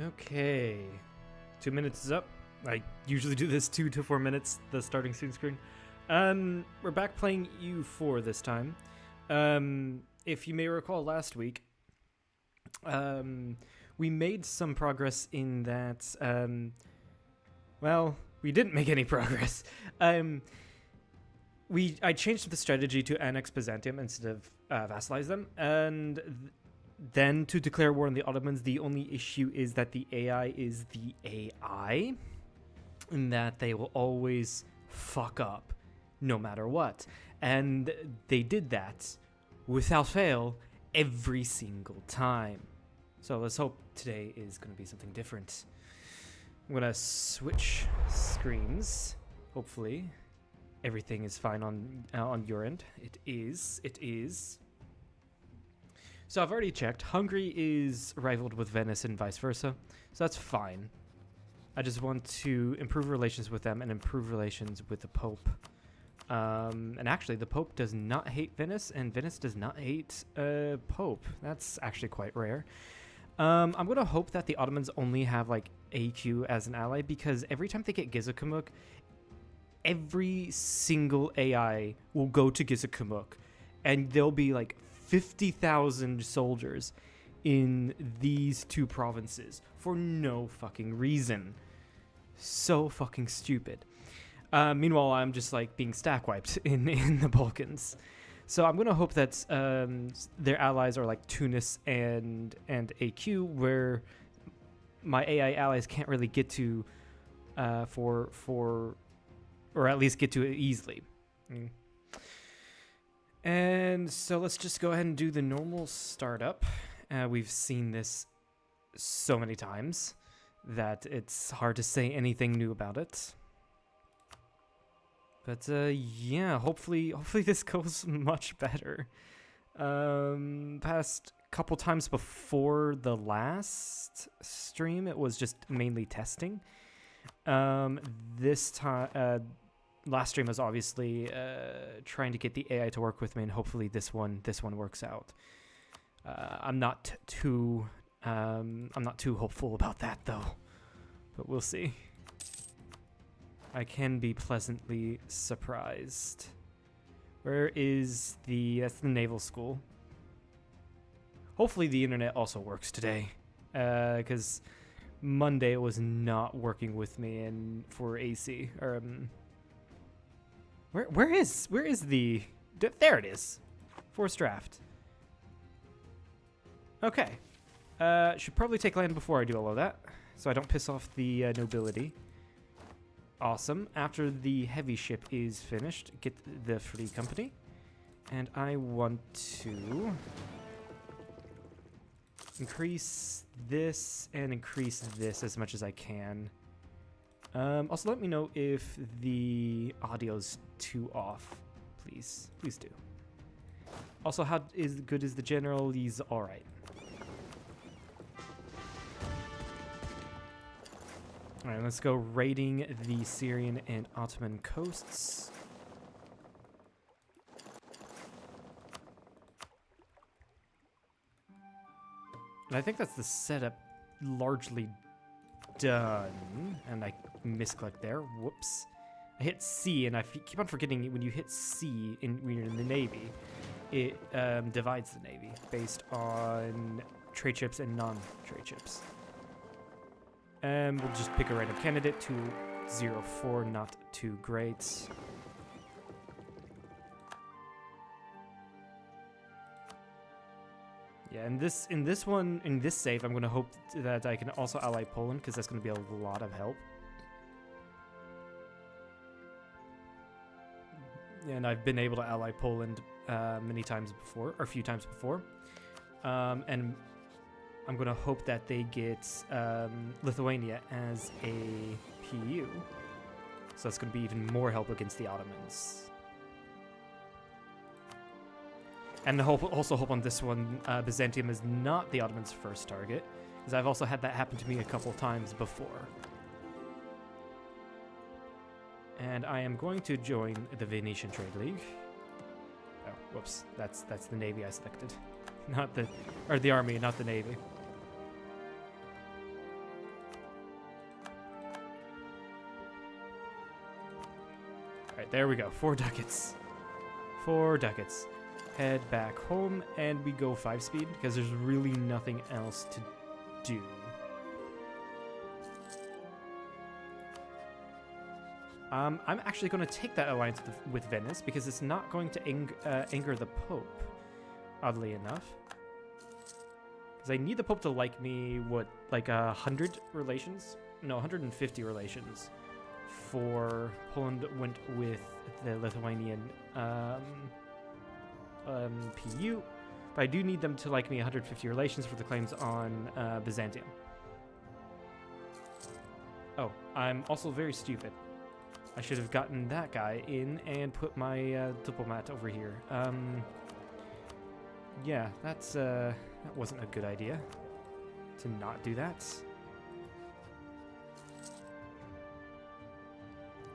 Okay. 2 minutes is up. I usually do this 2 to 4 minutes, the starting student screen. We're back playing EU4 this time. If you may recall last week, we made some progress in that, well, we didn't make any progress. I changed the strategy to annex Byzantium instead of vassalize them, and then to declare war on the Ottomans. The only issue is that the AI is the AI, and that they will always fuck up no matter what. And they did that without fail every single time. So let's hope today is going to be something different. I'm going to switch screens. Hopefully everything is fine on your end. It is. So I've already checked. Hungary is rivaled with Venice and vice versa. So that's fine. I just want to improve relations with them and improve relations with the Pope. And actually, the Pope does not hate Venice, and Venice does not hate Pope. That's actually quite rare. I'm going to hope that the Ottomans only have, like, AQ as an ally, because every time they get Gizakumuk, every single AI will go to Gizakumuk, and there'll be, like, 50,000 soldiers in these two provinces for no fucking reason. So fucking stupid. Meanwhile, I'm just like being stack wiped in the Balkans. So I'm gonna hope that their allies are like Tunis and AQ, where my AI allies can't really get to or at least get to it easily. And so let's just go ahead and do the normal startup. We've seen this so many times that it's hard to say anything new about it. But yeah, hopefully this goes much better. Past couple times before the last stream, it was just mainly testing. This time, last stream was obviously trying to get the AI to work with me, and hopefully this one works out. I'm not too hopeful about that though, but we'll see. I can be pleasantly surprised. Where is that's the naval school. Hopefully the internet also works today, because Monday was not working with me and for AC. Where is the? There it is. Forced draft. Okay. Should probably take land before I do all of that, so I don't piss off the nobility. Awesome. After the heavy ship is finished, get the free company. And I want to increase this and increase this as much as I can. Also, let me know if the audio's too off, please. Please do. Also, how good is the general? He's all right. All right, let's go raiding the Syrian and Ottoman coasts. And I think that's the setup largely done. And I misclicked there. Whoops. I hit C, and I keep on forgetting when you hit C when you're in the Navy, it divides the Navy based on trade ships and non-trade ships. And we'll just pick a random candidate. 204, not too great. Yeah, in this save, I'm gonna hope that I can also ally Poland, because that's gonna be a lot of help. And I've been able to ally Poland many times before, or a few times before. And I'm going to hope that they get Lithuania as a PU. So that's going to be even more help against the Ottomans. And also hope on this one, Byzantium is not the Ottomans' first target, because I've also had that happen to me a couple times before. And I am going to join the Venetian Trade League. Oh, whoops. That's the Navy I selected. Not the army, not the Navy. right, there we go. 4 ducats. 4 ducats. Head back home, and we go 5 speed because there's really nothing else to do. I'm actually going to take that alliance with Venice because it's not going to anger the Pope, oddly enough. Because I need the Pope to like me, what, like 100 relations? No, 150 relations for Poland went with the Lithuanian PU. But I do need them to like me 150 relations for the claims on Byzantium. Oh, I'm also very stupid. I should have gotten that guy in and put my diplomat over here. Yeah, that wasn't a good idea to not do that.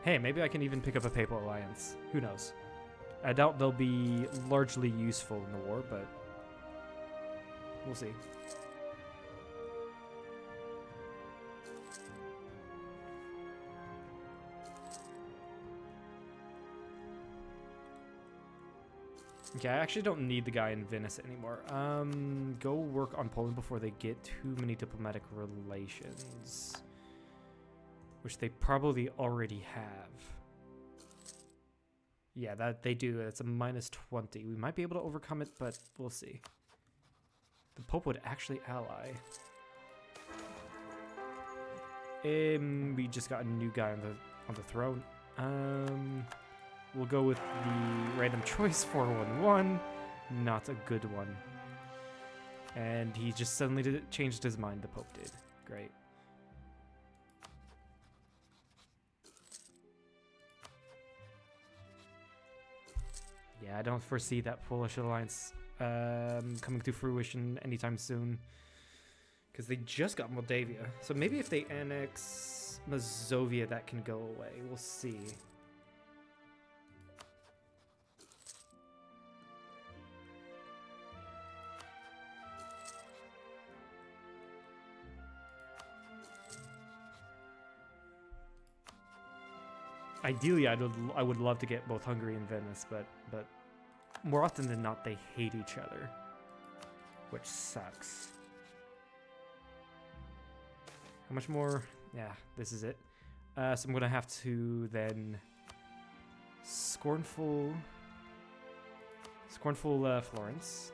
Hey, maybe I can even pick up a Papal Alliance. Who knows? I doubt they'll be largely useful in the war, but we'll see. Okay, I actually don't need the guy in Venice anymore. Go work on Poland before they get too many diplomatic relations. Which they probably already have. Yeah, that they do. It's a -20. We might be able to overcome it, but we'll see. The Pope would actually ally. We just got a new guy on the throne. We'll go with the random choice 411. Not a good one. And he just suddenly changed his mind, the Pope did. Great. Yeah, I don't foresee that Polish alliance coming to fruition anytime soon. Because they just got Moldavia. So maybe if they annex Mazovia, that can go away. We'll see. Ideally, I would love to get both Hungary and Venice, but more often than not, they hate each other, which sucks. How much more? Yeah, this is it. So I'm gonna have to then scornful Florence,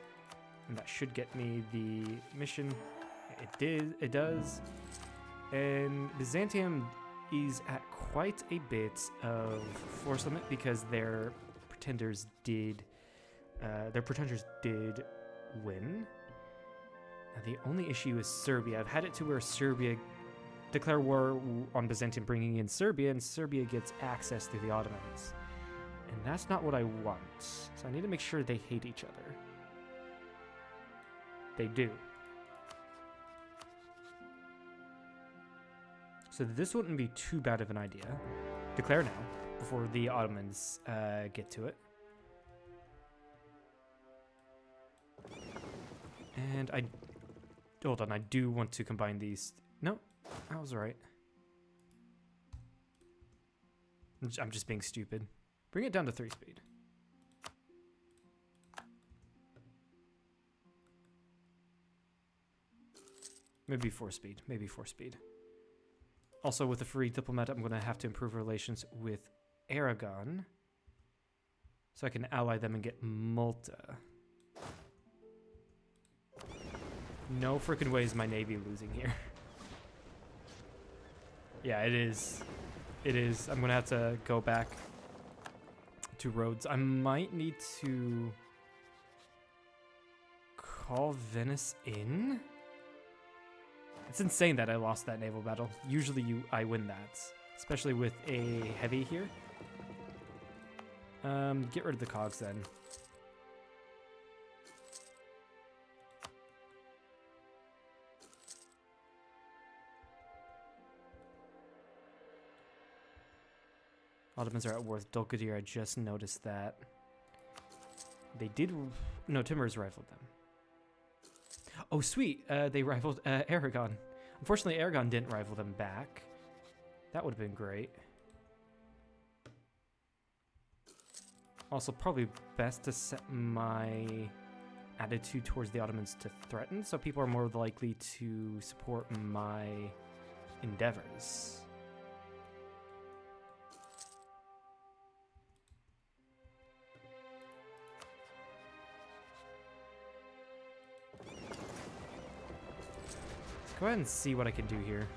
and that should get me the mission. It does, and Byzantium is at quite a bit of force limit because their pretenders did win. Now the only issue is Serbia. I've had it to where Serbia declare war on Byzantium, bringing in Serbia, and Serbia gets access to the Ottomans, and that's not what I want. So I need to make sure they hate each other. They do. So this wouldn't be too bad of an idea. Declare now, before the Ottomans get to it. And hold on, I do want to combine these. No, I was right. I'm just being stupid. Bring it down to 3 speed. Maybe 4 speed, maybe 4 speed. Also, with a free diplomat, I'm going to have to improve relations with Aragon, so I can ally them and get Malta. No freaking way is my navy losing here. Yeah, it is. It is. I'm going to have to go back to Rhodes. I might need to call Venice in. It's insane that I lost that naval battle. Usually I win that, especially with a heavy here. Get rid of the cogs then. Ottomans are at Worth Dulkadir. I just noticed that. They did... No, Timur's rivaled them. Oh, sweet. They rivaled Aragon. Unfortunately, Aragon didn't rival them back. That would have been great. Also, probably best to set my attitude towards the Ottomans to threaten, so people are more likely to support my endeavors. Let's go ahead and see what I can do here.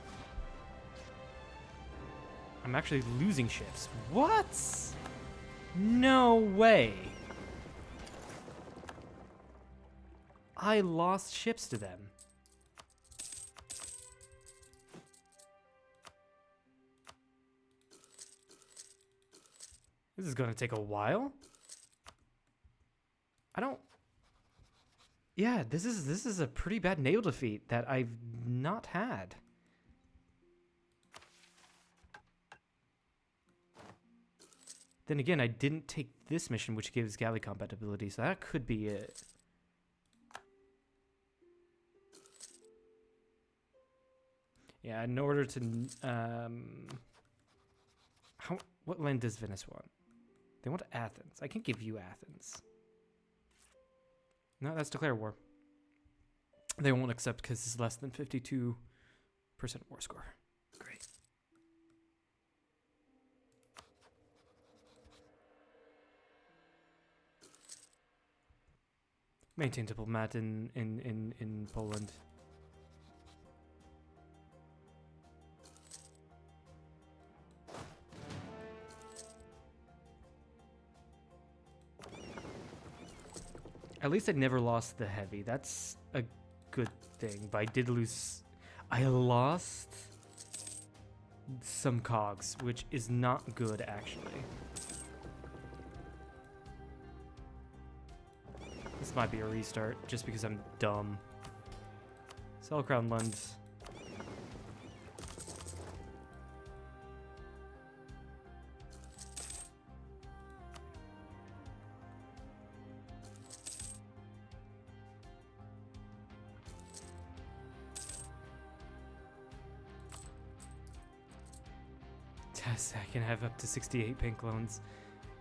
I'm actually losing ships. What? No way. I lost ships to them. This is going to take a while. I don't... Yeah, this is a pretty bad naval defeat that I've not had. Then again, I didn't take this mission, which gives galley compatibility, so that could be it. Yeah, in order to... what land does Venice want? They want Athens. I can give you Athens. No, that's declare war. They won't accept because it's less than 52% war score. Great. Maintain diplomat in Poland. At least I never lost the heavy. That's a good thing. But I did lose... I lost some cogs, which is not good, actually. This might be a restart, just because I'm dumb. Sell Crown Lands. I can have up to 68 pink loans.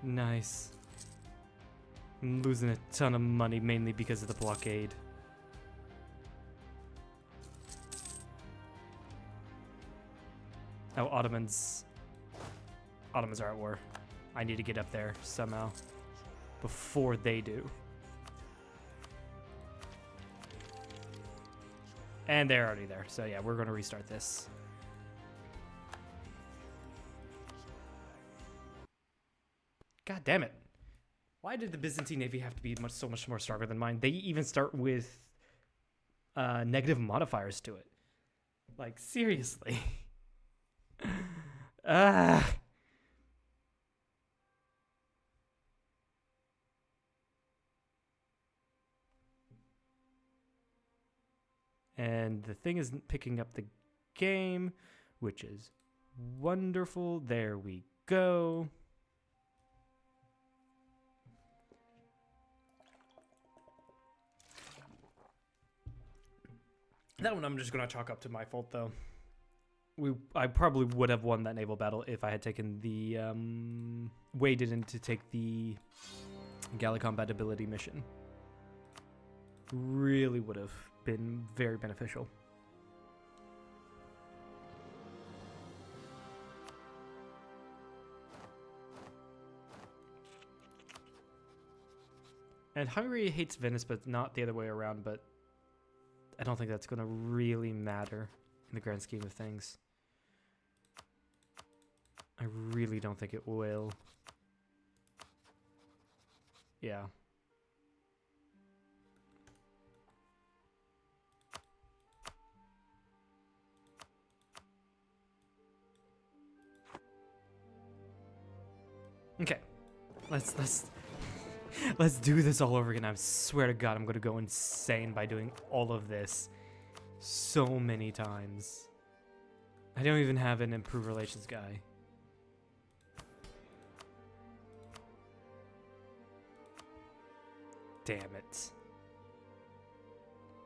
Nice. I'm losing a ton of money, mainly because of the blockade. Oh, Ottomans. Ottomans are at war. I need to get up there somehow. Before they do. And they're already there. So yeah, we're going to restart this. God damn it. Why did the Byzantine Navy have to be so much more stronger than mine? They even start with negative modifiers to it. Like, seriously. And the thing isn't picking up the game, which is wonderful. There we go. That one I'm just going to chalk up to my fault, though. I probably would have won that naval battle if I had taken the... waited in to take the galley compatibility mission. Really would have been very beneficial. And Hungary hates Venice, but not the other way around, but... I don't think that's going to really matter in the grand scheme of things. I really don't think it will. Yeah. Okay. Let's do this all over again. I swear to God, I'm going to go insane by doing all of this so many times. I don't even have an improved relations guy. Damn it.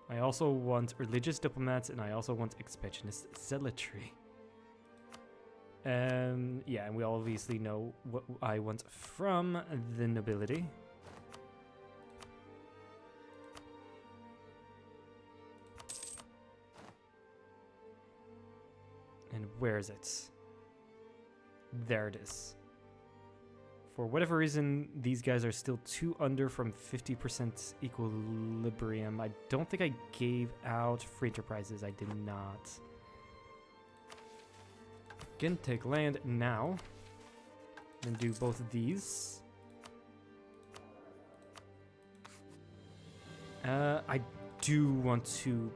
I also want religious diplomats, and I also want expansionist zealotry. Yeah, and we obviously know what I want from the nobility. And where is it? There it is. For whatever reason, these guys are still 2 under from 50% equilibrium. I don't think I gave out free enterprises. I did not. Again, take land now. And do both of these. I do want to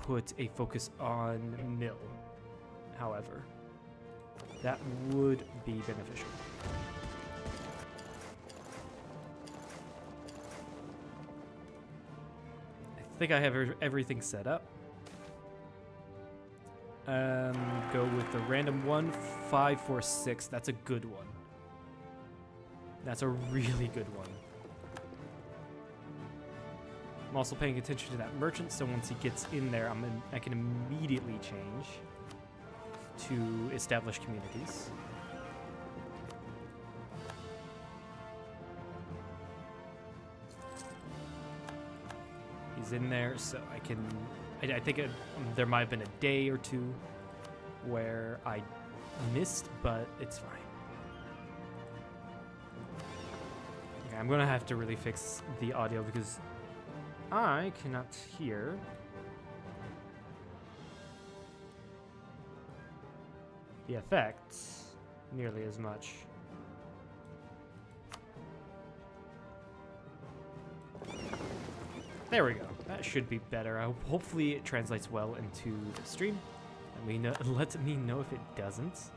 put a focus on mill, however. That would be beneficial. I think I have everything set up. Go with the random 1, 5, 4, 6. That's a good one. That's a really good one. I'm also paying attention to that merchant, so once he gets in there, I can immediately change to establish communities. He's in there, so I can... I think there might have been a day or two where I missed, but it's fine. Okay, I'm gonna have to really fix the audio because I cannot hear the effects nearly as much. There we go. That should be better. Hopefully it translates well into the stream. Let me know if it doesn't.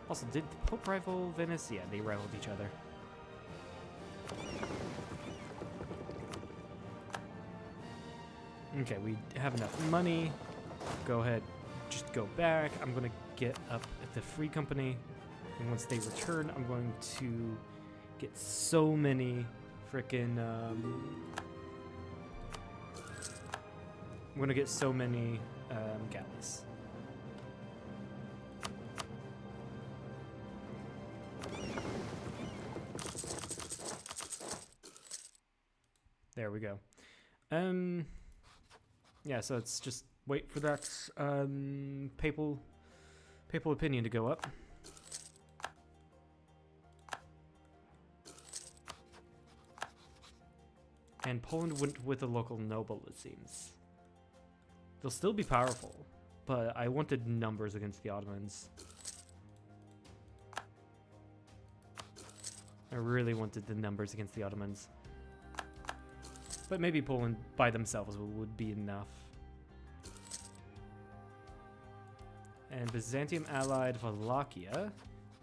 Also, did the Pope rival Venice? Yeah, they rivaled each other. Okay, we have enough money. Go ahead, just go back. I'm going to get up at the Free Company. And once they return, I'm going to get so many frickin' I'm gonna get so many galleys. There we go. Yeah, so it's just wait for that papal opinion to go up. And Poland went with a local noble, it seems. They'll still be powerful, but I wanted numbers against the Ottomans. I really wanted the numbers against the Ottomans. But maybe Poland by themselves would be enough. And Byzantium allied Wallachia.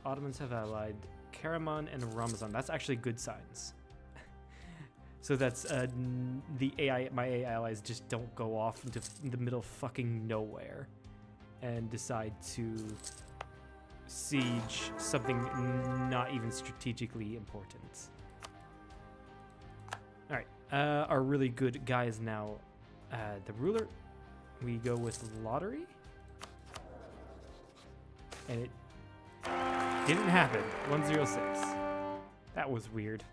Ottomans have allied Karaman and Ramazan. That's actually good signs. So that's the AI. My AI allies just don't go off into the middle of fucking nowhere and decide to siege something not even strategically important. All right, our really good guy is now the ruler. We go with lottery, and it didn't happen. 106. That was weird.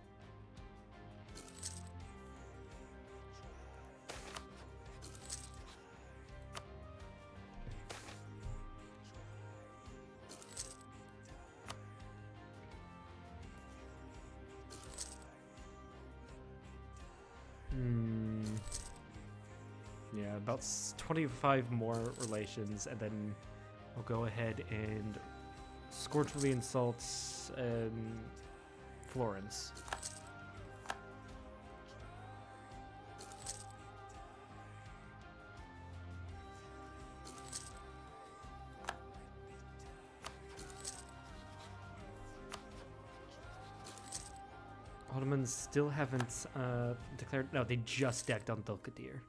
Yeah, about 25 more relations, and then we'll go ahead and scorchfully insult Florence. Ottomans still haven't declared... No, they just decked on Dulkadir.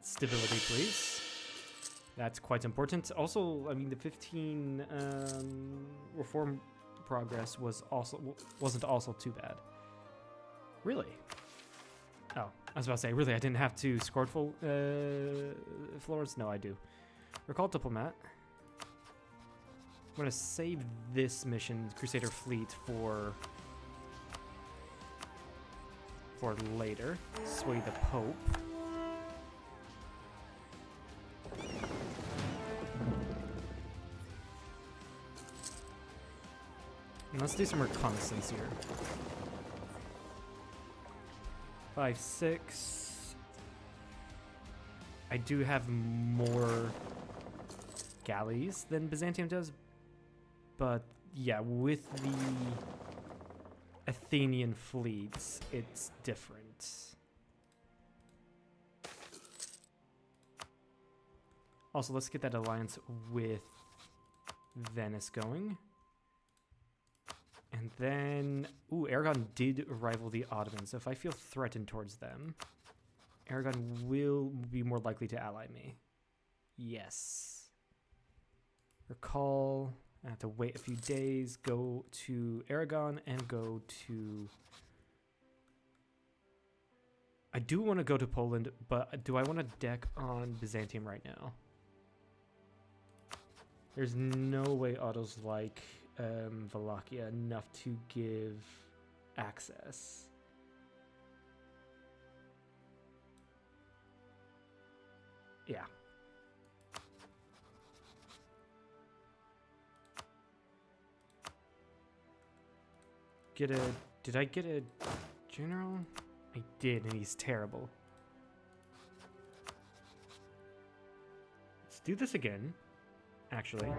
Stability, please. That's quite important. Also, I mean, the 15 reform progress wasn't also too bad. Really? Oh, I was about to say, really, I didn't have to score full floors? No, I do. Recall Diplomat. I'm going to save this mission, Crusader Fleet, for later. Sway the Pope. And let's do some reconnaissance here. 5, 6. I do have more galleys than Byzantium does, but yeah, with the Athenian fleets, it's different. Also, let's get that alliance with Venice going. And then, ooh, Aragon did rival the Ottomans, so if I feel threatened towards them, Aragon will be more likely to ally me. Yes. Recall, I have to wait a few days, go to Aragon, and go to... I do want to go to Poland, but do I want to deck on Byzantium right now? There's no way Otto's like Wallachia enough to give access. Yeah. Did I get a general? I did, and he's terrible. Let's do this again, actually.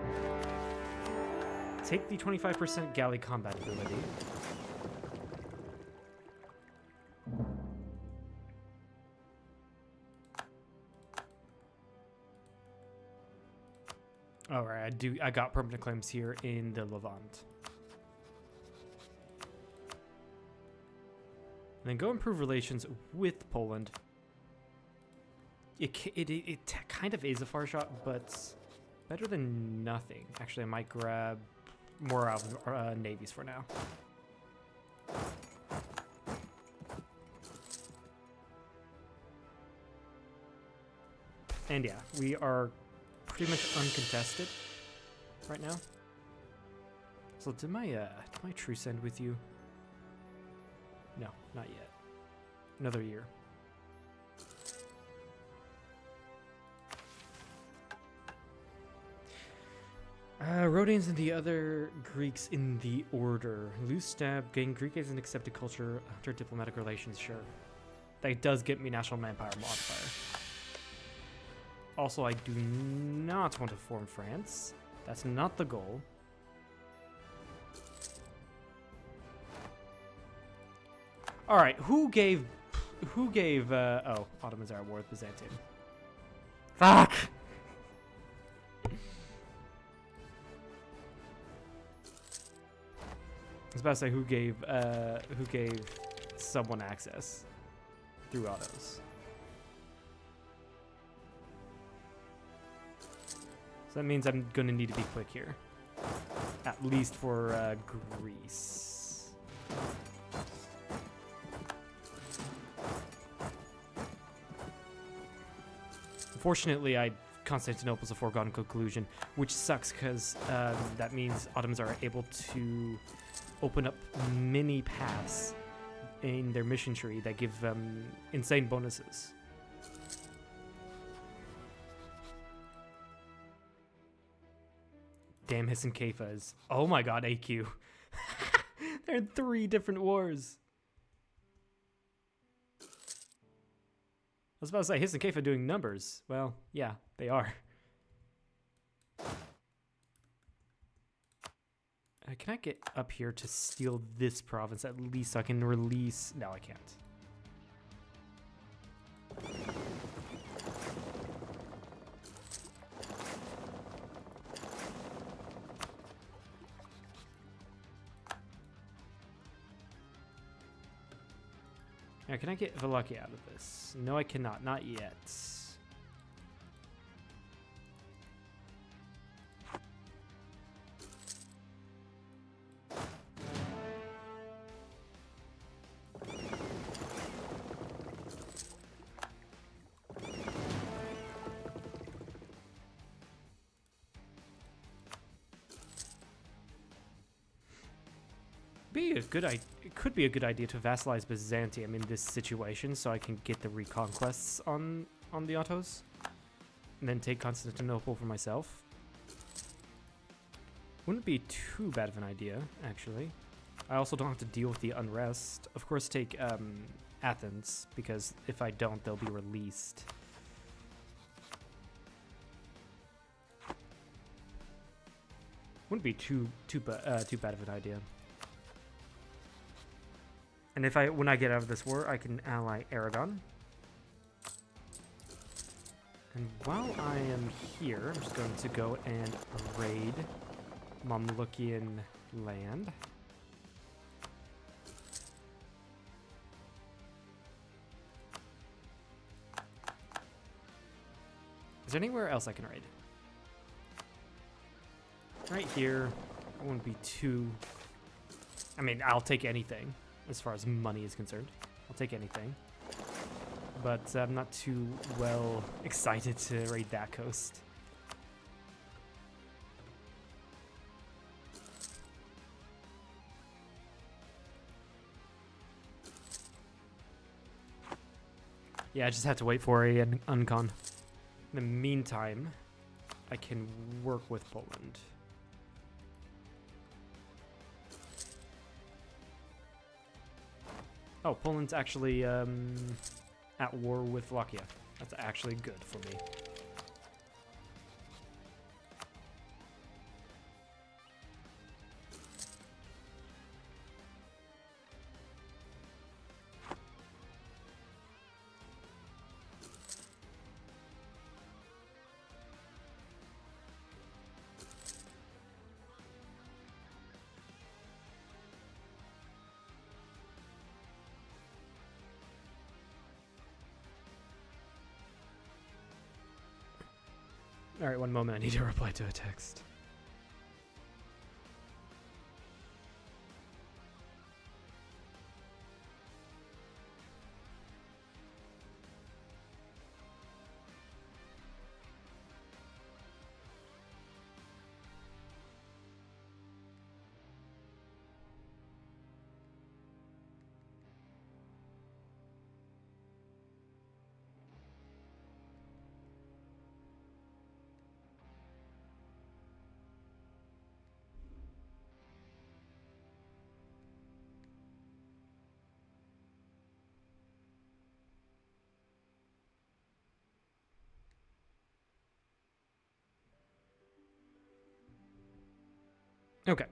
Take the 25% galley combat ability. Alright, I got permanent claims here in the Levant. And then go improve relations with Poland. It kind of is a far shot, but better than nothing. Actually, I might grab more out of navies for now. And yeah, we are pretty much uncontested right now. So did my truce end with you? No, not yet. Another year. Rhodians and the other Greeks in the order. Loose stab, gain Greek as an accepted culture after diplomatic relations, sure. That does get me national manpower modifier. Also, I do not want to form France. That's not the goal. Alright, who gave oh, Ottomans are at war with Byzantium. Fuck! I was about to say who gave someone access through autos. So that means I'm gonna need to be quick here. At least for Greece. Unfortunately, Constantinople's a foregone conclusion, which sucks because that means Ottomans are able to open up many paths in their mission tree that give them insane bonuses. Damn Hissen-Kefas. Oh my god, AQ. They're in 3 different wars. I was about to say Hissen-Kefa doing numbers. Well, yeah, they are. Can I get up here to steal this province at least so I can release... No, I can't. Now, can I get Wallachia out of this? No, I cannot. Not yet. It could be a good idea to vassalize Byzantium in this situation, so I can get the reconquests on the Ottos, and then take Constantinople for myself. Wouldn't be too bad of an idea, actually. I also don't have to deal with the unrest. Of course, take Athens, because if I don't, they'll be released. Wouldn't be too bad of an idea. And when I get out of this war, I can ally Aragon. And while I am here, I'm just going to go and raid Mamlukian land. Is there anywhere else I can raid? Right here. I won't be too... I mean, I'll take anything as far as money is concerned. I'll take anything. But I'm not too well excited to raid that coast. Yeah, I just have to wait for an uncon. In the meantime, I can work with Poland. Oh, Poland's actually at war with Wallachia. That's actually good for me. Alright, one moment, I need to reply to a text. Okay.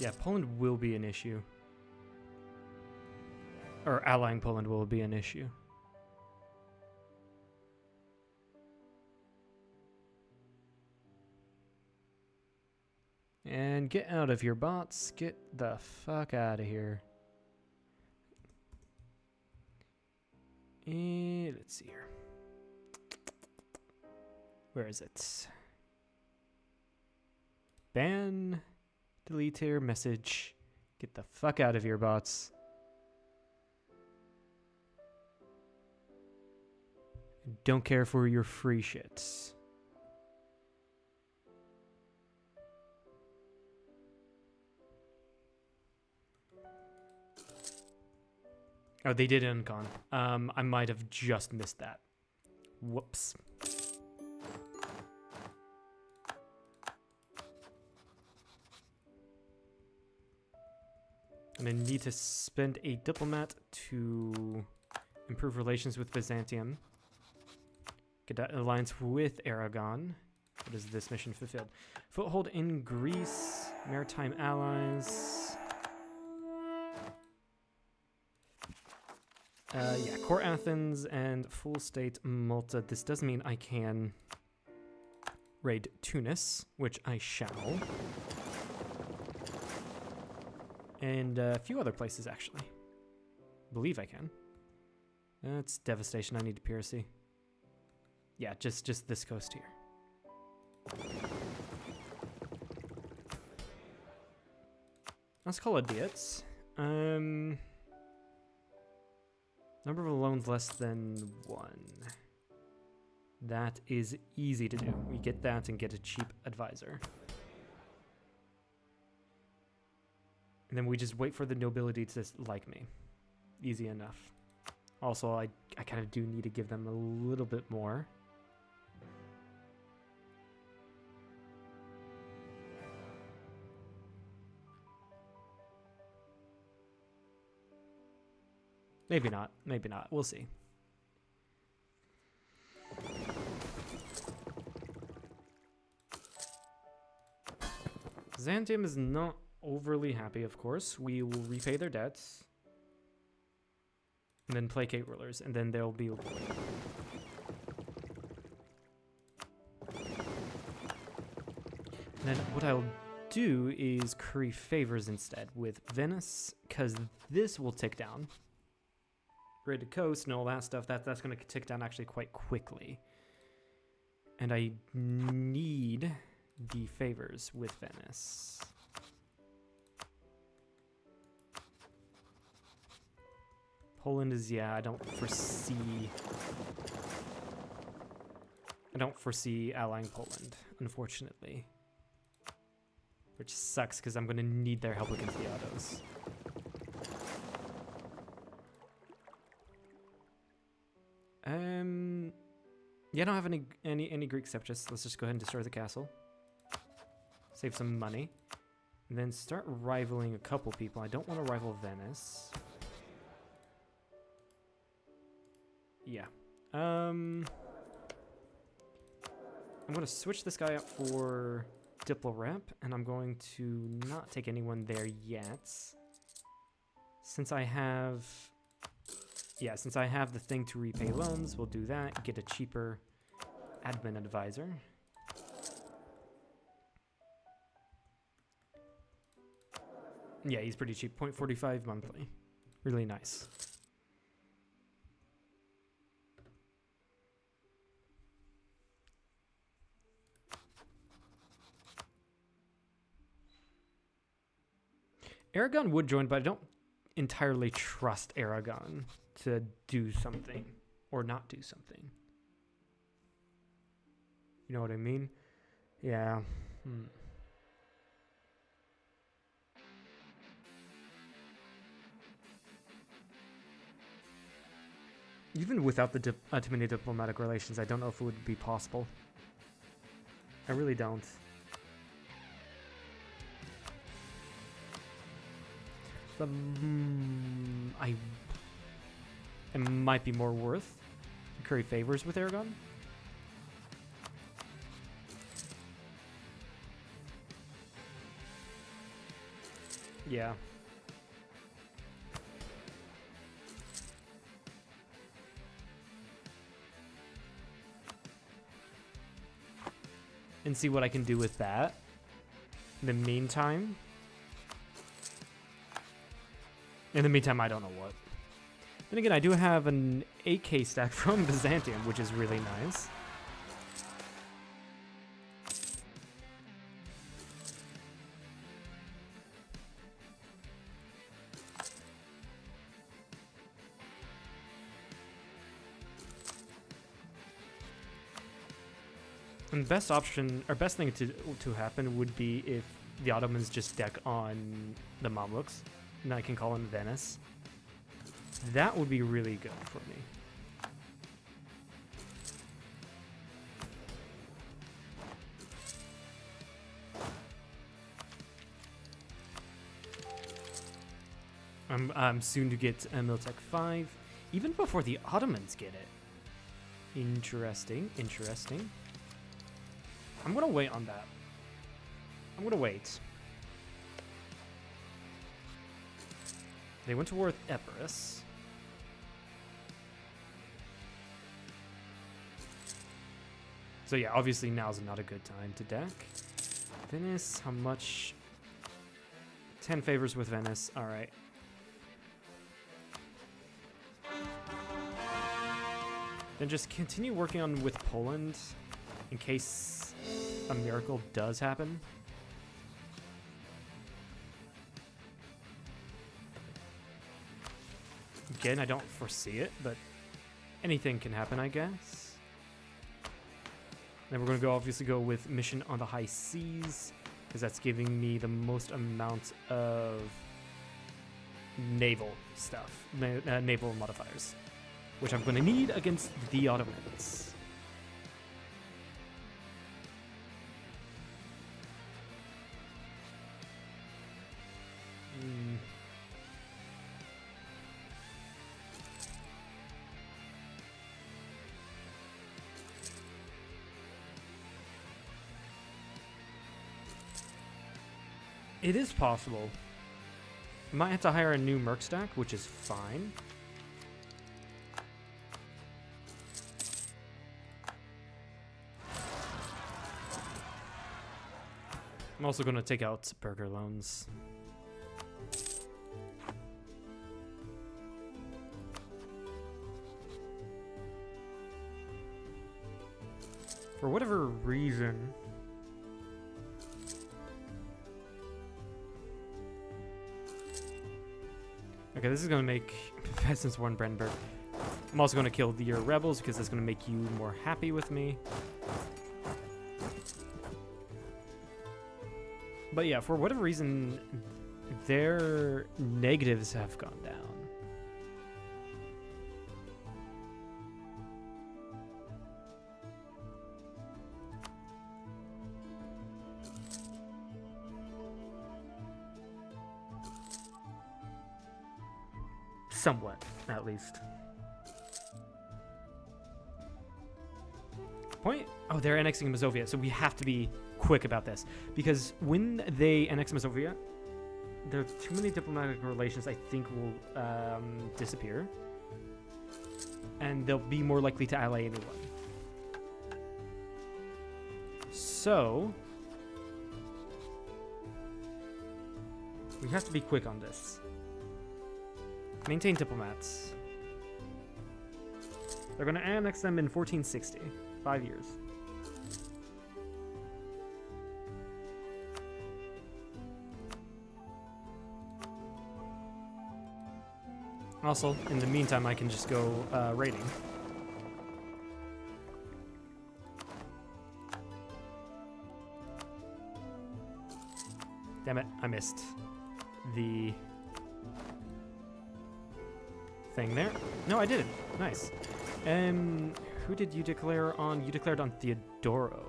Yeah, Poland will be an issue. Or allying Poland will be an issue. And get out of here, bots. Get the fuck out of here. And let's see here. Where is it? Ban, delete here, message. Get the fuck out of here, bots. Don't care for your free shits. Oh, they did uncon. I might have just missed that. Whoops. I'm gonna need to spend a diplomat to improve relations with Byzantium. Get that alliance with Aragon. What is this mission fulfilled? Foothold in Greece, maritime allies. Yeah, core Athens and full state Malta. This does mean I can raid Tunis, which I shall. And a few other places, actually. Believe I can. That's devastation. I need to PRC. Yeah, just this coast here. Let's call it Diets. Number of loans less than 1. That is easy to do. We get that and get a cheap advisor. And then we just wait for the nobility to like me. Easy enough. Also, I kind of do need to give them a little bit more. Maybe not. Maybe not. We'll see. Byzantium is not overly happy, of course. We will repay their debts. And then placate rulers. And then there'll be... And then what I'll do is curry favors instead with Venice, because this will tick down. Raided coast and all that stuff, that's going to tick down actually quite quickly. And I need the favors with Venice. Poland is, yeah, I don't foresee allying Poland, unfortunately. Which sucks, because I'm going to need their help against the Ottos. Yeah, I don't have any Greek separatists. Let's just go ahead and destroy the castle. Save some money. And then start rivaling a couple people. I don't want to rival Venice. Yeah. I'm going to switch this guy up for Diplo Rep, and I'm going to not take anyone there yet. Since I have the thing to repay loans, we'll do that. Get a cheaper admin advisor. Yeah, he's pretty cheap. 0.45 monthly. Really nice. Aragon would join, but I don't entirely trust Aragon to do something or not do something. You know what I mean? Yeah. Even without the too many diplomatic relations, I don't know if it would be possible. I really don't. It might be more worth to curry favors with Aragon. Yeah. And see what I can do with that. In the meantime, I don't know what. Then again, I do have an 8k stack from Byzantium, which is really nice. And the best option, or best thing to happen would be if the Ottomans just deck on the Mamluks, and I can call in Venice. That would be really good for me. I'm soon to get Miltech 5, even before the Ottomans get it. Interesting, interesting. I'm gonna wait on that. I'm gonna wait. They went to war with Epirus. So yeah, obviously now's not a good time to deck. Venice, how much? 10 favors with Venice, alright. Then just continue working on with Poland in case a miracle does happen. Again, I don't foresee it, but anything can happen, I guess. Then we're going to obviously go with Mission on the High Seas, because that's giving me the most amount of naval stuff, naval modifiers, which I'm going to need against the Ottomans. It is possible. I might have to hire a new merc stack, which is fine. I'm also going to take out burger loans. For whatever reason... Okay, this is going to make Peasants War in Brandenburg. I'm also going to kill your rebels because it's going to make you more happy with me. But yeah, for whatever reason, their negatives have gone down. Somewhat, at least. Point? Oh, they're annexing Mazovia, so we have to be quick about this. Because when they annex Mazovia, there are too many diplomatic relations I think will disappear. And they'll be more likely to ally anyone. So... we have to be quick on this. Maintain diplomats. They're going to annex them in 1460. 5 years. Also, in the meantime, I can just go raiding. Damn it, I missed the thing there. No, I didn't. Nice. Who did you declare on? You declared on Theodoro.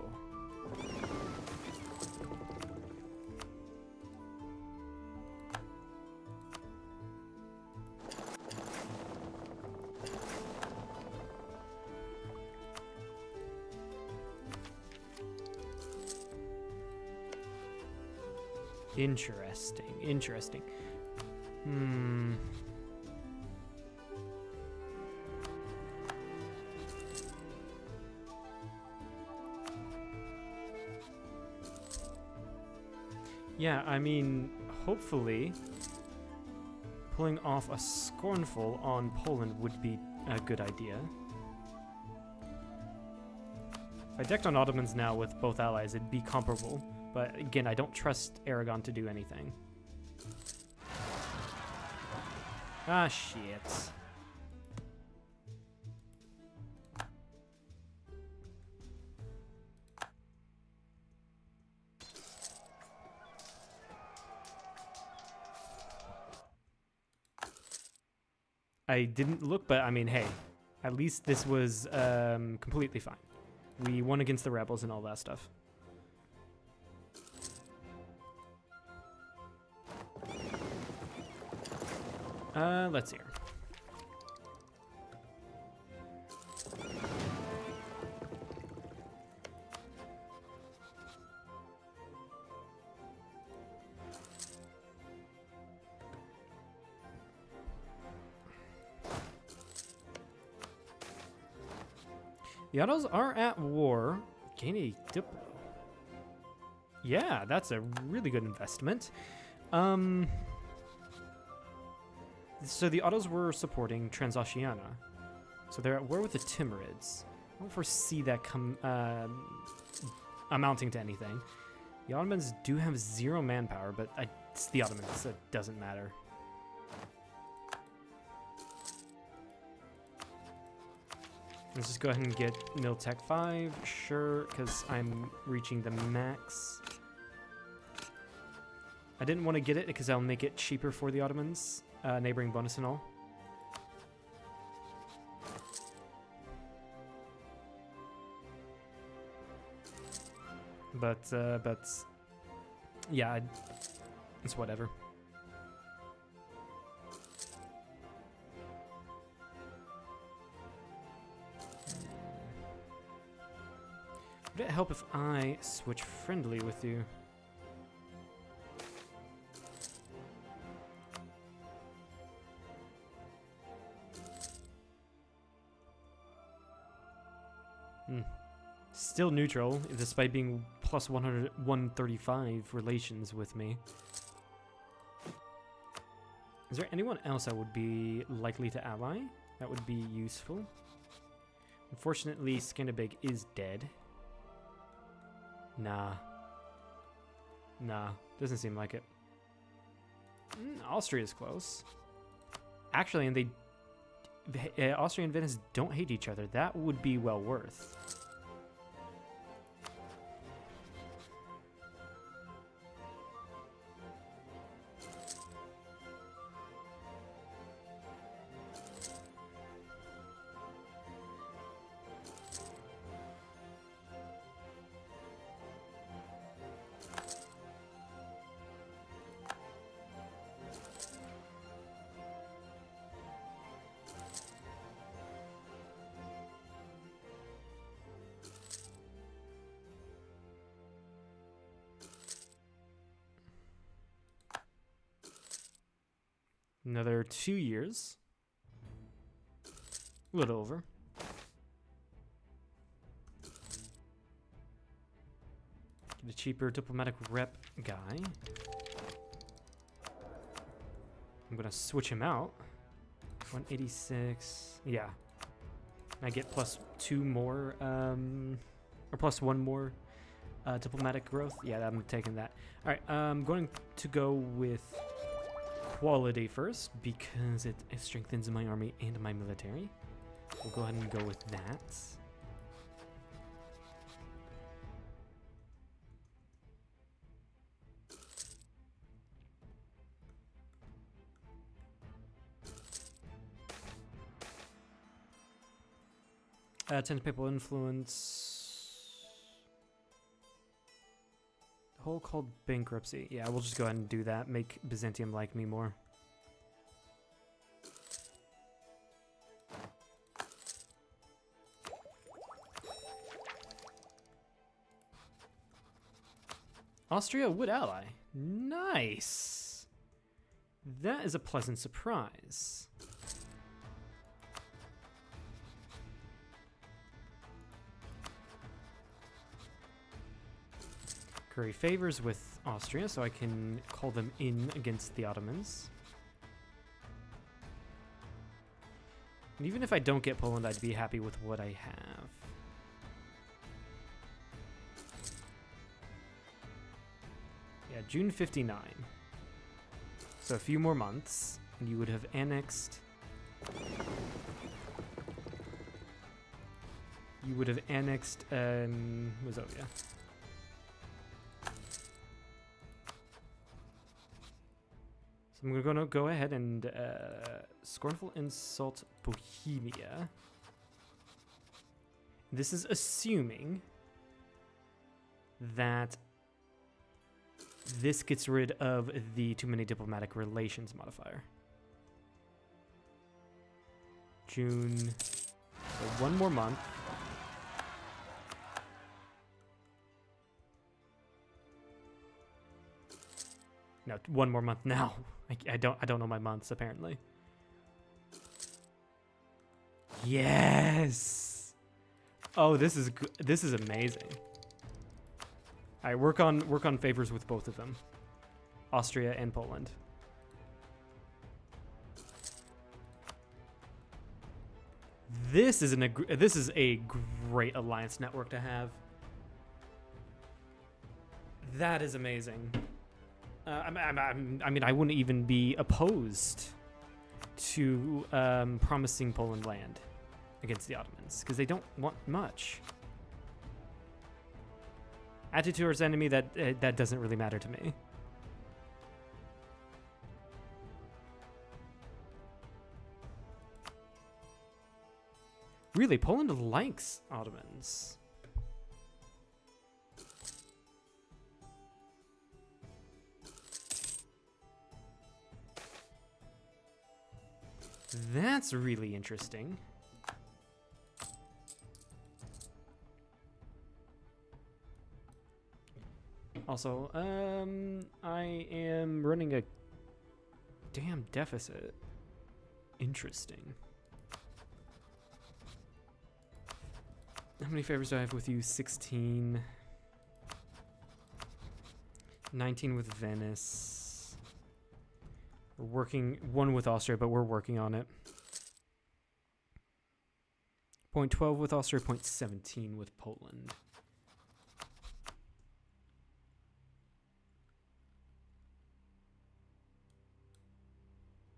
Interesting. Interesting. Yeah, I mean, hopefully pulling off a scornful on Poland would be a good idea. If I decked on Ottomans now with both allies, it'd be comparable. But again, I don't trust Aragon to do anything. Ah, shit. I didn't look, but I mean, hey, at least this was completely fine. We won against the rebels and all that stuff. Let's hear. The Ottos are at war. Gain a Diplo. Yeah, that's a really good investment. So the Ottos were supporting Transoceania. So they're at war with the Timurids. I don't foresee that amounting to anything. The Ottomans do have 0 manpower, but it's the Ottomans, so it doesn't matter. Let's just go ahead and get Miltech 5, sure, because I'm reaching the max. I didn't want to get it because I'll make it cheaper for the Ottomans, neighboring bonus and all. But yeah, it's whatever. Would it help if I switch friendly with you? Still neutral, despite being plus 135 relations with me. Is there anyone else I would be likely to ally? That would be useful. Unfortunately, Skanderbeg is dead. Nah. Nah, doesn't seem like it. Austria's close. Actually, and Austria and Venice don't hate each other. That would be well worth. Another 2 years. A little over. Get a cheaper diplomatic rep guy. I'm gonna switch him out. 186. Yeah. I get plus 2 more, or plus 1 more diplomatic growth. Yeah, I'm taking that. All right, I'm going to go with quality first because it strengthens my army and my military. We'll go ahead and go with that. Tens papal influence. Whole called bankruptcy. Yeah, we'll just go ahead and do that. Make Byzantium like me more. Austria would ally. Nice. That is a pleasant surprise. Curry favors with Austria, so I can call them in against the Ottomans. And even if I don't get Poland, I'd be happy with what I have. Yeah, June 59. So a few more months, and you would have annexed... You would have annexed Mazovia. So I'm going to go ahead and scornful insult Bohemia. This is assuming that this gets rid of the too many diplomatic relations modifier. June. So 1 more month. No, 1 more month now. I don't know my months apparently. Yes. Oh, this is amazing. All right, work on favors with both of them, Austria and Poland. This is a great alliance network to have. That is amazing. I mean, I wouldn't even be opposed to promising Poland land. against the Ottomans because they don't want much. Attitude towards enemy, that doesn't really matter to me. Really, Poland likes Ottomans. That's really interesting. Also, I am running a damn deficit. Interesting. How many favors do I have with you? 16. 19 with Venice. We're working one with Austria, but we're working on it. Point 12 with Austria, point 17 with Poland.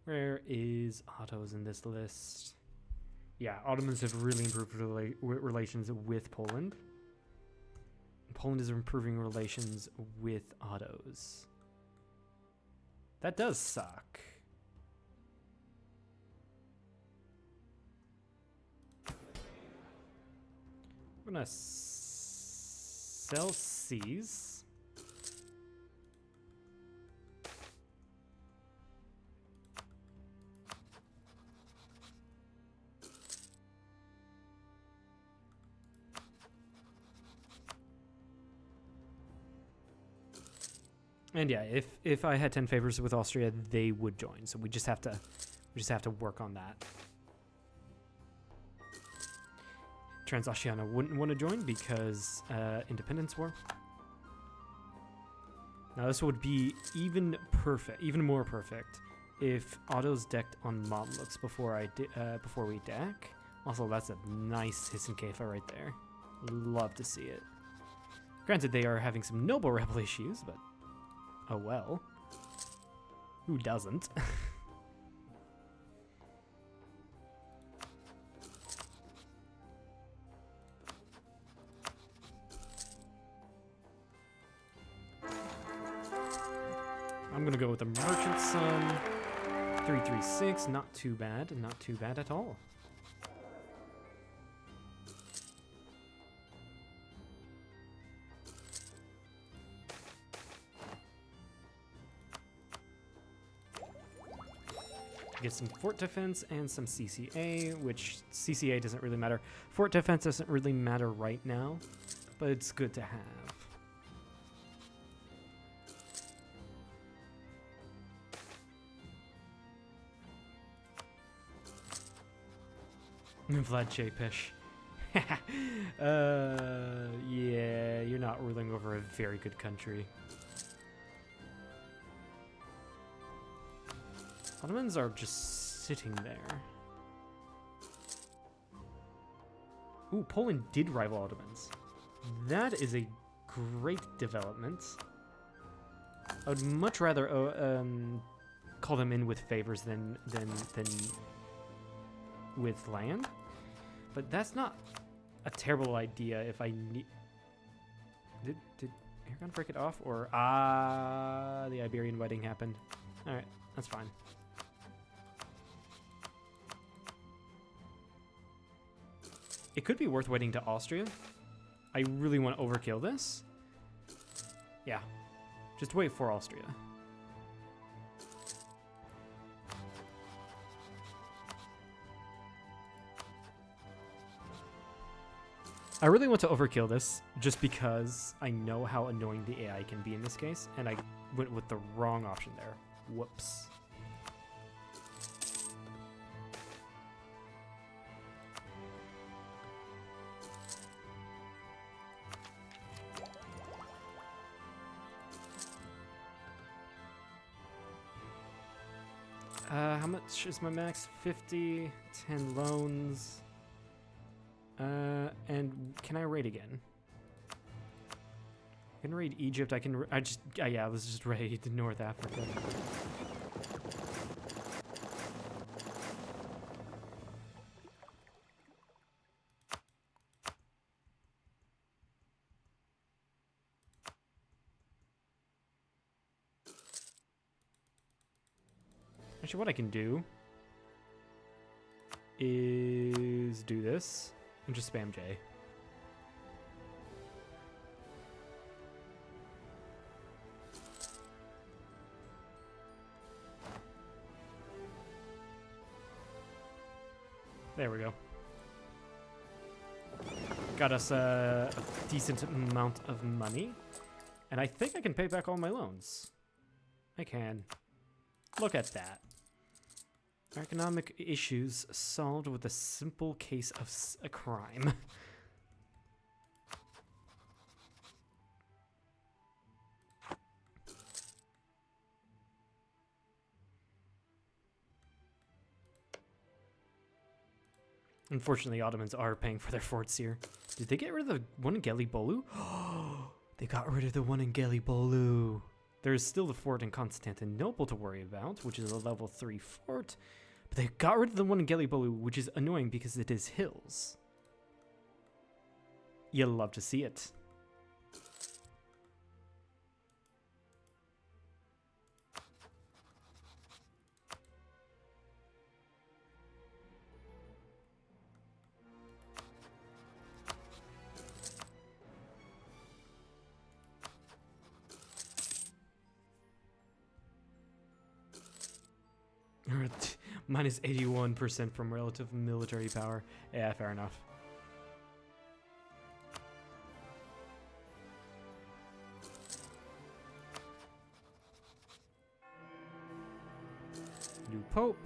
Where is Otto's in this list? Yeah, Ottomans have really improved relations with Poland. Poland is improving relations with Otto's. That does suck. I'm gonna sell C's. And yeah, if I had 10 favors with Austria, they would join. So we just have to work on that. Transoceania wouldn't want to join because independence war. Now this would be even more perfect if Otto's decked on Mamluks before we deck. Also, that's a nice Hisenkefa right there. Love to see it. Granted, they are having some noble rebel issues, but oh well. Who doesn't? I'm gonna go with the Merchant Sun. 336, not too bad at all. Get some fort defense and some CCA, which CCA doesn't really matter. Fort defense doesn't really matter right now, but it's good to have. Vlad Chapich. Yeah, you're not ruling over a very good country. Ottomans are just sitting there. Ooh, Poland did rival Ottomans. That is a great development. I would much rather call them in with favors than with land. But that's not a terrible idea if I need... Did Aragon break it off? Or, the Iberian wedding happened. Alright, that's fine. It could be worth waiting to Austria. I really want to overkill this. Yeah, just wait for Austria. I really want to overkill this just because I know how annoying the AI can be in this case, and I went with the wrong option there. Whoops. How much is my max? 50, 10 loans. And can I raid again? I can raid Egypt. Yeah, let's just raid North Africa. Actually, what I can do is do this and just spam J. There we go. Got us a decent amount of money. And I think I can pay back all my loans. I can. Look at that. Our economic issues solved with a simple case of a crime. Unfortunately, Ottomans are paying for their forts here. Did they get rid of the one in Gelibolu? They got rid of the one in Gelibolu. There's still the fort in Constantinople to worry about, which is a level 3 fort. But they got rid of the one in Gelibolu, which is annoying because it is hills. You'll love to see it. Minus 81% from relative military power. Yeah, fair enough. New Pope.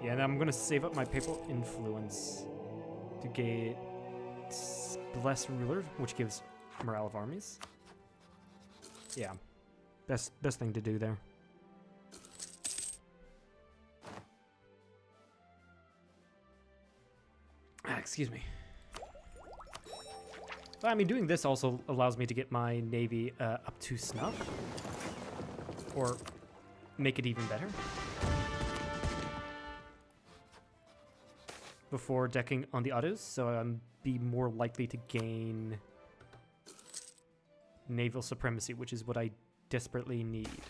Yeah, and I'm gonna save up my papal influence to get blessed ruler, which gives morale of armies. Yeah, best thing to do there. Excuse me. But, I mean, doing this also allows me to get my navy up to snuff. Or make it even better. Before decking on the autos, so I'm be more likely to gain naval supremacy, which is what I desperately need.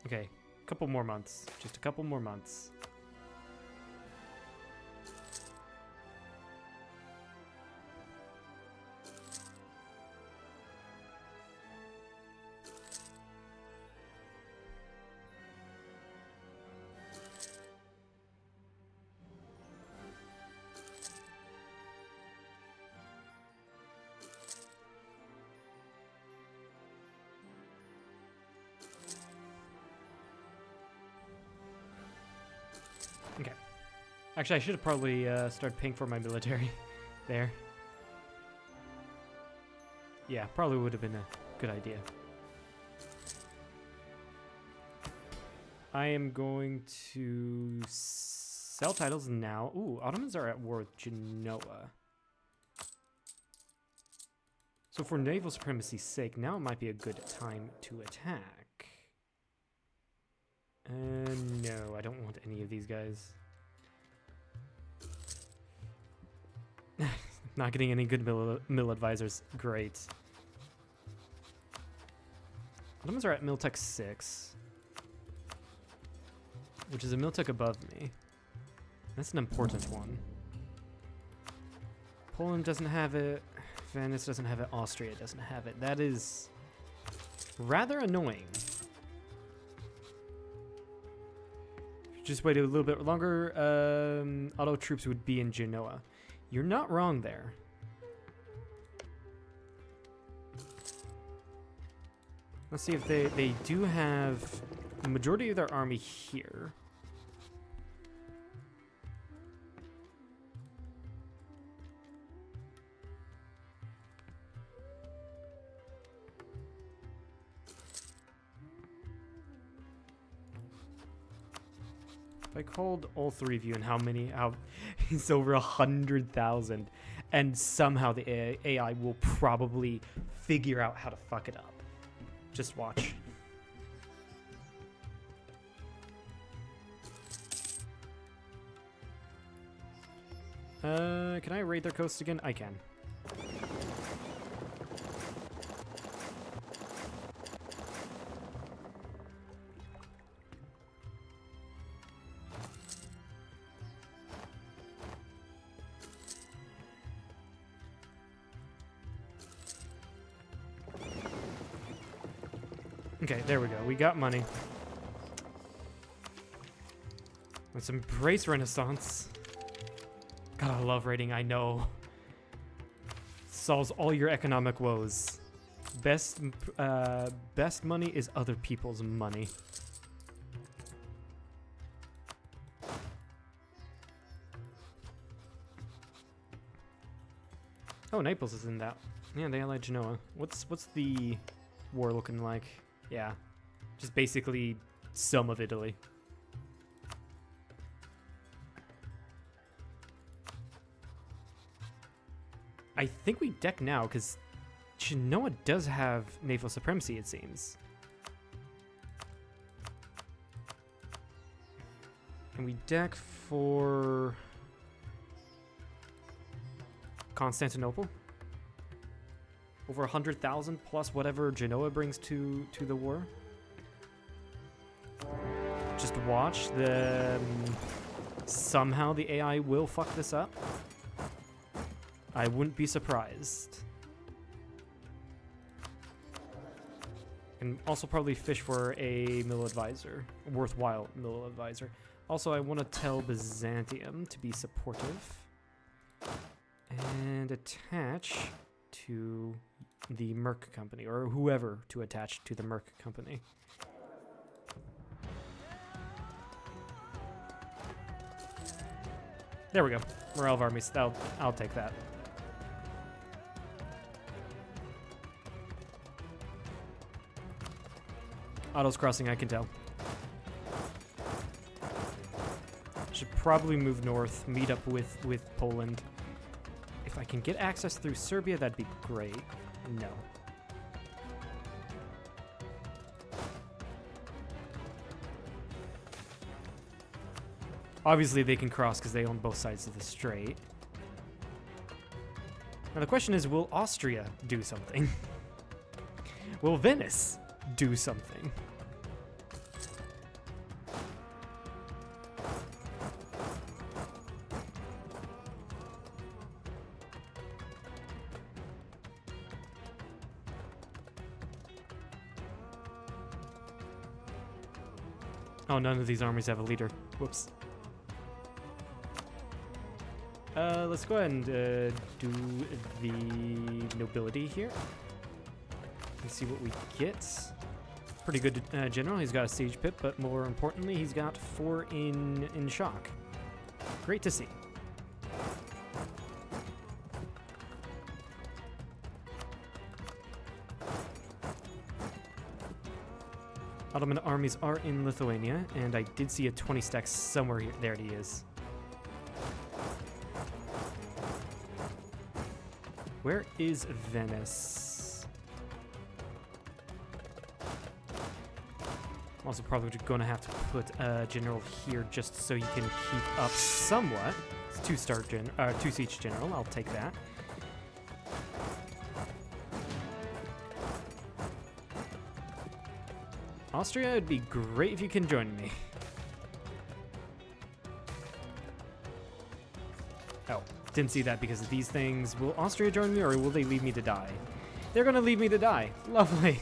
Okay, a couple more months. Just a couple more months. Okay. Actually, I should have probably started paying for my military there. Yeah, probably would have been a good idea. I am going to sell titles now. Ooh, Ottomans are at war with Genoa. So for naval supremacy's sake, now might be a good time to attack. No, I don't want any of these guys. Not getting any good mill advisors. Great. Ottomans are at Miltech 6. Which is a Miltech above me. That's an important one. Poland doesn't have it. Venice doesn't have it. Austria doesn't have it. That is rather annoying. Just wait a little bit longer. Otto troops would be in Genoa. You're not wrong there. Let's see if they do have the majority of their army here. If I called all three of you and how it's over 100,000. And somehow the AI will probably figure out how to fuck it up. Just watch. Can I raid their coast again? I can. Okay, there we go. We got money. Let's embrace Renaissance. God, I love raiding, I know. Solves all your economic woes. Best money is other people's money. Oh, Naples is in that. Yeah, they allied Genoa. What's the war looking like? Yeah, just basically some of Italy. I think we deck now, because Genoa does have naval supremacy, it seems. And we deck for Constantinople. Over 100,000 plus whatever Genoa brings to the war. Just watch. Somehow the AI will fuck this up. I wouldn't be surprised. And also probably fish for a middle advisor. A worthwhile middle advisor. Also, I want to tell Byzantium to be supportive. And attach to the Merc Company, or whoever to attach to the Merc Company. There we go. Morale of armies. I'll take that. Otto's crossing, I can tell. Should probably move north, meet up with Poland. If I can get access through Serbia, that'd be great. No. Obviously, they can cross because they own both sides of the strait. Now, the question is, will Austria do something? Will Venice do something? Oh, none of these armies have a leader. Whoops. Let's go ahead and do the nobility here. Let's see what we get. Pretty good general. He's got a siege pip, but more importantly, he's got 4 in shock. Great to see. Ottoman armies are in Lithuania, and I did see a 20 stack somewhere here. There he is. Where is Venice? Also probably going to have to put a general here just so he can keep up somewhat. It's 2-star gen, 2 siege general. I'll take that. Austria, it'd be great if you can join me. Oh, didn't see that because of these things. Will Austria join me, or will they leave me to die? They're gonna leave me to die. Lovely.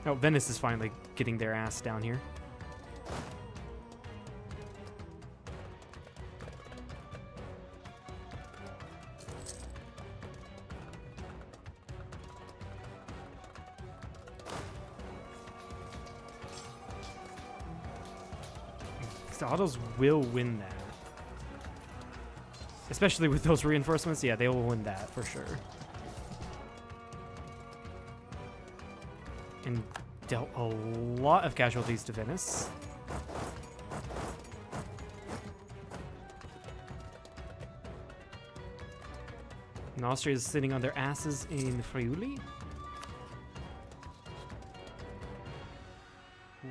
Oh, Venice is finally getting their ass down here. The Ottos will win that. Especially with those reinforcements. Yeah, they will win that for sure. and dealt a lot of casualties to Venice. And Austria is sitting on their asses in Friuli.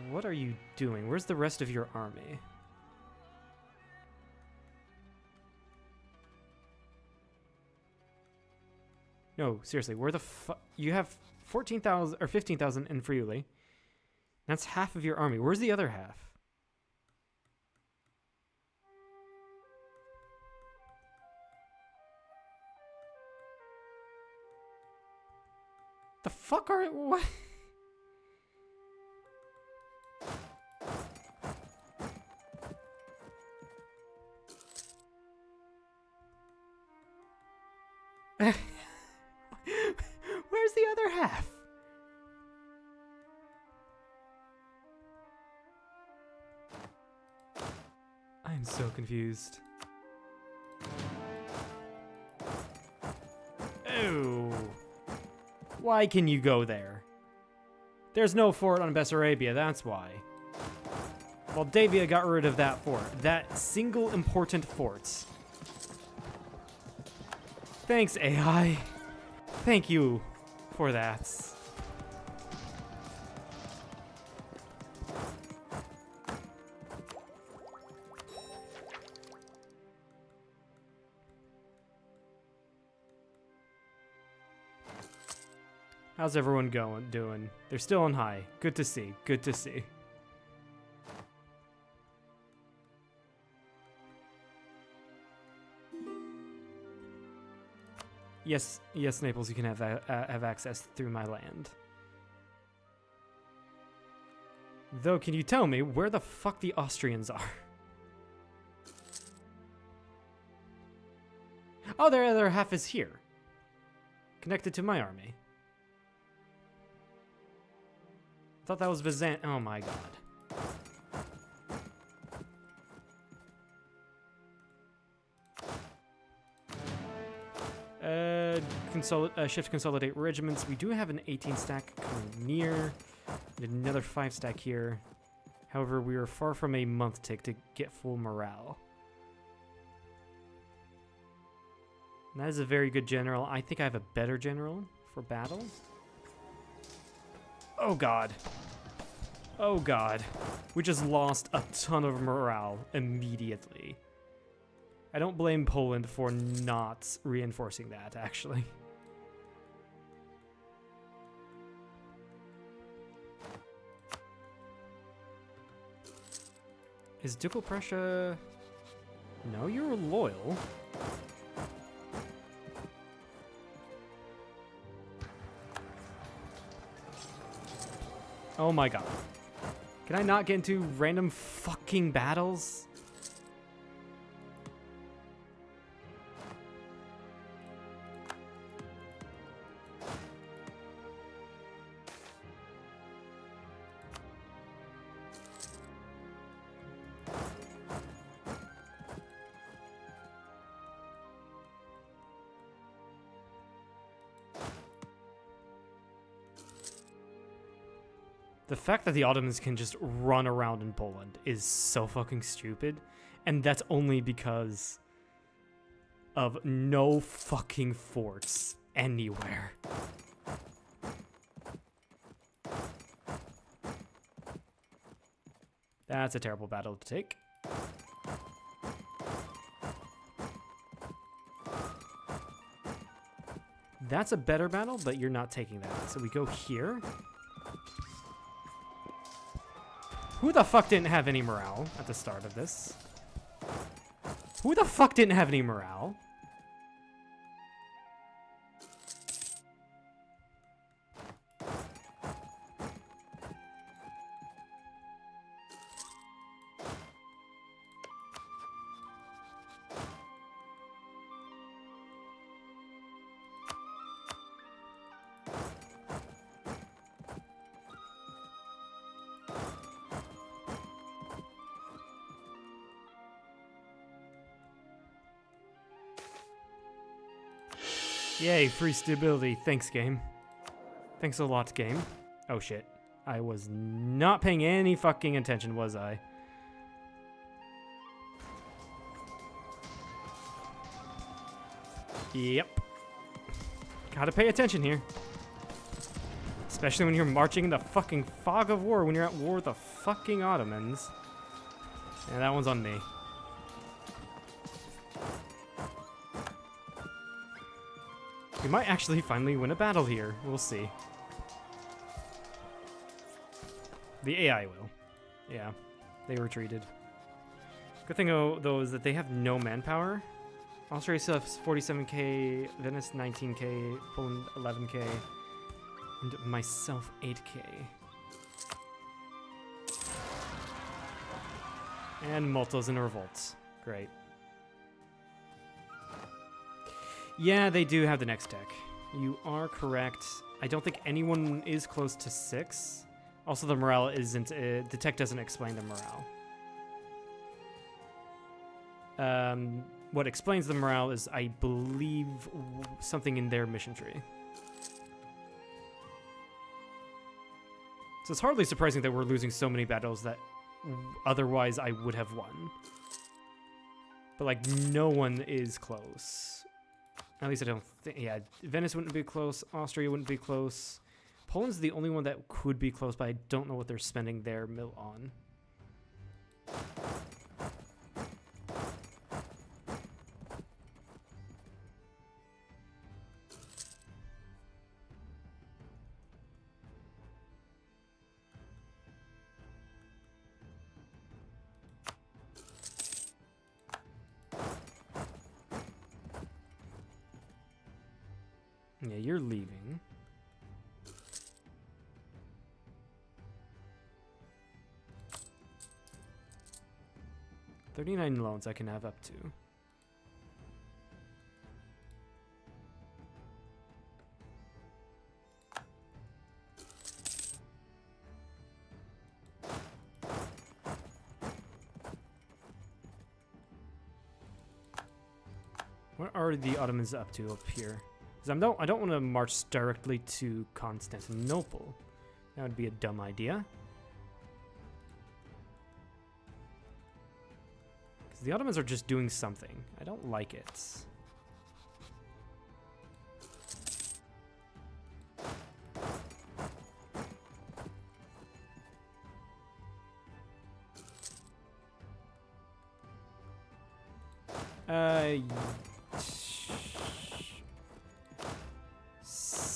What are you doing? Where's the rest of your army? No, seriously, where the fuck? You have 14,000 or 15,000 in Friuli. That's half of your army. Where's the other half? The fuck are it? What? Where's the other half? I'm so confused. Oh. Why can you go there? There's no fort on Bessarabia, that's why. Moldavia got rid of that fort. That single important fort. Thanks, AI. Thank you for that. How's everyone doing? They're still on high. Good to see. Good to see. Yes, Naples, you can have access through my land. Though, can you tell me where the fuck the Austrians are? Oh, their other half is here. Connected to my army. I thought that was Byzant. Oh my god. Shift consolidate regiments. We do have an 18 stack coming near. And another 5 stack here. However, we are far from a month tick to get full morale. And that is a very good general. I think I have a better general for battle. Oh god. Oh god. We just lost a ton of morale immediately. I don't blame Poland for not reinforcing that, actually. Is Ducal Prussia... No, you're loyal. Oh my god. Can I not get into random fucking battles? The fact that the Ottomans can just run around in Poland is so fucking stupid, and that's only because of no fucking forts anywhere. That's a terrible battle to take. That's a better battle, but you're not taking that. So we go here. Who the fuck didn't have any morale at the start of this? Who the fuck didn't have any morale? Yay, free stability. Thanks, game. Thanks a lot, game. Oh shit. I was not paying any fucking attention, was I? Yep. Gotta pay attention here. Especially when you're marching in the fucking fog of war, when you're at war with the fucking Ottomans. And that one's on me. We might actually finally win a battle here. We'll see. The AI will. Yeah, they retreated. Good thing, though, is that they have no manpower. Austria still has 47k, Venice 19k, Poland 11k, and myself 8k. And Malta's in revolt. Great. Yeah, they do have the next tech. You are correct. I don't think anyone is close to 6. Also, the morale isn't... the tech doesn't explain the morale. What explains the morale is, I believe, something in their mission tree. So it's hardly surprising that we're losing so many battles that otherwise I would have won. But, like, no one is close. At least I don't think... Yeah, Venice wouldn't be close. Austria wouldn't be close. Poland's the only one that could be close, but I don't know what they're spending their mill on. Yeah, you're leaving. $39 loans I can have up to. What are the Ottomans up to up here? Because I don't want to march directly to Constantinople. That would be a dumb idea. Because the Ottomans are just doing something. I don't like it.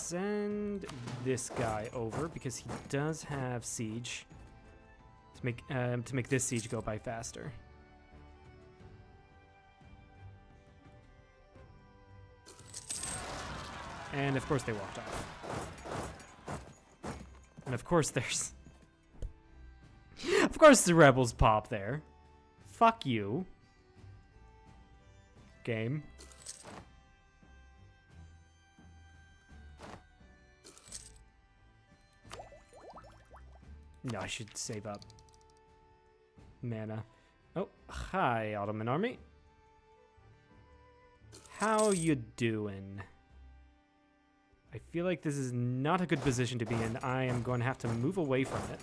Send this guy over because he does have siege to make this siege go by faster. And of course they walked off. And of course there's of course the rebels pop there. Fuck you. Game. No, I should save up mana. Oh, hi, Ottoman army. How you doing? I feel like this is not a good position to be in. I am going to have to move away from it.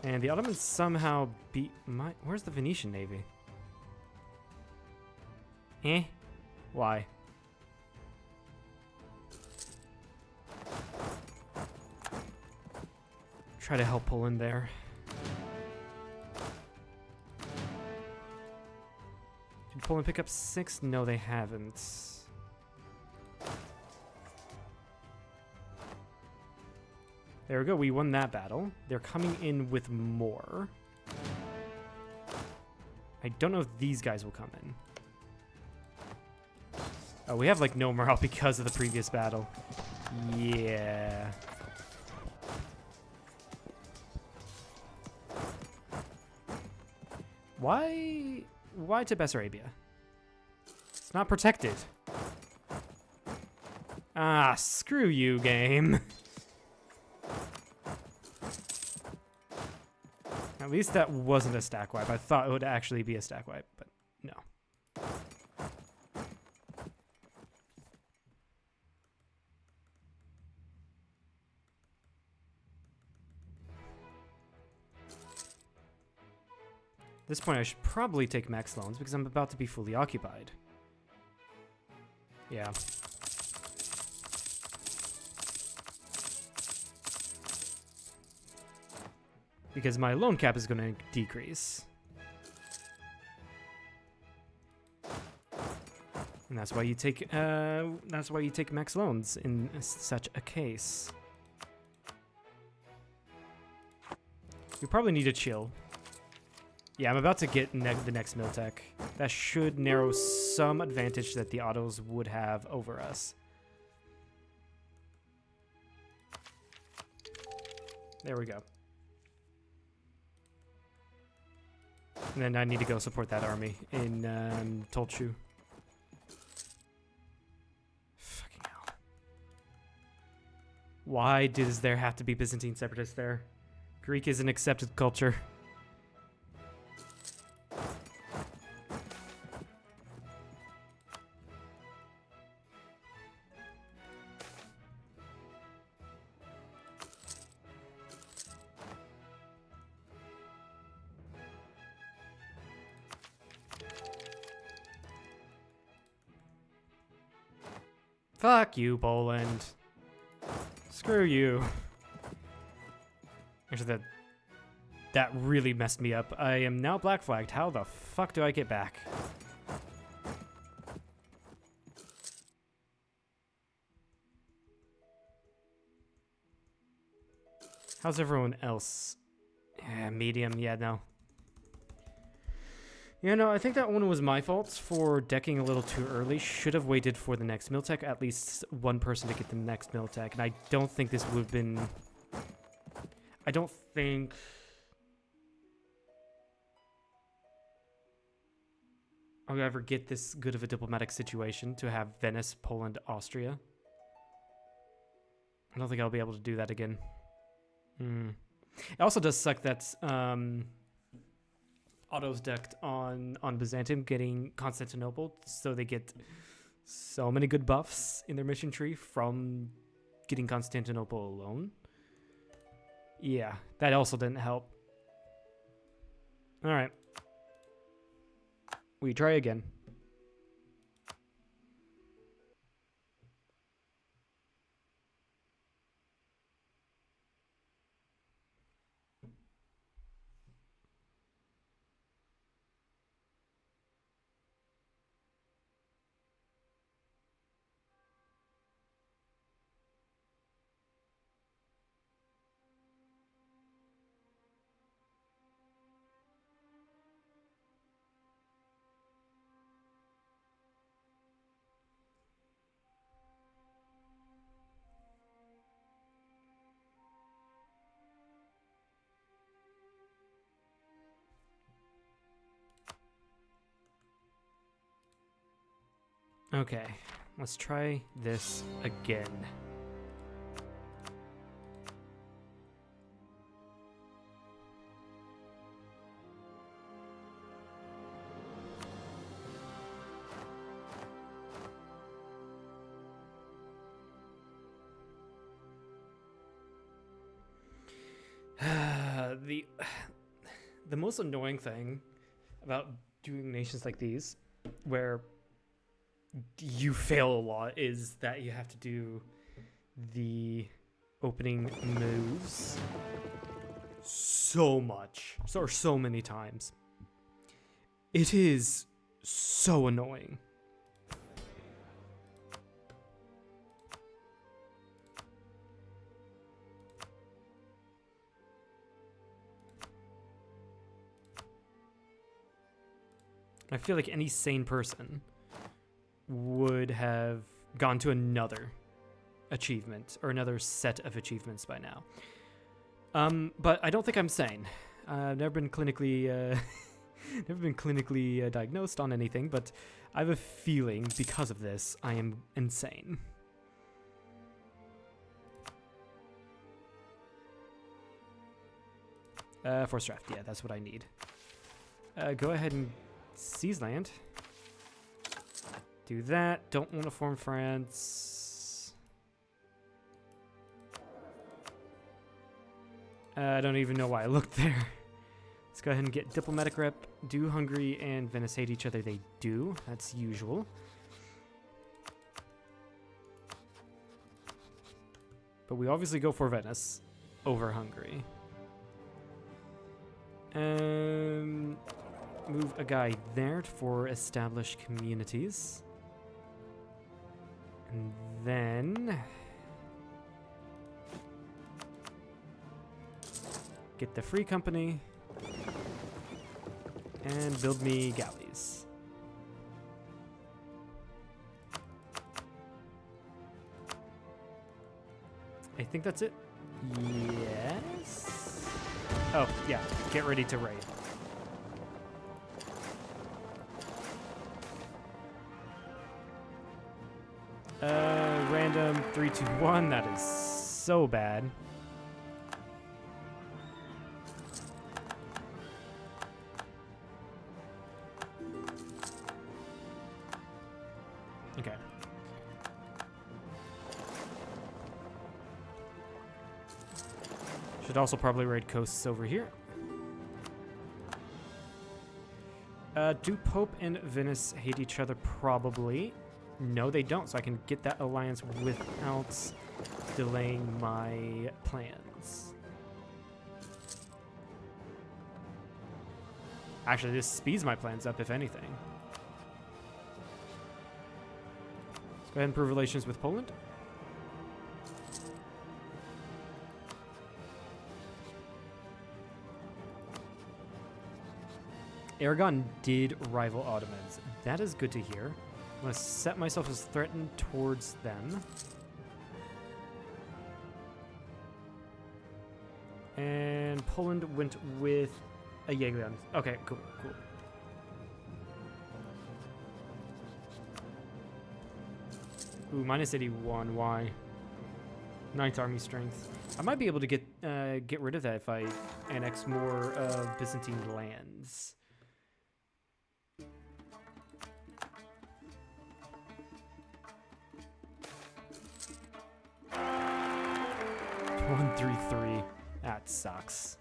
And the Ottomans somehow beat my... Where's the Venetian navy? Eh? Why? Try to help Poland there. Did Poland pick up 6? No, they haven't. There we go. We won that battle. They're coming in with more. I don't know if these guys will come in. Oh, we have like no morale because of the previous battle. Yeah. Why to Bessarabia? It's not protected. Ah, screw you, game. At least that wasn't a stack wipe. I thought it would actually be a stack wipe, but no. At this point, I should probably take max loans because I'm about to be fully occupied. Yeah. Because my loan cap is going to decrease. And that's why you take max loans in such a case. You probably need to chill. Yeah, I'm about to get the next Miltech. That should narrow some advantage that the autos would have over us. There we go. And then I need to go support that army in Tolchu. Fucking hell. Why does there have to be Byzantine separatists there? Greek is an accepted culture. Fuck you, Poland. Screw you. Actually, that really messed me up. I am now black flagged. How the fuck do I get back? How's everyone else? Medium, yeah, no. Yeah, no, I think that one was my fault for decking a little too early. Should have waited for the next Miltech, at least one person to get the next Miltech. And I don't think this would have been... I don't think... I'll ever get this good of a diplomatic situation to have Venice, Poland, Austria. I don't think I'll be able to do that again. It also does suck that... autos decked on Byzantium getting Constantinople, so they get so many good buffs in their mission tree from getting Constantinople alone. Yeah, that also didn't help. All right. We try again. Okay, let's try this again. The most annoying thing about doing nations like these, where you fail a lot, is that you have to do the opening moves so much, or so many times. It is so annoying. I feel like any sane person would have gone to another achievement or another set of achievements by now. But I don't think I'm sane. I've never been clinically diagnosed on anything, but I have a feeling because of this I am insane. Force draft, yeah, that's what I need. Go ahead and seize land. Do that. Don't want to form France. I don't even know why I looked there. Let's go ahead and get diplomatic rep. Do Hungary and Venice hate each other? They do. That's usual. But we obviously go for Venice over Hungary. Move a guy there for established communities. And then get the free company and build me galleys. I think that's it. Yes. Oh, yeah. Get ready to raid. Random 3, 2, 1. That is so bad. Okay. Should also probably raid coasts over here. Do Pope and Venice hate each other? Probably. No, they don't, so I can get that alliance without delaying my plans. Actually, this speeds my plans up, if anything. Let's go ahead and improve relations with Poland. Aragon did rival Ottomans. That is good to hear. I'm going to set myself as threatened towards them. And Poland went with a Jagiellon. Okay, cool, cool. Ooh, minus 81. Why? 9th army strength. I might be able to get rid of that if I annex more Byzantine lands. One, 3, 3. That sucks.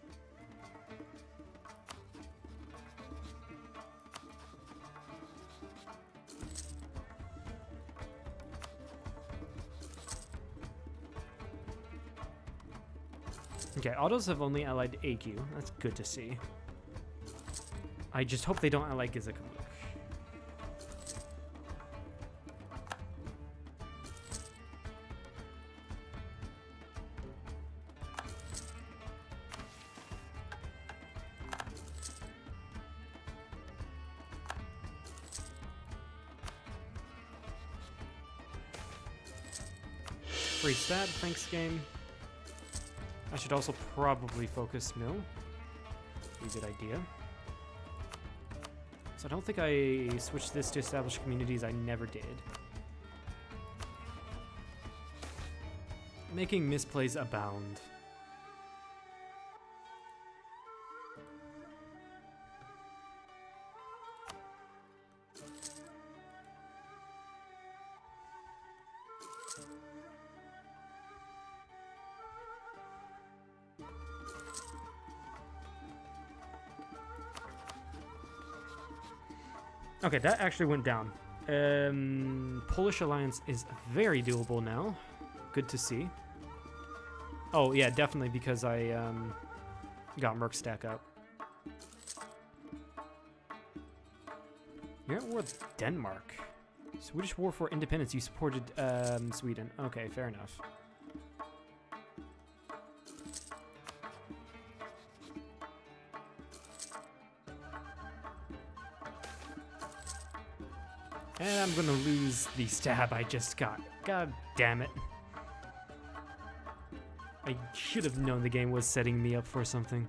Okay, autos have only allied AQ. That's good to see. I just hope they don't ally Giziklik. Free stab, thanks game. I should also probably focus mill. Be a good idea. So I don't think I switched this to established communities. I never did. Making misplays abound. Okay, that actually went down. Polish alliance is very doable now. Good to see. Oh, yeah, definitely because I got Merc stack up. You're at war with Denmark. Swedish War for Independence. You supported Sweden. Okay, fair enough. And I'm gonna lose the stab I just got. God damn it. I should have known the game was setting me up for something.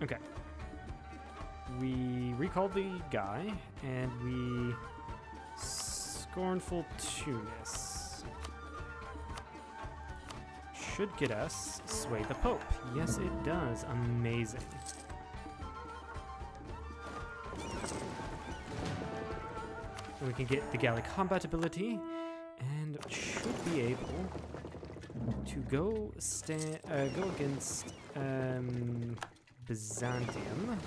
Okay. We recalled the guy, and we Scornful Tunis. should get us Sway the Pope. Yes, it does. Amazing. And we can get the Gallic combat ability, and should be able to go against Byzantium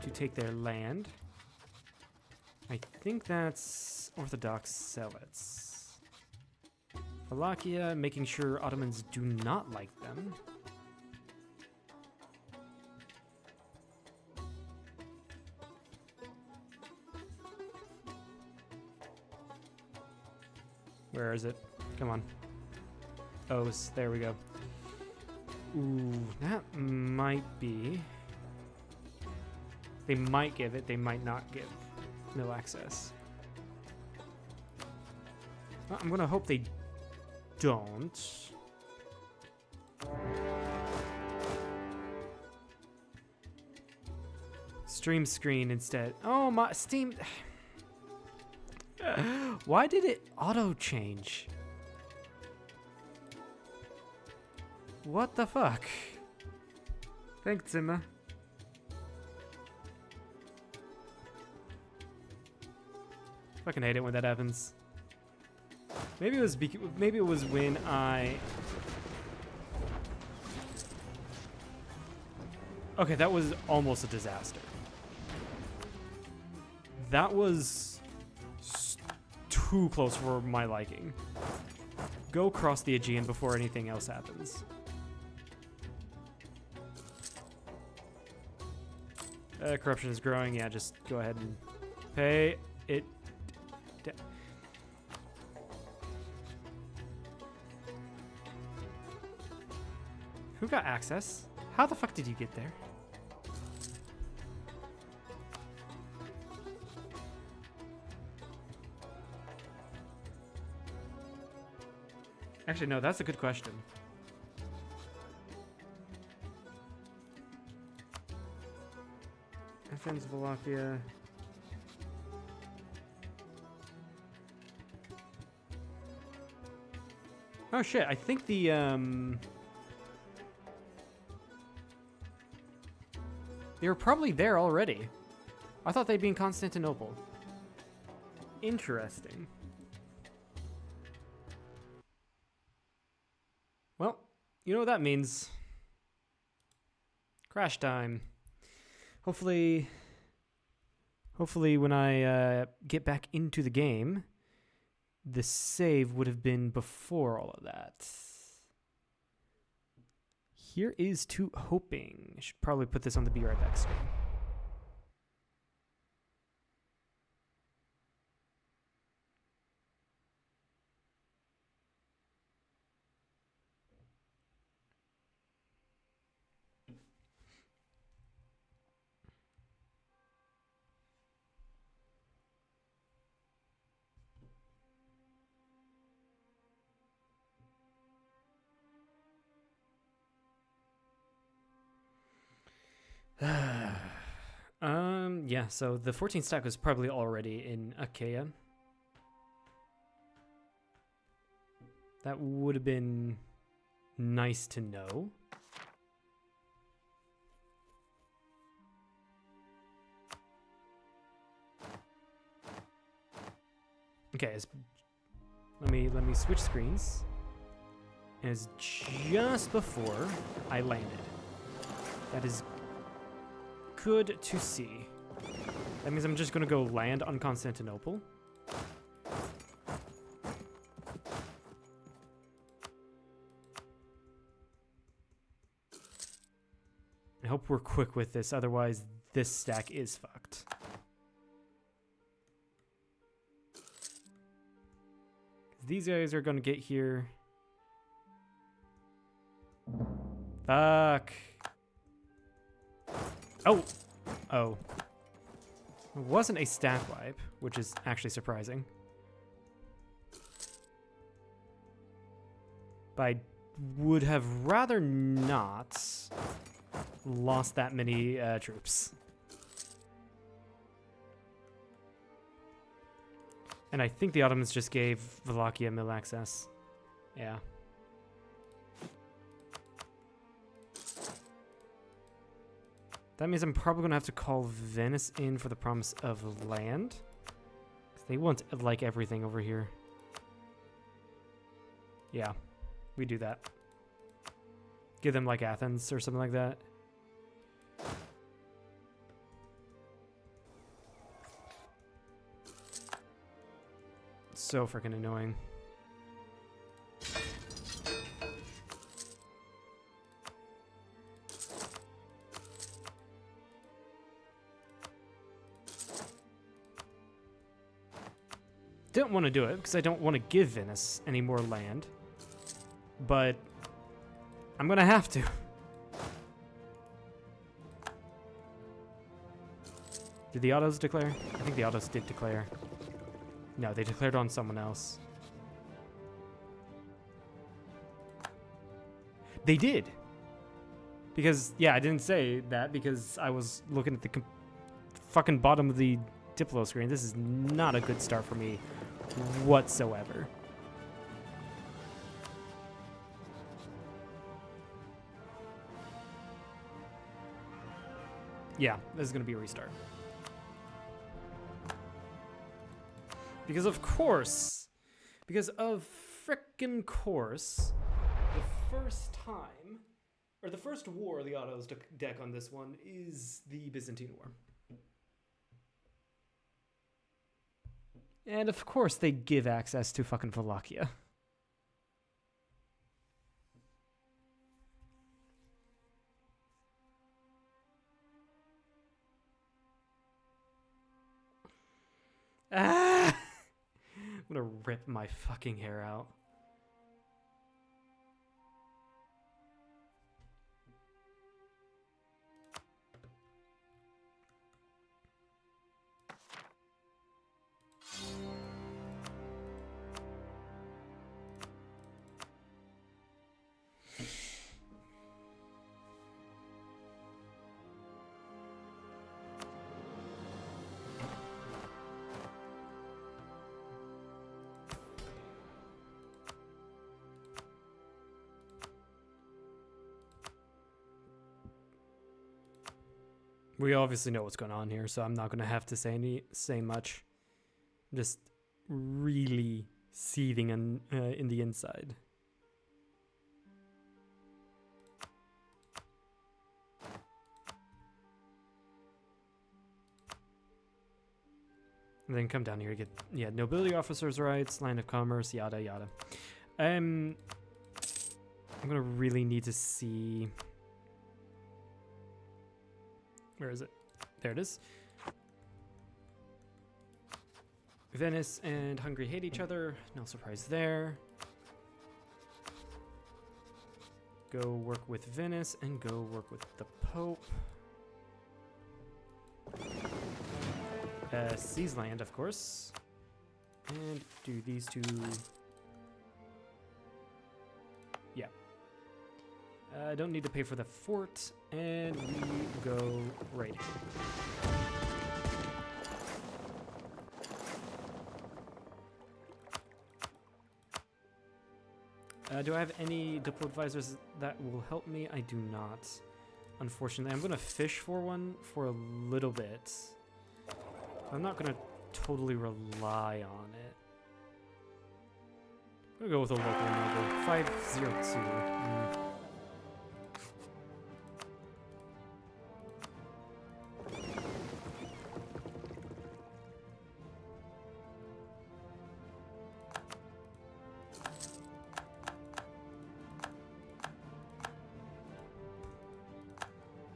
to take their land. I think that's Orthodox Zealots. Wallachia, making sure Ottomans do not like them. Where is it? Come on. Oh, there we go. Ooh, that might be... They might give it, they might not give mill access. Well, I'm gonna hope they don't. Stream screen instead. Oh, my Steam... Why did it auto change? What the fuck? Thanks, Zimmer. Fucking hate it when that happens. Maybe it was when I... Okay, that was almost a disaster. That was too close for my liking. Go cross the Aegean before anything else happens. Corruption is growing. Yeah, just go ahead and pay it. Who got access? How the fuck did you get there? Actually, no, that's a good question. Athens, Wallachia. Oh shit, I think the they were probably there already. I thought they'd be in Constantinople. Interesting. Well, you know what that means. Crash time. Hopefully when I get back into the game, the save would have been before all of that. Here is to hoping. I should probably put this on the Be Right Back screen. Yeah, so the 14 stack was probably already in Achaia. That would have been nice to know. Okay, let me switch screens. And it's just before I landed. That is good to see. That means I'm just gonna go land on Constantinople. I hope we're quick with this, otherwise this stack is fucked. These guys are gonna get here. Fuck. Oh. Oh. It wasn't a stack wipe, which is actually surprising. But I would have rather not lost that many troops. And I think the Ottomans just gave Wallachia mill access. Yeah. That means I'm probably gonna have to call Venice in for the promise of land. 'Cause they want like everything over here. Yeah, we do that. Give them like Athens or something like that. So freaking annoying. Didn't want to do it because I don't want to give Venice any more land, but I'm gonna have to. Did the autos declare? I think the autos did declare. No, they declared on someone else. They did. Because, yeah, I didn't say that because I was looking at the fucking bottom of the Diplo screen. This is not a good start for me whatsoever. Yeah, this is going to be a restart. Because of course, frickin' course, the first time, or the first war the autos deck on this one is the Byzantine War. And of course they give access to fucking Wallachia. Ah! I'm gonna rip my fucking hair out. We obviously know what's going on here, so I'm not going to have to say much. I'm just really seething in the inside. And then come down here to get, nobility officers' rights, line of commerce, yada yada. I'm going to really need to see... Where is it? There it is. Venice and Hungary hate each other. No surprise there. Go work with Venice and go work with the Pope. Seize land, of course. And do these two. Yeah. I don't need to pay for the fort, and we go right here. Do I have any diplo advisors that will help me? I do not. Unfortunately, I'm going to fish for one for a little bit. I'm not going to totally rely on it. I'm going to go with a local number. 502.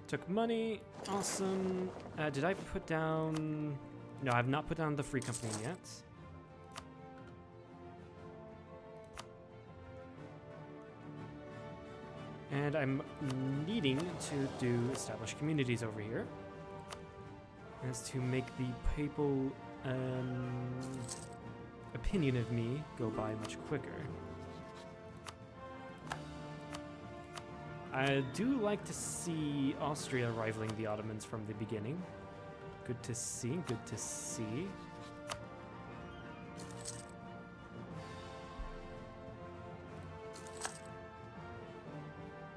Took money. Awesome. Did I put down... No, I have not put down the free company yet. And I'm needing to do established communities over here. As to make the papal opinion of me go by much quicker. I do like to see Austria rivaling the Ottomans from the beginning. Good to see, good to see.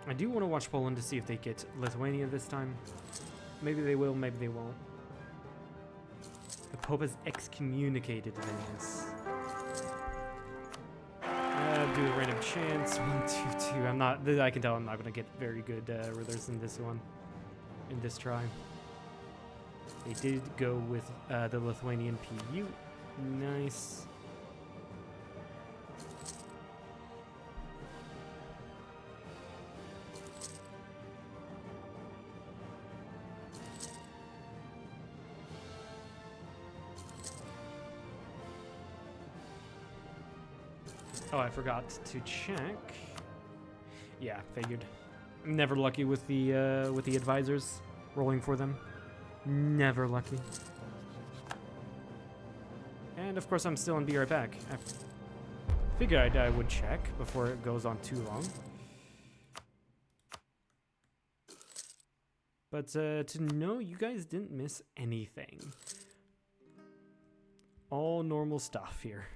I do want to watch Poland to see if they get Lithuania this time. Maybe they will, maybe they won't. The Pope has excommunicated Venice. Do a random chance. 1, 2, 2. I'm not. I can tell I'm not gonna get very good rulers in this one. In this try. They did go with the Lithuanian PU. Nice. Oh, I forgot to check. Yeah, figured. I'm never lucky with the advisors rolling for them. Never lucky. And of course, I'm still in Be Right Back. I figured I would check before it goes on too long. But to know you guys didn't miss anything. All normal stuff here.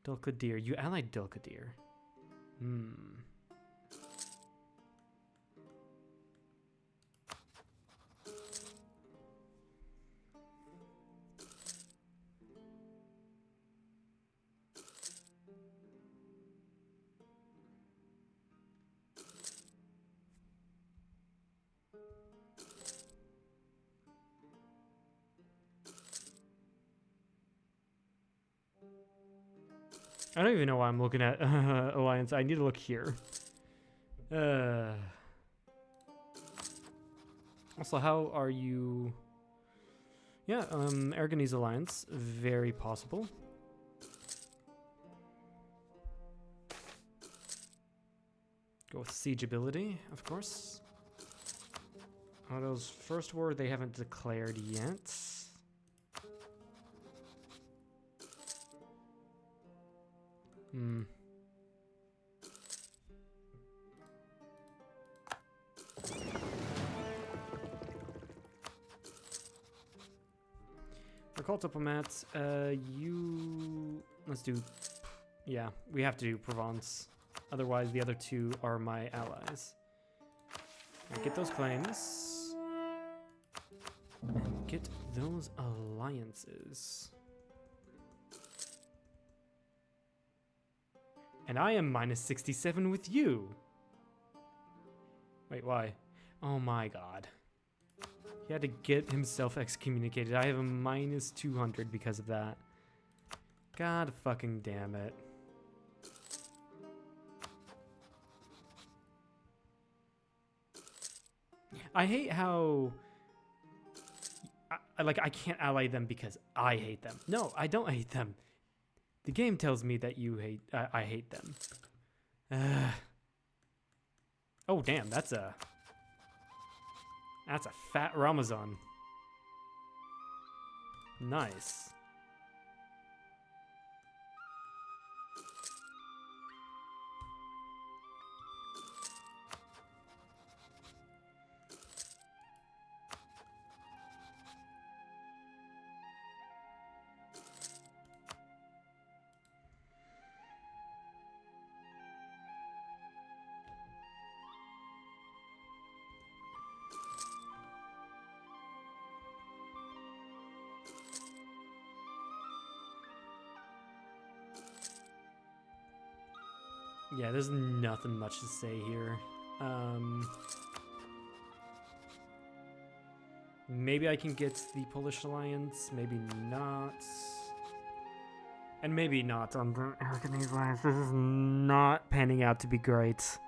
Dulkadir. You allied Dulkadir. I don't even know why I'm looking at Alliance. I need to look here. Also, how are you? Yeah, Aragonese Alliance. Very possible. Go with siegeability, of course. Otto's first war they haven't declared yet. Recall diplomats. Let's do. Yeah, we have to do Provence. Otherwise, the other two are my allies. Get those claims. And get those alliances. And I am minus 67 with you. Wait, why? Oh my god. He had to get himself excommunicated. I have a minus 200 because of that. God fucking damn it. I hate how... I can't ally them because I hate them. No, I don't hate them. The game tells me that you hate... I hate them. Oh, damn, that's a fat Ramazan. Nice. Yeah, there's nothing much to say here. Maybe I can get the Polish alliance, maybe not. And maybe not on the Aragonese alliance. This is not panning out to be great.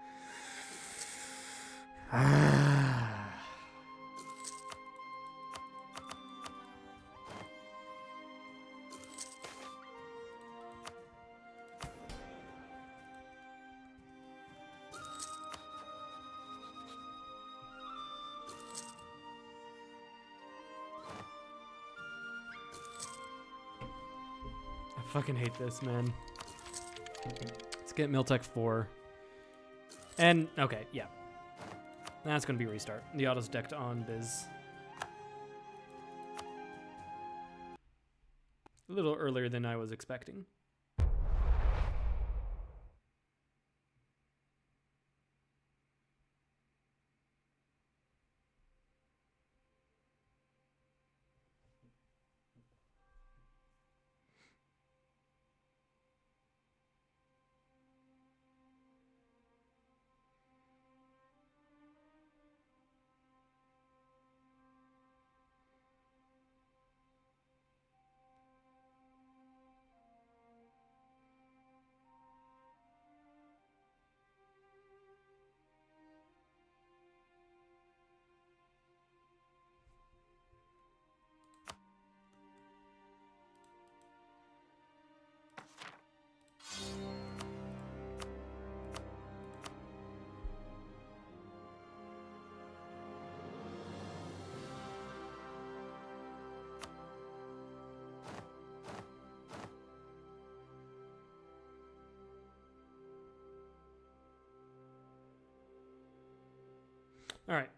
I fucking hate this, man. Let's get Miltech 4. And, okay, yeah. That's gonna be restart. The auto's decked on Biz. A little earlier than I was expecting. All right.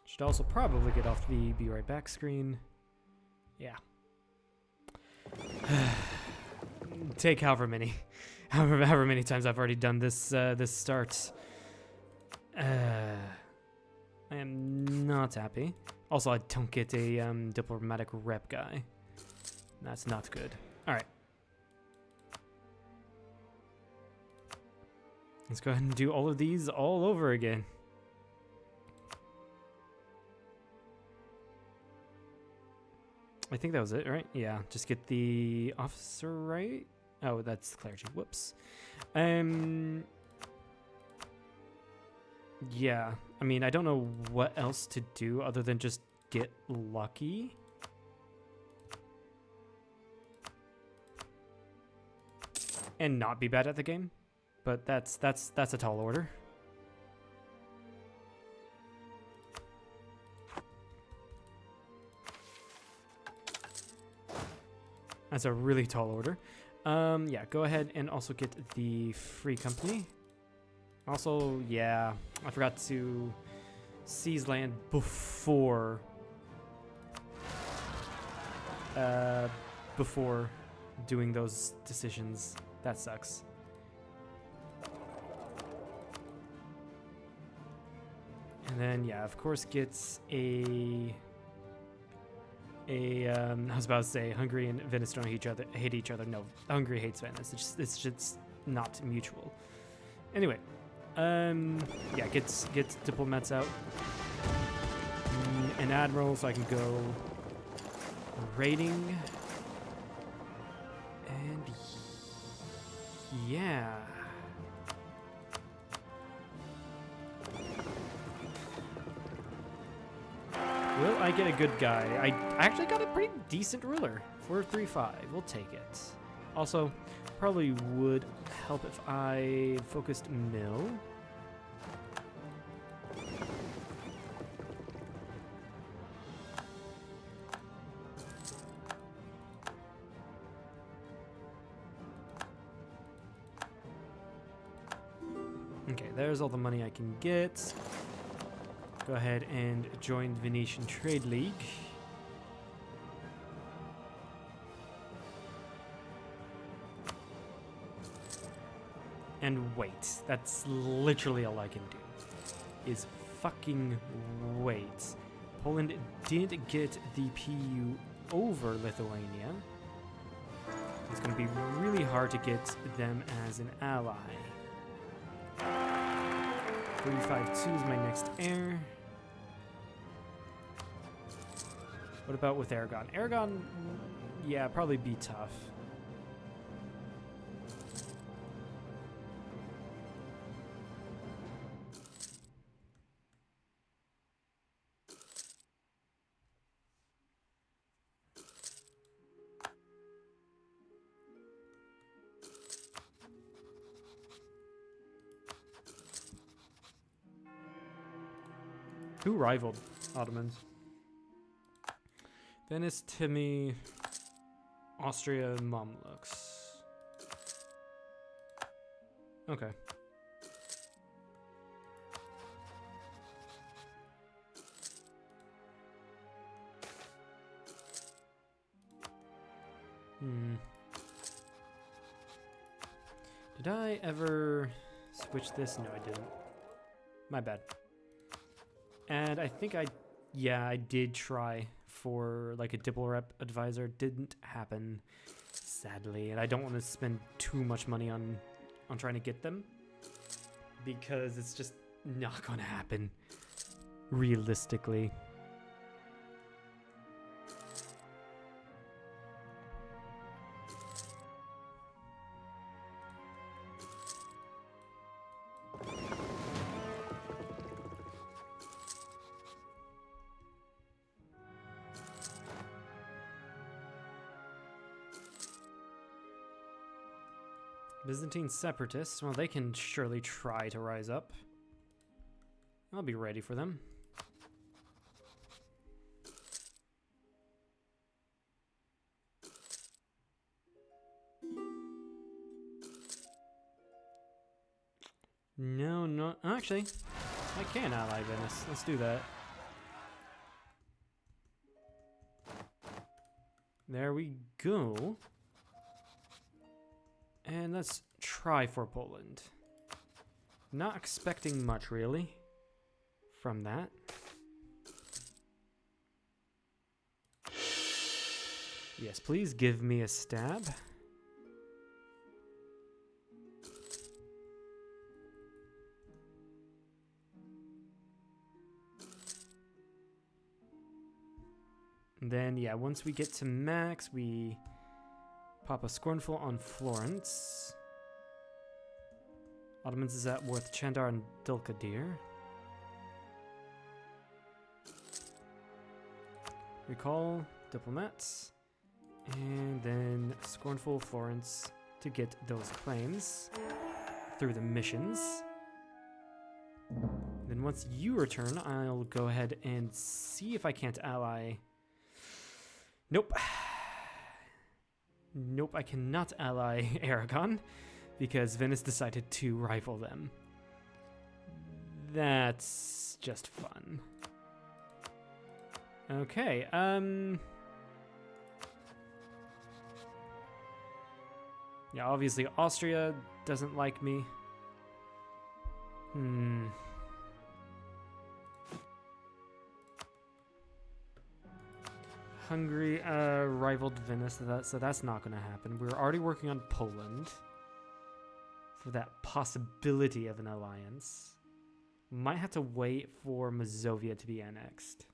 Should also probably get off the be right back screen. Yeah. Take however many times I've already done this this start. I am not happy. Also, I don't get a diplomatic rep guy. That's not good. All right. Let's go ahead and do all of these all over again. I think that was it, right? Yeah, just get the officer right. Oh, that's clergy. Whoops. Yeah, I mean, I don't know what else to do other than just get lucky. And not be bad at the game. But that's a tall order. That's a really tall order. Yeah, go ahead and also get the free company. Also, yeah, I forgot to seize land before doing those decisions. That sucks. And then, yeah, of course, gets I was about to say Hungary and Venice don't hate each other. No, Hungary hates Venice. It's just not mutual. Anyway, yeah, get diplomats out. An admiral, so I can go raiding. And yeah. Will I get a good guy? I actually got a pretty decent ruler. 435. We'll take it. Also, probably would help if I focused mill. Okay, there's all the money I can get. Go ahead and join the Venetian Trade League. And wait. That's literally all I can do. Is fucking wait. Poland did get the PU over Lithuania. It's going to be really hard to get them as an ally. 352 is my next heir. What about with Aragon? Aragon, yeah, probably be tough. Who rivaled Ottomans? Venice, Timmy, Austria, Mamluks. Okay. Did I ever switch this? No, I didn't. My bad. And I think I did try for like a Diplo rep advisor. Didn't happen, sadly. And I don't want to spend too much money on trying to get them, because it's just not going to happen, realistically. Byzantine separatists, well, they can surely try to rise up. I'll be ready for them. No, no. Actually, I can ally Venice. Let's do that. There we go. And let's try for Poland. Not expecting much, really, from that. Yes, please give me a stab. And then, yeah, once we get to max, we pop a Scornful on Florence. Ottomans is at worth Chandar and Dulkadir. Recall diplomats. And then Scornful Florence to get those claims through the missions. Then once you return, I'll go ahead and see if I can't ally. Nope. Nope, I cannot ally Aragon because Venice decided to rival them. That's just fun. Okay, yeah, obviously Austria doesn't like me. Hungary rivaled Venice, so that's not going to happen. We're already working on Poland for that possibility of an alliance. Might have to wait for Mazovia to be annexed.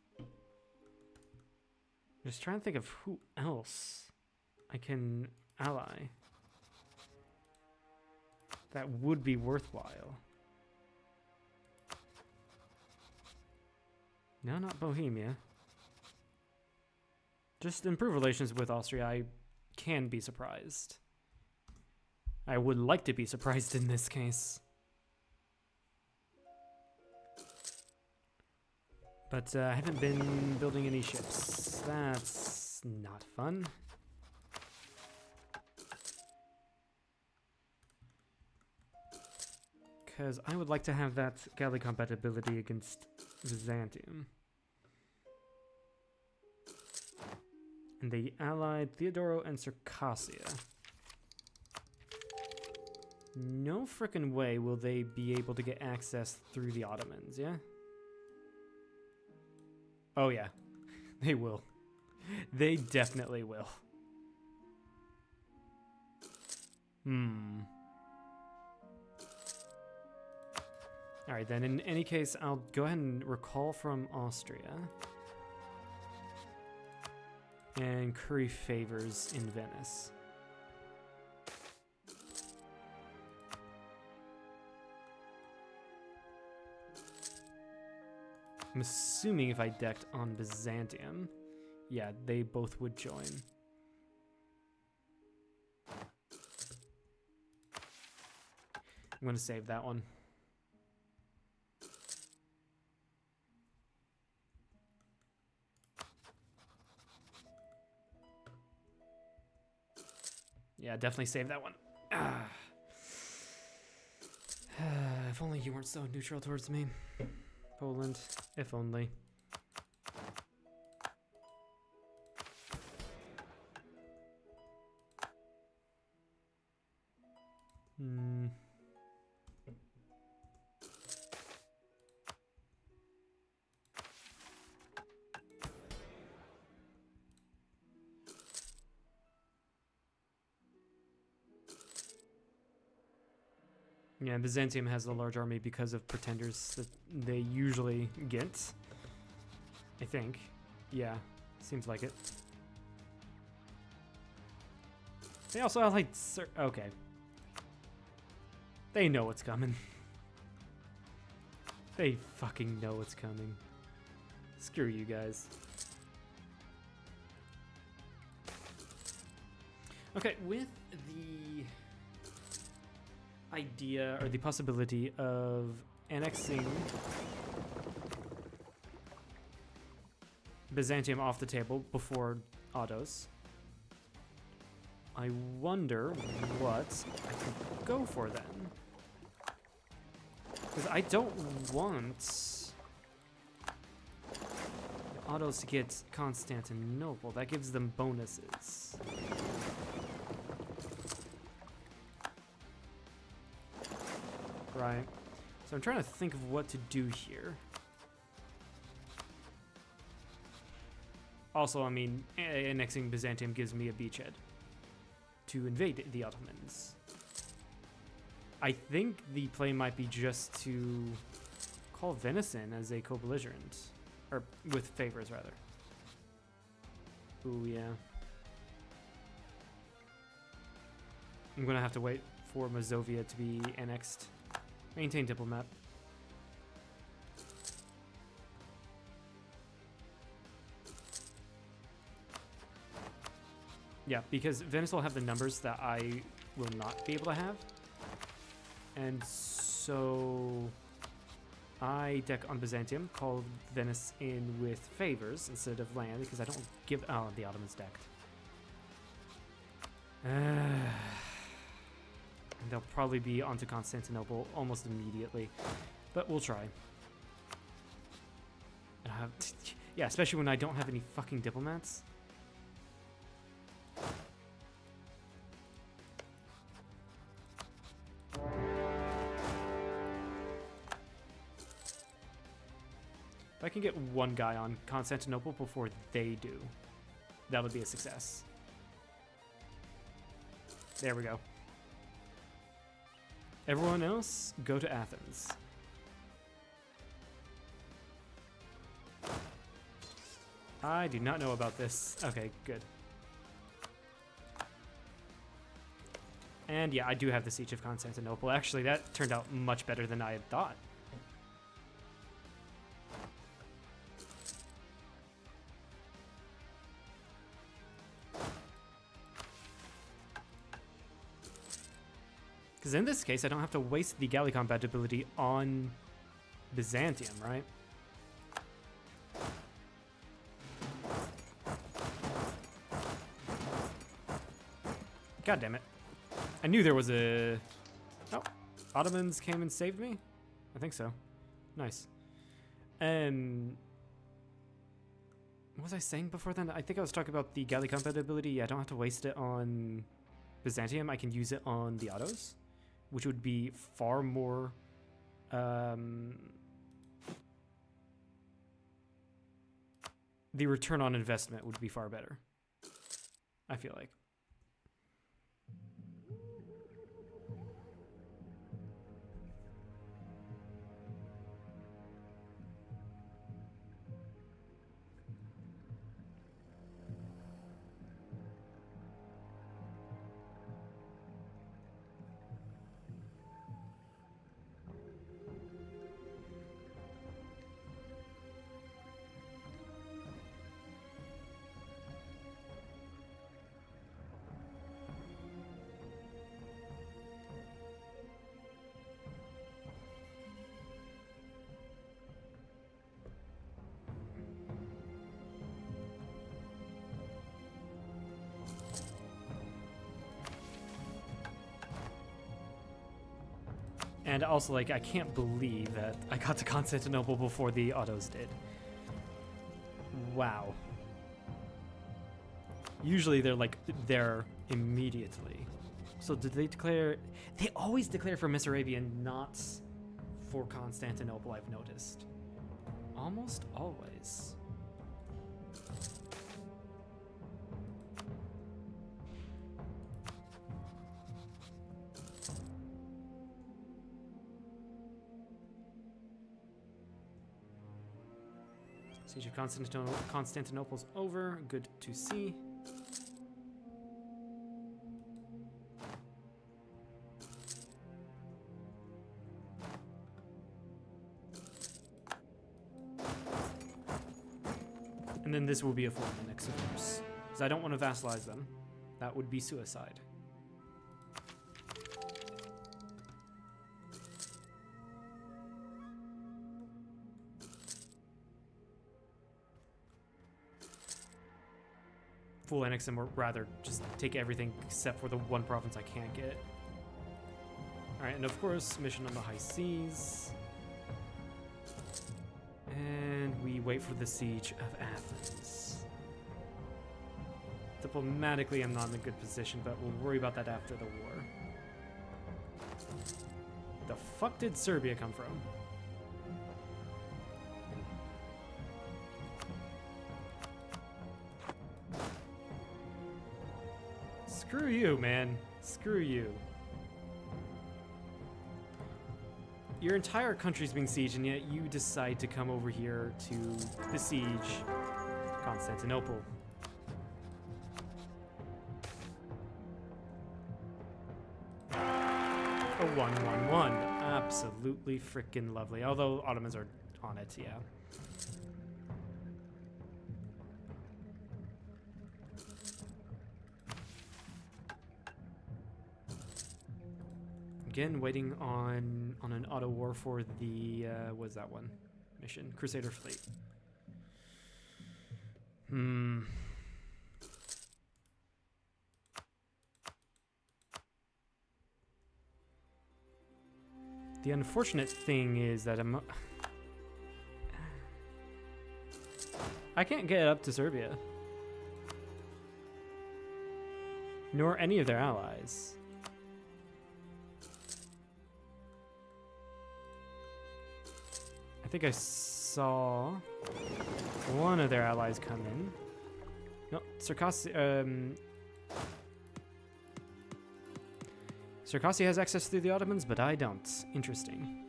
Just trying to think of who else I can ally that would be worthwhile. No, not Bohemia. Just improve relations with Austria. I can be surprised. I would like to be surprised in this case. But I haven't been building any ships. That's not fun. Because I would like to have that galley compatibility against Byzantium. And they allied Theodoro and Circassia. No frickin' way will they be able to get access through the Ottomans, yeah? Oh yeah, they will. They definitely will. Alright then, in any case, I'll go ahead and recall from Austria. And curry favors in Venice. I'm assuming if I decked on Byzantium, yeah, they both would join. I'm going to save that one. Yeah, definitely save that one. If only you weren't so neutral towards me. Poland, if only. Yeah, Byzantium has a large army because of pretenders that they usually get. I think. Yeah, seems like it. They also have like... Okay. They know what's coming. They fucking know what's coming. Screw you guys. Okay, with the idea or the possibility of annexing Byzantium off the table before Otto's, I wonder what I could go for then. Because I don't want the Ottos to get Constantinople. That gives them bonuses. Right. So I'm trying to think of what to do here. Also, I mean, annexing Byzantium gives me a beachhead to invade the Ottomans. I think the play might be just to call Venice in as a co-belligerent. Or with favors, rather. Ooh, yeah. I'm gonna have to wait for Mazovia to be annexed. Maintain diplomat. Yeah, because Venice will have the numbers that I will not be able to have. And so I deck on Byzantium, call Venice in with favors instead of land because I don't give... Oh, the Ottomans decked. And they'll probably be onto Constantinople almost immediately, but we'll try. Yeah, especially when I don't have any fucking diplomats. If I can get one guy on Constantinople before they do, that would be a success. There we go. Everyone else, go to Athens. I do not know about this. Okay, good. And yeah, I do have the Siege of Constantinople. Actually, that turned out much better than I had thought. Because in this case, I don't have to waste the galley compatibility on Byzantium, right? God damn it. I knew there was a... Oh, Ottomans came and saved me? I think so. Nice. And... What was I saying before then? I think I was talking about the galley compatibility. Yeah, I don't have to waste it on Byzantium. I can use it on the Ottos, which would be far more... the return on investment would be far better, I feel like. And also, like, I can't believe that I got to Constantinople before the Ottos did. Wow. Usually they're, like, there immediately. So did they declare... They always declare for Bessarabia, not for Constantinople, I've noticed. Almost always. Siege of Constantinople's over. Good to see. And then this will be a full annex, of course, because I don't want to vassalize them. That would be suicide. Full annex them, or rather just take everything except for the one province I can't get. Alright, and of course, mission on the high seas. And we wait for the siege of Athens. Diplomatically, I'm not in a good position, but we'll worry about that after the war. The fuck did Serbia come from? Screw you, man. Screw you. Your entire country's being sieged, and yet you decide to come over here to besiege Constantinople. A 1-1-1. Absolutely freaking lovely. Although Ottomans are on it, yeah. Again, waiting on an auto war for the what is that one mission? Crusader Fleet. The unfortunate thing is that I can't get up to Serbia, nor any of their allies. I think I saw one of their allies come in. No, Circassia has access through the Ottomans, but I don't. Interesting.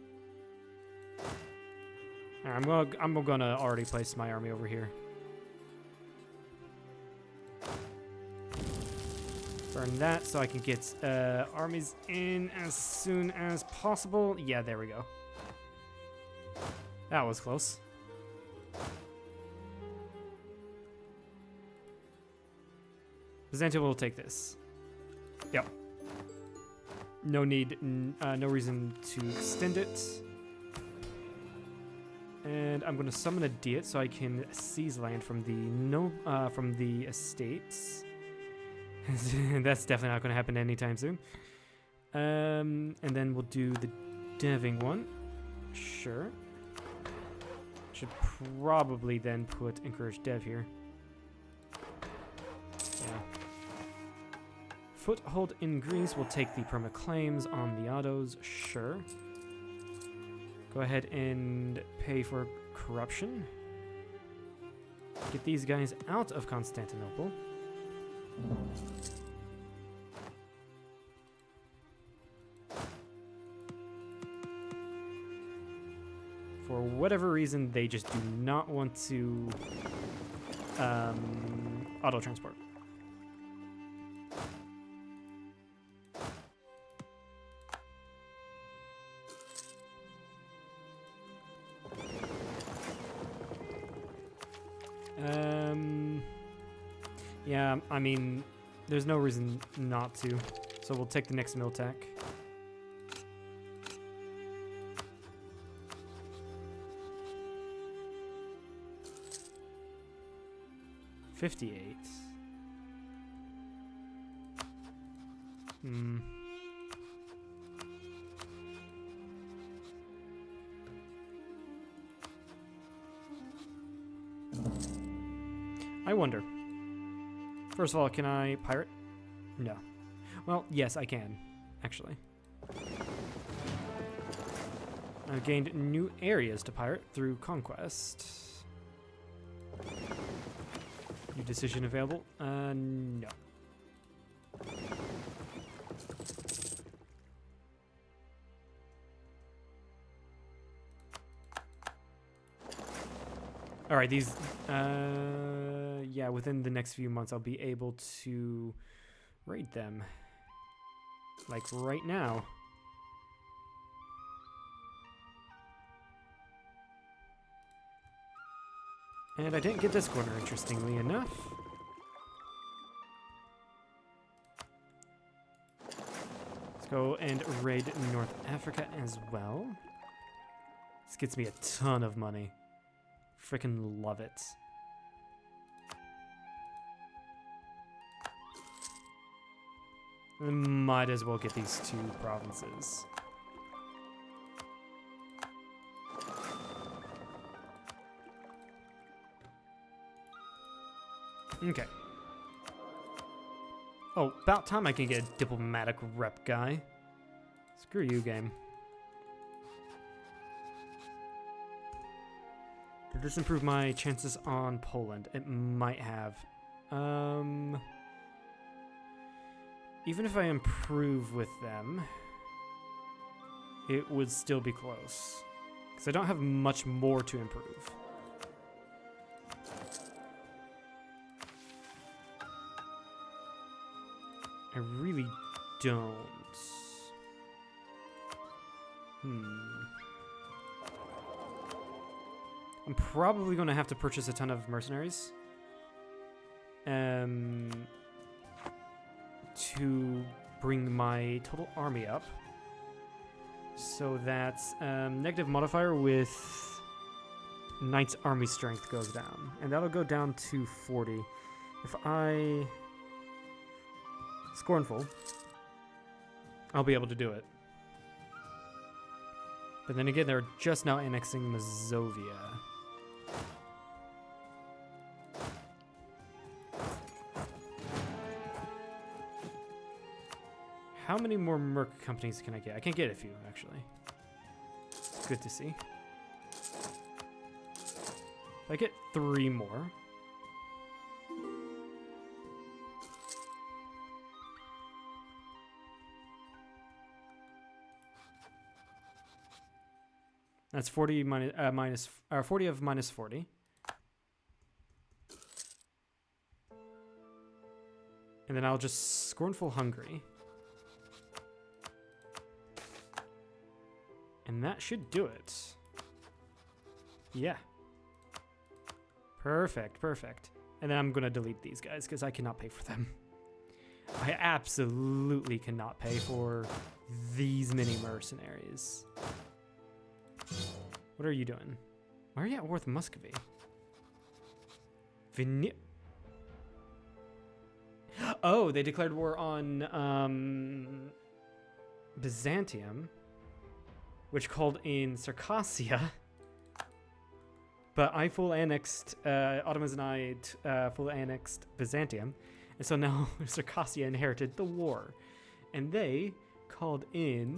Alright, I'm gonna already place my army over here. Burn that so I can get armies in as soon as possible. Yeah, there we go. That was close. Byzantium will take this. Yep. No need, no reason to extend it. And I'm going to summon a Diet so I can seize land from the estates. That's definitely not going to happen anytime soon. And then we'll do the deving one. Sure. Should probably then put encourage dev here. Yeah. Foothold in Greece will take the perma claims on the autos. Sure. Go ahead and pay for corruption. Get these guys out of Constantinople. For whatever reason, they just do not want to auto-transport. Yeah, I mean, there's no reason not to. So we'll take the next mill tech. $58. I wonder. First of all, can I pirate? No. Well, yes, I can, actually. I've gained new areas to pirate through conquest. New decision available? No. All right, these, yeah, within the next few months, I'll be able to raid them. Like right now. And I didn't get this corner, interestingly enough. Let's go and raid North Africa as well. This gets me a ton of money. Frickin' love it. I might as well get these two provinces. Okay. Oh, about time I can get a diplomatic rep guy. Screw you, game. Did this improve my chances on Poland? It might have. Even if I improve with them, it would still be close. Because I don't have much more to improve. I really don't. I'm probably going to have to purchase a ton of mercenaries. To bring my total army up. So that's negative modifier with Knight's army strength goes down. And that'll go down to 40. If I... Scornful, I'll be able to do it. But then again, they're just now annexing Mazovia. How many more merc companies can I get? I can get a few, actually. It's good to see. If I get 3 more. That's 40 40 of minus 40. And then I'll just Scornful Hungary. And that should do it. Yeah. Perfect, perfect. And then I'm going to delete these guys because I cannot pay for them. I absolutely cannot pay for these many mercenaries. What are you doing? Why are you at Worth Muscovy? Oh, they declared war on Byzantium, which called in Circassia. But I full annexed, Ottomans and I full annexed Byzantium. And so now Circassia inherited the war. And they called in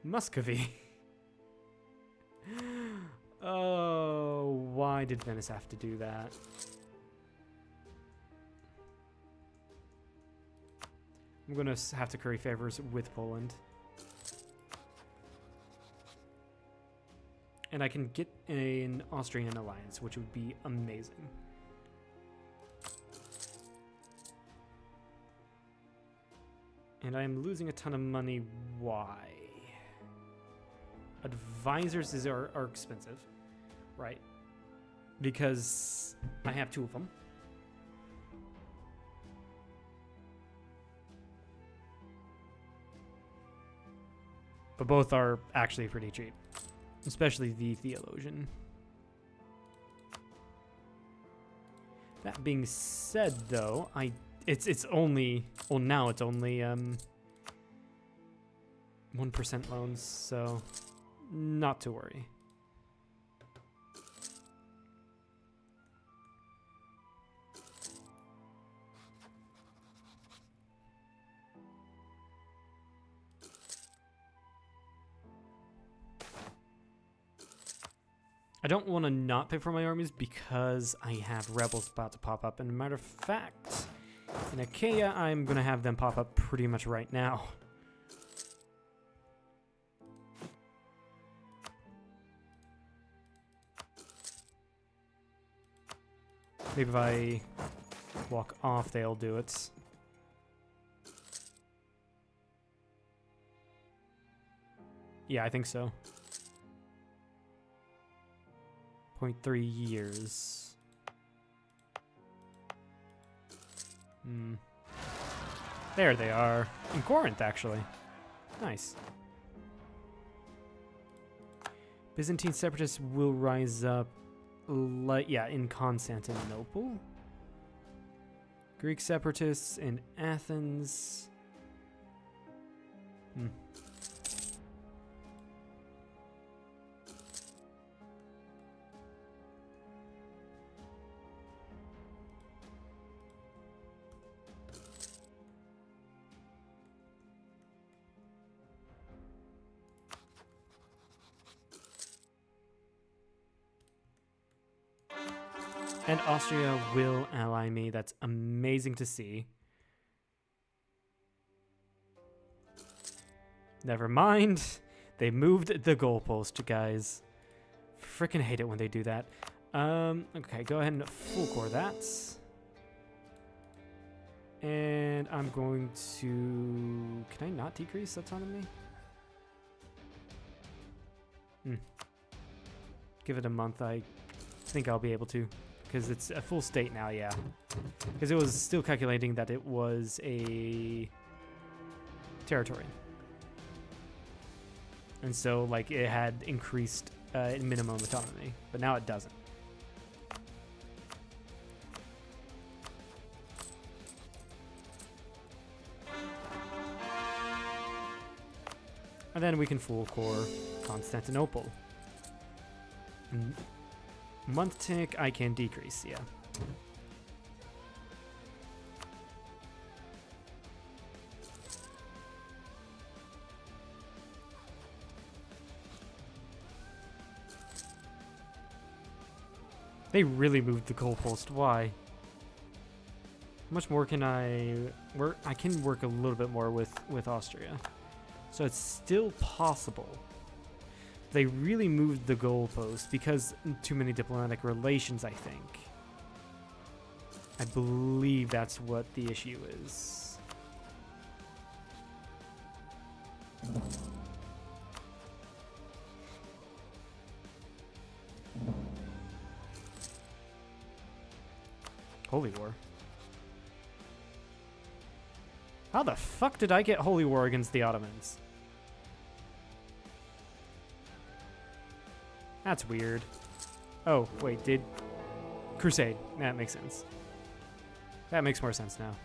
Muscovy. Oh, why did Venice have to do that? I'm going to have to curry favors with Poland. And I can get an Austrian alliance, which would be amazing. And I'm losing a ton of money. Why? Advisors are expensive, right? Because I have 2 of them. But both are actually pretty cheap, especially the Theologian. That being said, though, it's only, well, now it's only 1% loans, so not to worry. I don't want to not pay for my armies because I have rebels about to pop up. And a matter of fact, in Achaia, I'm going to have them pop up pretty much right now. Maybe if I walk off, they'll do it. Yeah, I think so. 0.3 years. There they are. In Corinth, actually. Nice. Byzantine separatists will rise up, in Constantinople. Greek separatists in Athens. And Austria will ally me. That's amazing to see. Never mind. They moved the goalpost, guys. Freaking hate it when they do that. Okay, go ahead and full core that. And I'm going to... Can I not decrease autonomy? Give it a month. I think I'll be able to. Because it's a full state now, yeah. Because it was still calculating that it was a territory. And so, like, it had increased minimum autonomy. But now it doesn't. And then we can full core Constantinople. Month tick, I can decrease, yeah. They really moved the goalpost. Why? How much more can I work? I can work a little bit more with Austria. So it's still possible. They really moved the goalpost because too many diplomatic relations, I think. I believe that's what the issue is. Holy War. How the fuck did I get Holy War against the Ottomans? That's weird. Oh, wait, did... Crusade. That makes sense. That makes more sense now.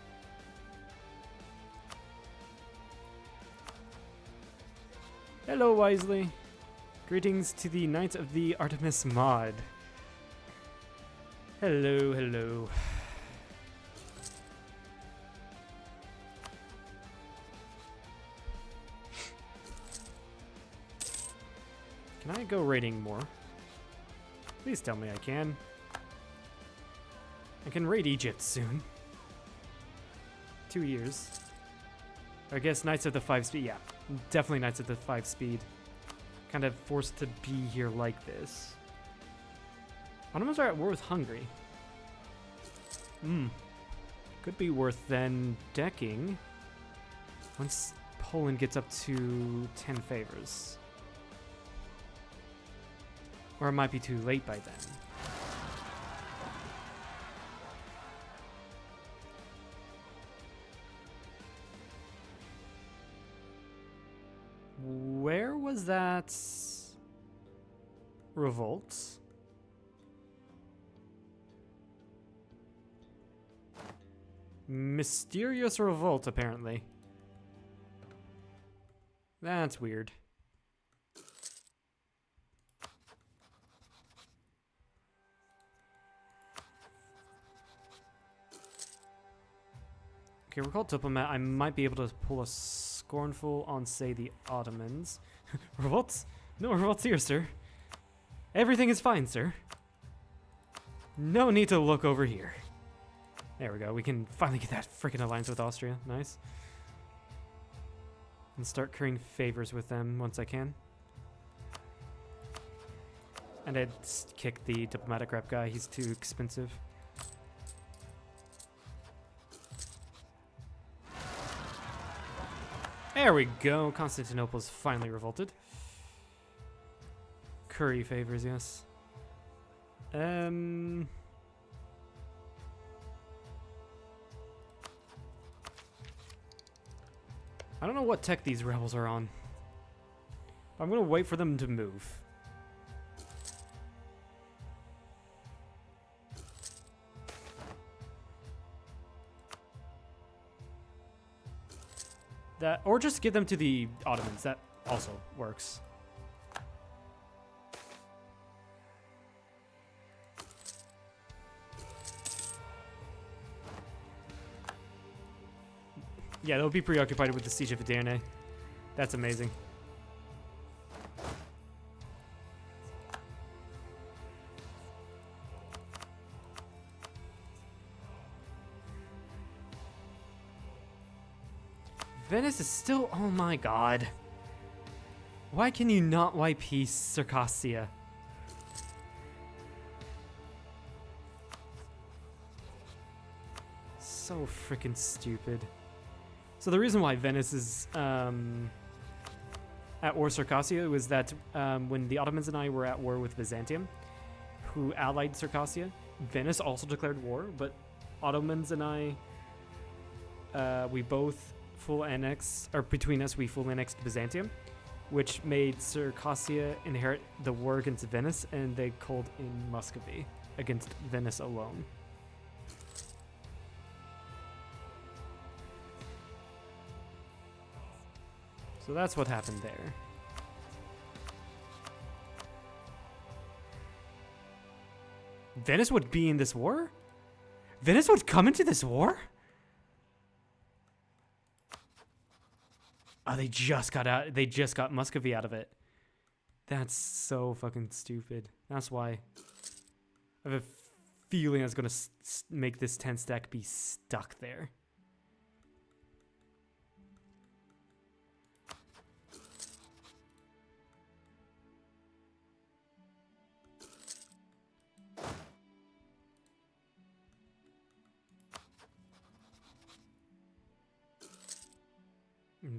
Hello, Wisely. Greetings to the Knights of the Artemis mod. Hello, hello. Can I go raiding more? Please tell me I can. I can raid Egypt soon. 2 years. I guess Knights of the 5 speed. Yeah, definitely Knights of the 5 speed. Kind of forced to be here like this. Ottomans are at war with Hungary. Could be worth then decking once Poland gets up to 10 favors. Or it might be too late by then. Where was that revolt? Mysterious revolt, apparently. That's weird. Okay, we're called Diplomat. I might be able to pull a scornful on, say, the Ottomans. Revolts? No revolts here, sir. Everything is fine, sir. No need to look over here. There we go. We can finally get that freaking alliance with Austria. Nice. And start currying favors with them once I can. And I'd kick the diplomatic rep guy. He's too expensive. There we go. Constantinople's finally revolted. Curry favors, yes. I don't know what tech these rebels are on. I'm gonna wait for them to move. That, or just give them to the Ottomans. That also works. Yeah, they'll be preoccupied with the siege of Edirne. That's amazing. Venice is still... Oh my god. Why can you not wipe peace, Circassia? So freaking stupid. So the reason why Venice is at war with Circassia was that when the Ottomans and I were at war with Byzantium, who allied Circassia, Venice also declared war, but Ottomans and I, we both full annexed, or between us, we full annexed Byzantium, which made Circassia inherit the war against Venice, and they called in Muscovy against Venice alone. So that's what happened there. Venice would be in this war? Venice would come into this war? Oh, they just got out. They just got Muscovy out of it. That's so fucking stupid. That's why I have a feeling it's gonna make this 10 stack be stuck there.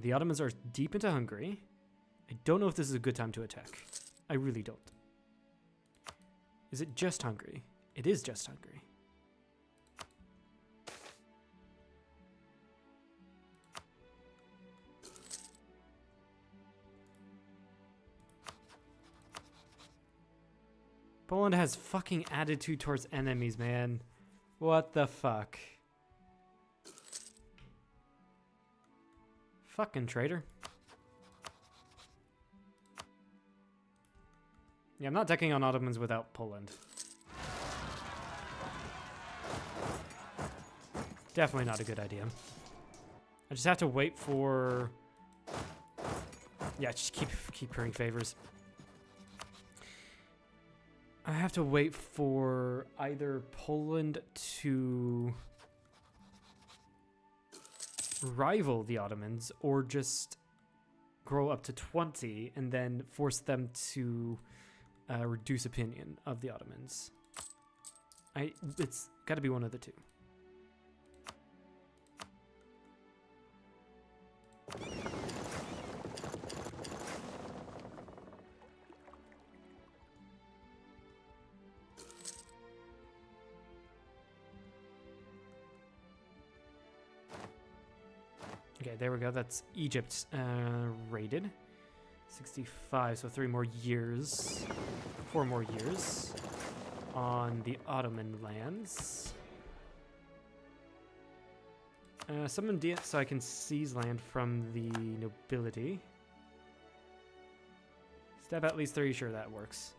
The Ottomans are deep into Hungary. I don't know if this is a good time to attack. I really don't. Is it just Hungary? It is just Hungary. Poland has fucking attitude towards enemies, man. What the fuck? Fucking traitor. Yeah, I'm not decking on Ottomans without Poland. Definitely not a good idea. I just have to wait for... Yeah, just keep currying favors. I have to wait for either Poland to rival the Ottomans or just grow up to 20 and then force them to reduce opinion of the Ottomans. It's got to be one of the two. Okay, there we go. That's Egypt raided. 65, so 4 more years on the Ottoman lands. Summon Diet so I can seize land from the nobility. Stab at least 3, sure that works.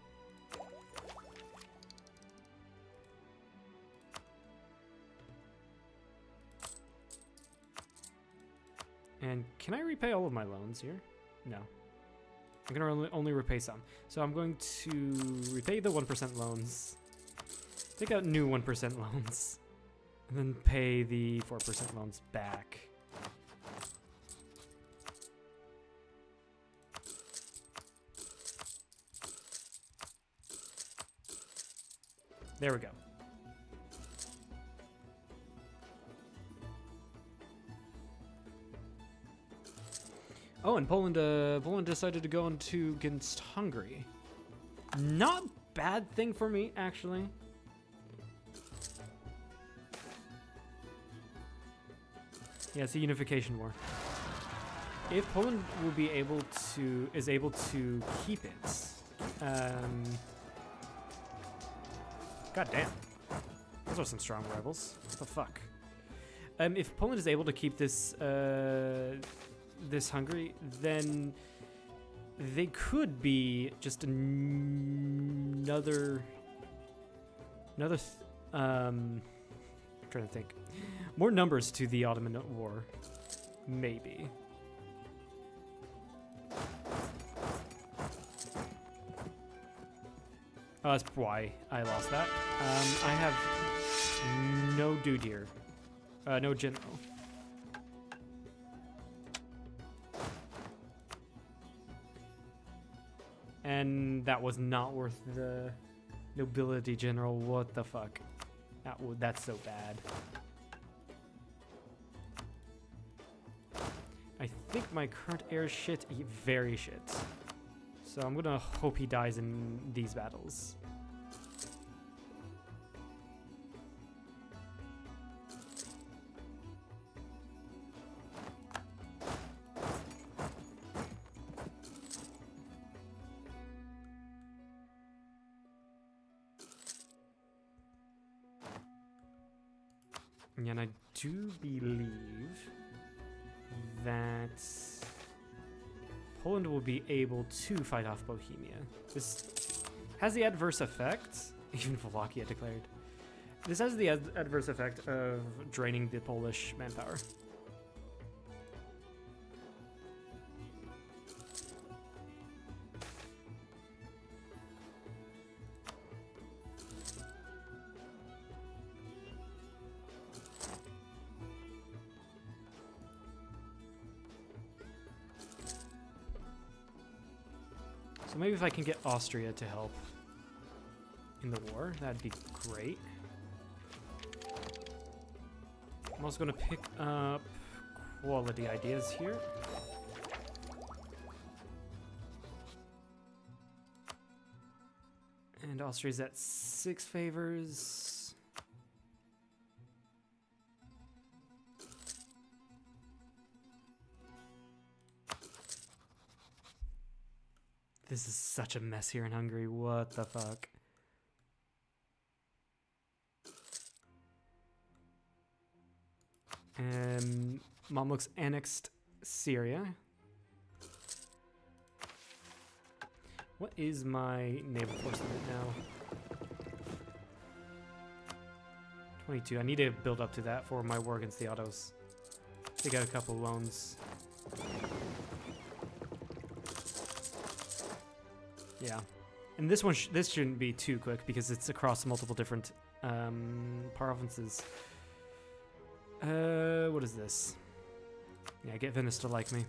And can I repay all of my loans here? No. I'm going to only repay some. So I'm going to repay the 1% loans. Take out new 1% loans. And then pay the 4% loans back. There we go. Oh, and Poland decided to go into against Hungary. Not bad thing for me, actually. Yeah, it's a unification war. If Poland will be able to keep it, god damn, those are some strong rebels. What the fuck? If Poland is able to keep this this Hungary, then they could be just another I'm trying to think. More numbers to the Ottoman War. Maybe. Oh, that's why I lost that. I have no dude here. No general. And that was not worth the nobility general. What the fuck? That's so bad. I think my current heir is shit. Very shit. So I'm gonna hope he dies in these battles. And I do believe that Poland will be able to fight off Bohemia. This has the adverse effect, even Wallachia declared. This has the adverse effect of draining the Polish manpower. So maybe if I can get Austria to help in the war, that'd be great. I'm also going to pick up quality ideas here. And Austria's at 6 favors. This is such a mess here in Hungary. What the fuck? Mamluks annexed Syria. What is my naval force limit now? 22. I need to build up to that for my war against the Ottos. They got a couple loans. Yeah, and this one this shouldn't be too quick because it's across multiple different provinces. What is this? Yeah, get Venice to like me.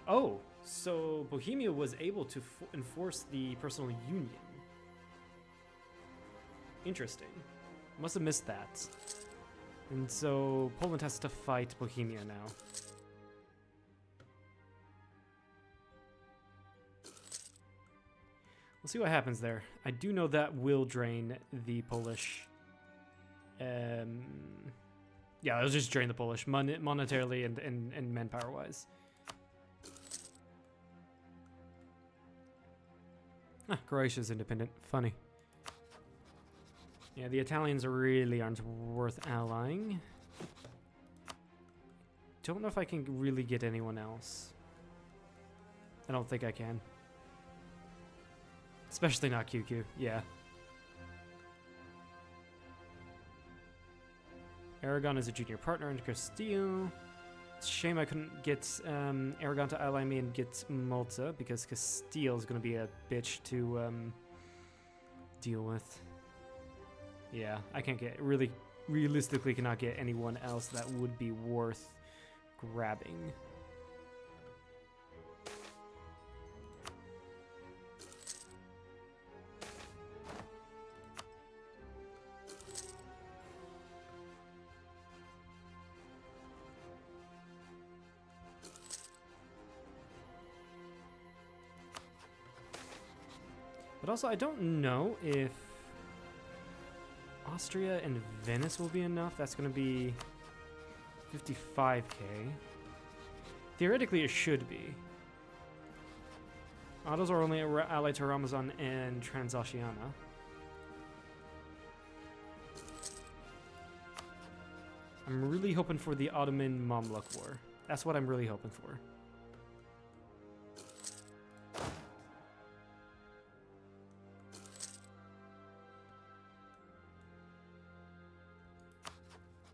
Oh, so Bohemia was able to enforce the personal union. Interesting. Must have missed that. And so Poland has to fight Bohemia now. We'll see what happens there. I do know that will drain the Polish. Yeah, it'll just drain the Polish monetarily and manpower wise. Ah, Croatia's independent. Funny. Yeah, the Italians really aren't worth allying. Don't know if I can really get anyone else. I don't think I can. Especially not QQ, yeah. Aragon is a junior partner in Castile. It's a shame I couldn't get Aragon to ally me and get Malta, because Castile is going to be a bitch to deal with. Yeah, I can't get, realistically cannot get anyone else that would be worth grabbing. But also, I don't know if Austria and Venice will be enough. That's going to be 55k. Theoretically, it should be. Ottos are only allied to Ramazan and Transoceania. I'm really hoping for the Ottoman Mamluk War. That's what I'm really hoping for.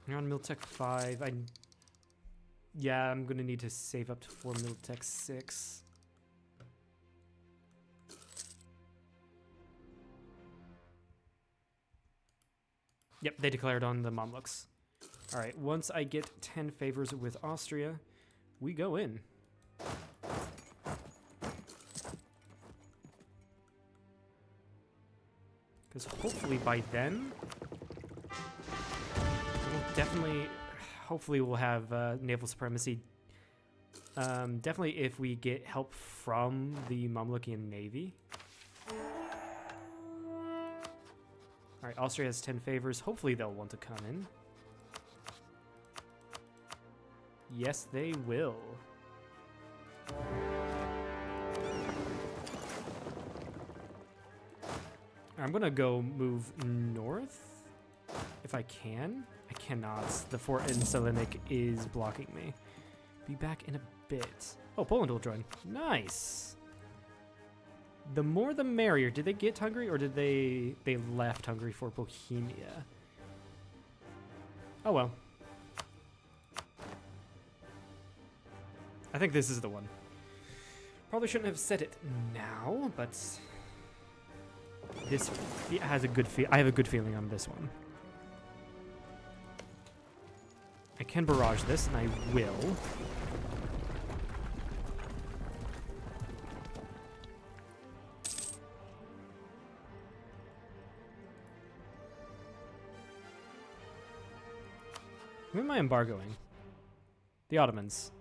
You're on Miltech 5. Yeah, I'm gonna need to save up for Miltech 6. Yep, they declared on the Mamluks. All right, once I get 10 favors with Austria, we go in. Because hopefully by then, we'll definitely, hopefully we'll have naval supremacy. Definitely if we get help from the Mamlukian Navy. All right, Austria has 10 favors. Hopefully they'll want to come in. Yes, they will. I'm gonna go move north if I can. I cannot. The fort in Selenik is blocking me. Be back in a bit. Oh, Poland will join. Nice. The more the merrier. Did they get Hungary or did they left Hungary for Bohemia? Oh well. I think this is the one. Probably shouldn't have said it now, but this has a good feel. I have a good feeling on this one. I can barrage this, and I will. Who am I embargoing? The Ottomans.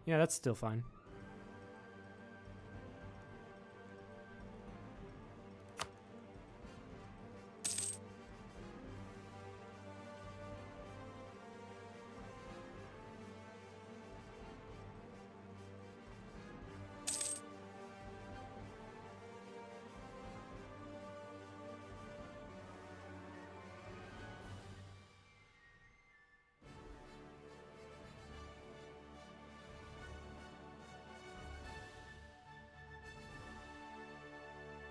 Yeah, that's still fine.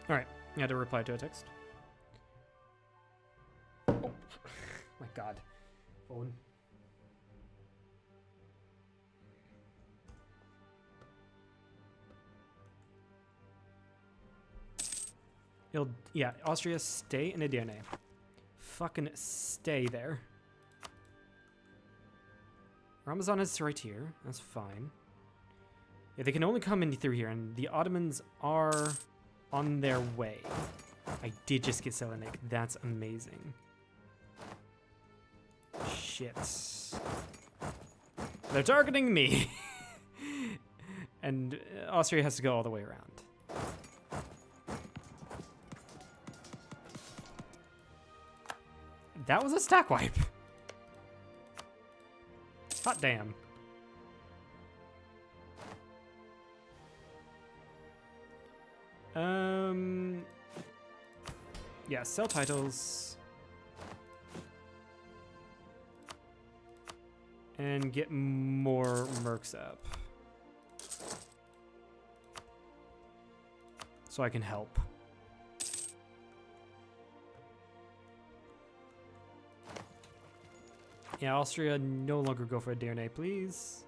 All right, I had to reply to a text. Oh, my God. Phone. Yeah, Austria, stay in Edirne. Fucking stay there. Ramazan is right here. That's fine. Yeah, they can only come in through here, and the Ottomans are on their way. I did just get Selenik. That's amazing. Shit. They're targeting me. And Austria has to go all the way around. That was a stack wipe. Hot damn. Yeah, sell titles. And get more mercs up. So I can help. Yeah, Austria, no longer go for Edirne, please.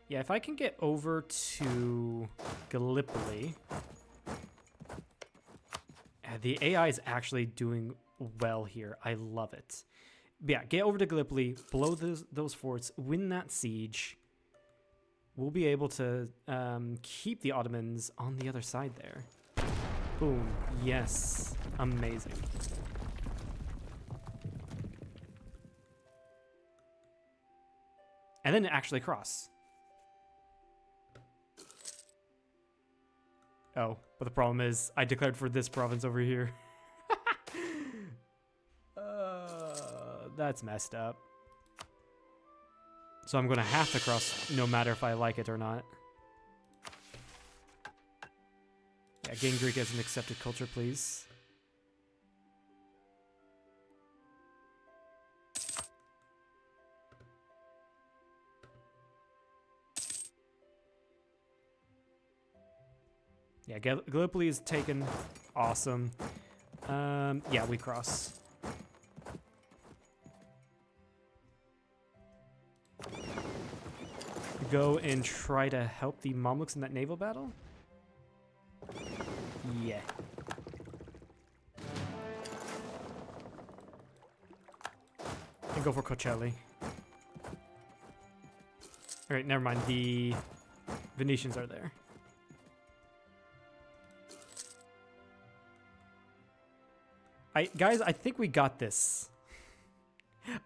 Yeah, if I can get over to Gallipoli. The AI is actually doing well here. I love it. But yeah, get over to Gallipoli, blow those forts, win that siege. We'll be able to keep the Ottomans on the other side there. Boom. Yes. Amazing. And then actually cross. Oh, but the problem is I declared for this province over here. That's messed up. So I'm going to have to cross no matter if I like it or not. Yeah, gain Greek as an accepted culture, please. Yeah, Gallipoli is taken. Awesome. Yeah, we cross. go and try to help the Mamluks in that naval battle? Yeah. And go for Cocelli. Alright, never mind. The Venetians are there. Guys, I think we got this.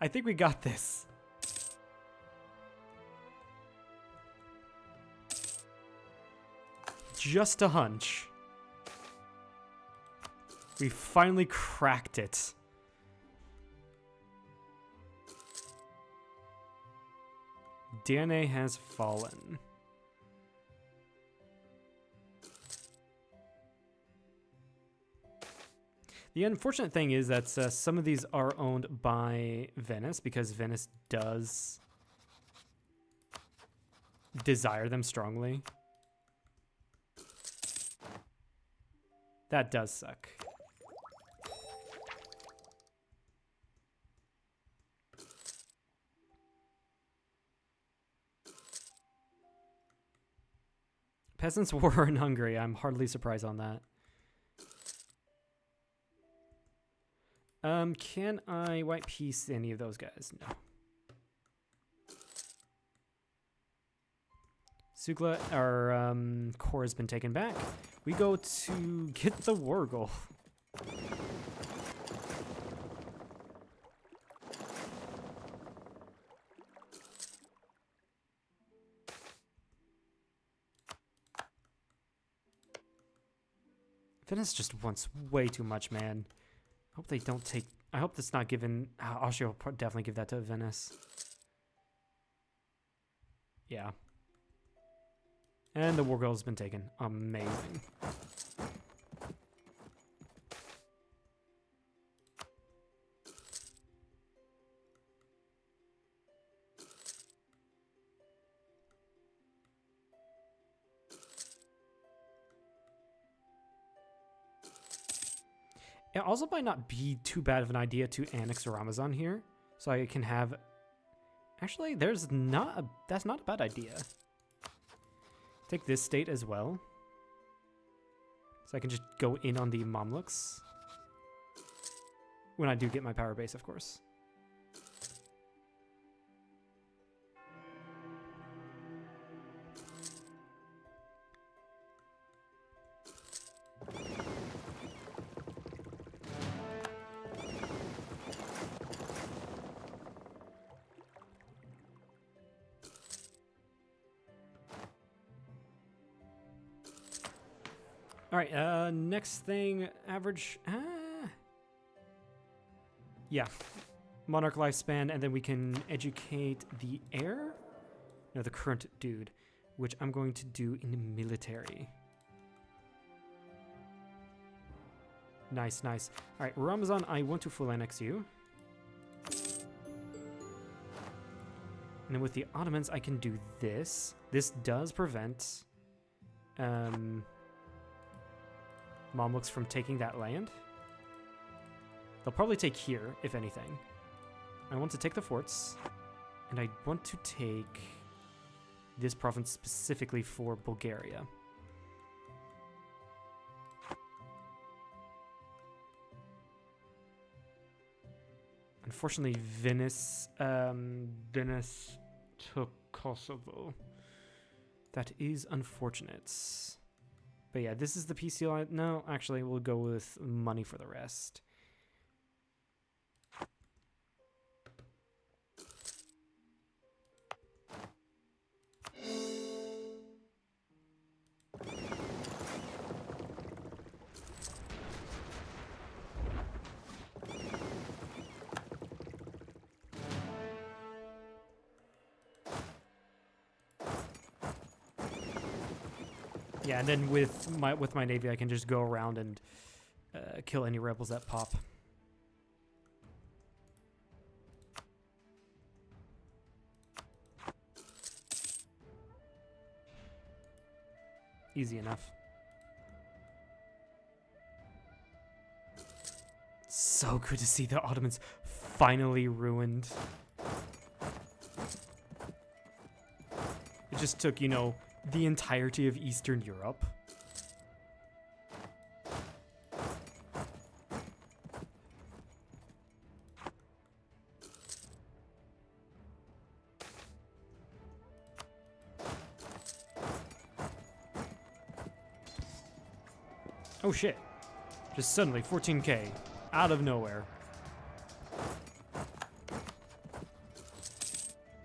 I think we got this. Just a hunch. We finally cracked it. DNA has fallen. The unfortunate thing is that some of these are owned by Venice because Venice does desire them strongly. That does suck. Peasants' War in Hungary. I'm hardly surprised on that. Can I white peace any of those guys? No. Sugla, our core has been taken back. We go to get the war goal. Venice just wants way too much, man. I hope they don't take... I hope that's not given... Austria will definitely give that to Venice. Yeah. And the war goal has been taken. Amazing. It also might not be too bad of an idea to annex Ramazan here, so I can have... Actually, that's not a bad idea. Take this state as well. So I can just go in on the Mamluks. When I do get my power base, of course. All right, next thing, average, yeah, monarch lifespan, and then we can educate the heir, no, the current dude, which I'm going to do in the military. Nice, nice. All right, Ramazan, I want to full annex you. And then with the Ottomans, I can do this. This does prevent, Mamluks from taking that land. They'll probably take here, if anything. I want to take the forts, and I want to take this province specifically for Bulgaria. Unfortunately, Venice took Kosovo. That is unfortunate. But yeah, this is the PC line. No, actually, we'll go with money for the rest. Yeah, and then with my navy, I can just go around and kill any rebels that pop. Easy enough. So good to see the Ottomans finally ruined. It just took, you know, the entirety of Eastern Europe. Oh shit. Just suddenly 14k out of nowhere.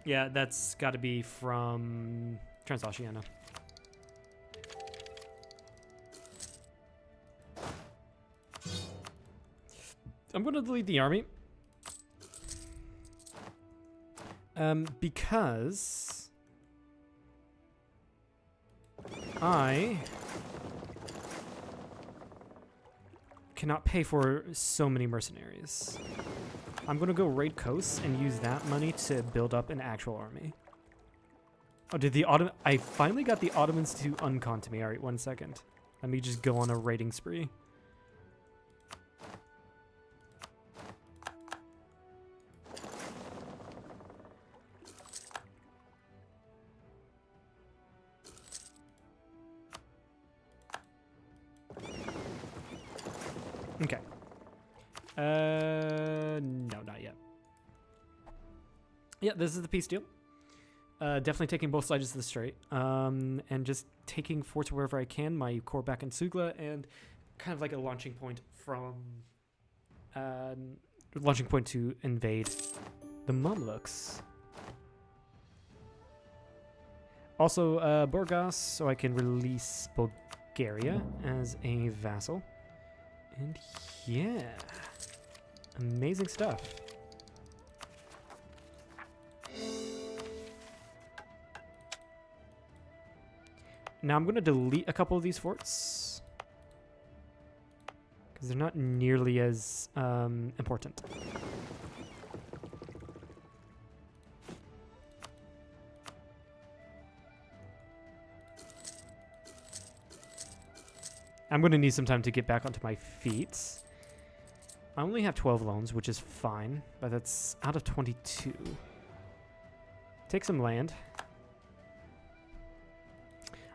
Yeah, that's got to be from Transoceania. I'm going to delete the army. Because I cannot pay for so many mercenaries. I'm gonna go raid coasts and use that money to build up an actual army. Oh, did the Ottoman... I finally got the Ottomans to uncon to me. Alright, 1 second. Let me just go on a raiding spree. Okay. No, not yet. Yeah, this is the peace deal. Definitely taking both sides of the strait. And just taking forts wherever I can. My core back in Sugla, and kind of like a launching point from... launching point to invade the Mamluks. Also, Burgas, so I can release Bulgaria as a vassal. And yeah, amazing stuff. Now I'm going to delete a couple of these forts because they're not nearly as important. I'm going to need some time to get back onto my feet. I only have 12 loans, which is fine, but that's out of 22. Take some land.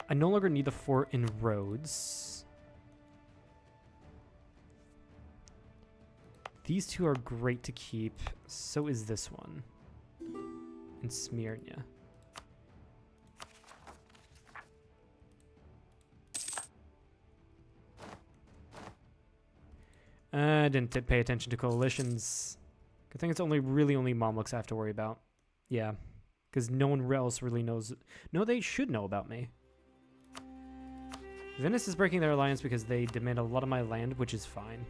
I no longer need the fort in Rhodes. These two are great to keep. So is this one. In Smyrna. I didn't pay attention to coalitions. Good thing it's only Mamluks I have to worry about. Yeah, because no one else really knows. No, they should know about me. Venice is breaking their alliance because they demand a lot of my land, which is fine.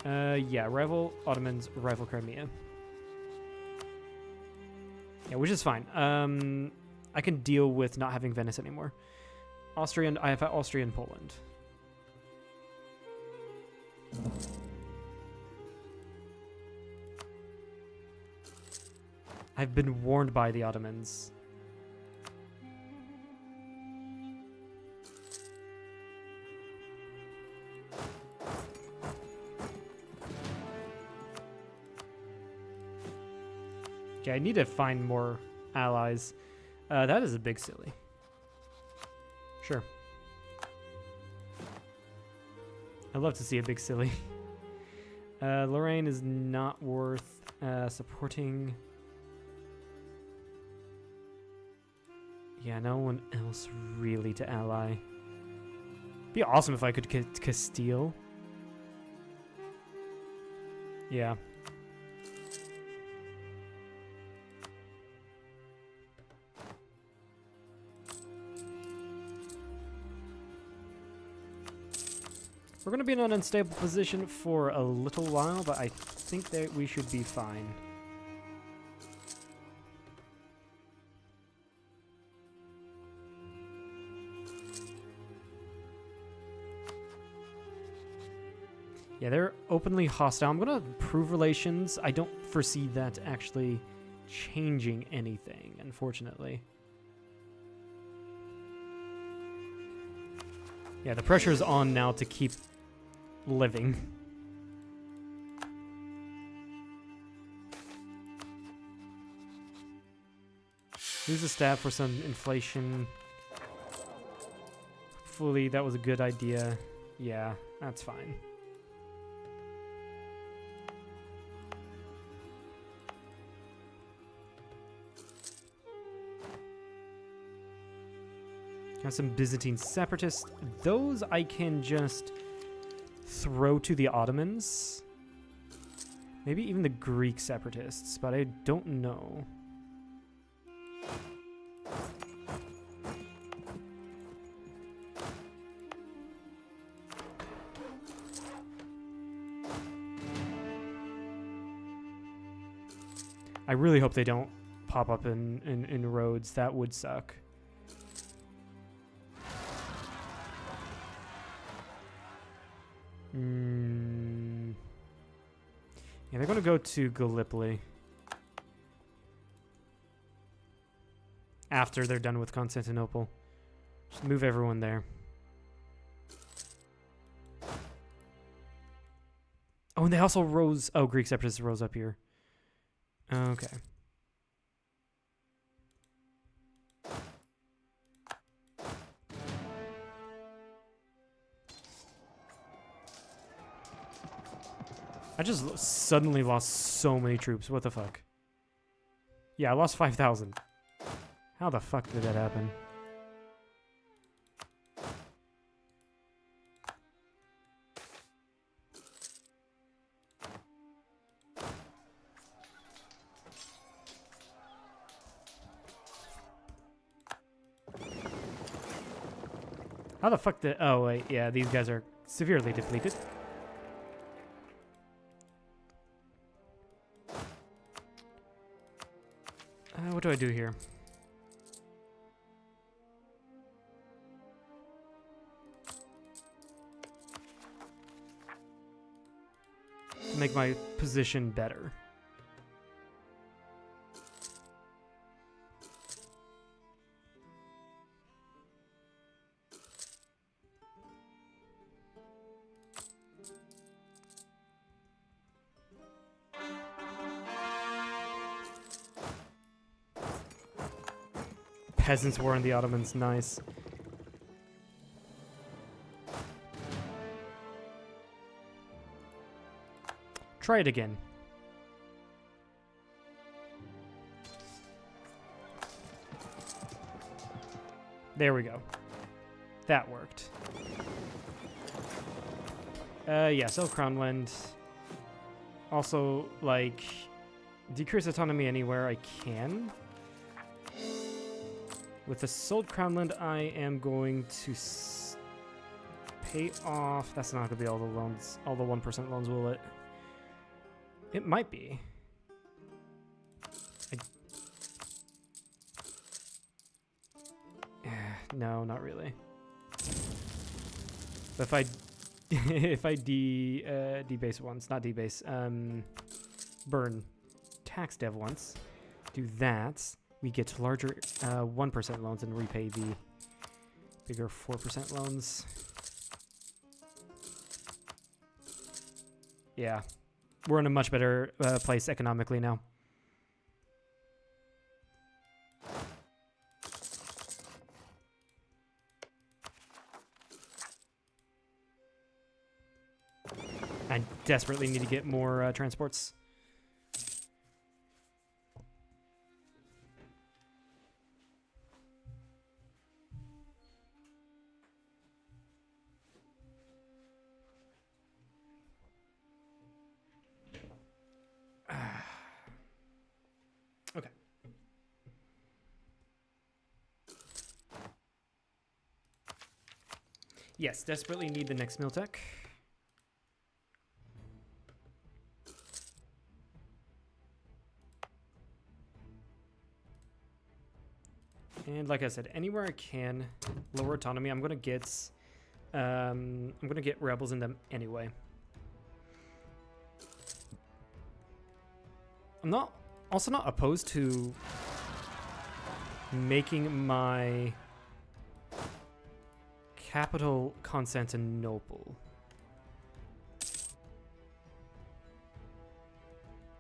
Yeah, rival Ottomans, rival Crimea. Yeah, which is fine. I can deal with not having Venice anymore. I have Austria and Poland. I've been warned by the Ottomans. Okay, I need to find more allies. That is a big silly. Sure. I'd love to see a big silly. Lorraine is not worth supporting. Yeah, no one else really to ally. Be awesome if I could get Castile. Yeah. We're going to be in an unstable position for a little while, but I think that we should be fine. Yeah, they're openly hostile. I'm going to improve relations. I don't foresee that actually changing anything, unfortunately. Yeah, the pressure is on now to keep living. Use the staff for some inflation. Hopefully that was a good idea. Yeah, that's fine. Have some Byzantine separatists. Those I can just throw to the Ottomans. Maybe even the Greek separatists, but I don't know. I really hope they don't pop up in Rhodes. That would suck. Yeah, they're going to go to Gallipoli after they're done with Constantinople. Just move everyone there. Oh, and they also rose... Oh, Greek separatists rose up here. Okay. I just suddenly lost so many troops. What the fuck? Yeah, I lost 5,000. How the fuck did that happen? How the fuck did... Oh, wait. Yeah, these guys are severely depleted. What do I do here? To make my position better. Peasants war on the Ottomans, nice. Try it again. There we go. That worked. Yeah, sell Crownland. Also, like, decrease autonomy anywhere I can. With the sold Crownland, I am going to pay off... That's not going to be all the loans, all the 1% loans, will it? It might be. No, not really. But if I... if I debase once, not debase, burn tax dev once, do that... We get larger 1% loans and repay the bigger 4% loans. Yeah, we're in a much better place economically now. I desperately need to get more transports. Okay. Yes, desperately need the next mill tech. And like I said, anywhere I can lower autonomy, I'm gonna get rebels in them anyway. I'm also not opposed to making my capital Constantinople.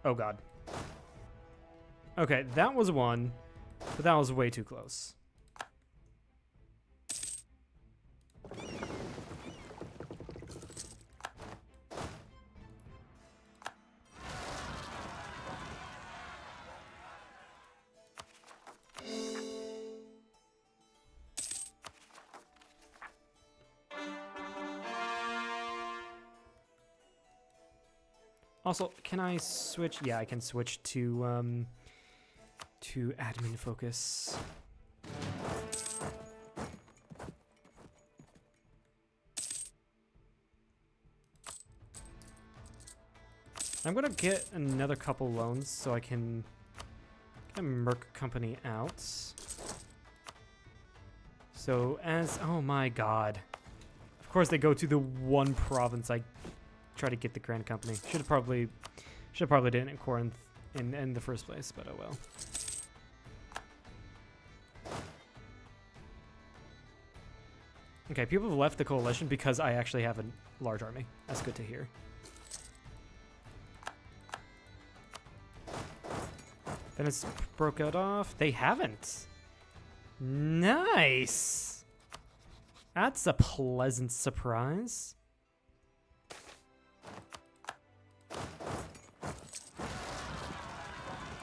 Oh god. Okay, that was one. But that was way too close. Also, can I switch? Yeah, I can switch to admin focus. I'm gonna get another couple loans so I can get a Merc company out. So oh my god. Of course they go to the one province I try to get the Grand Company. Should have probably done it in Corinth in the first place, but oh well. Okay, people have left the coalition because I actually have a large army. That's good to hear. Then it's broke out off. They haven't. Nice. That's a pleasant surprise.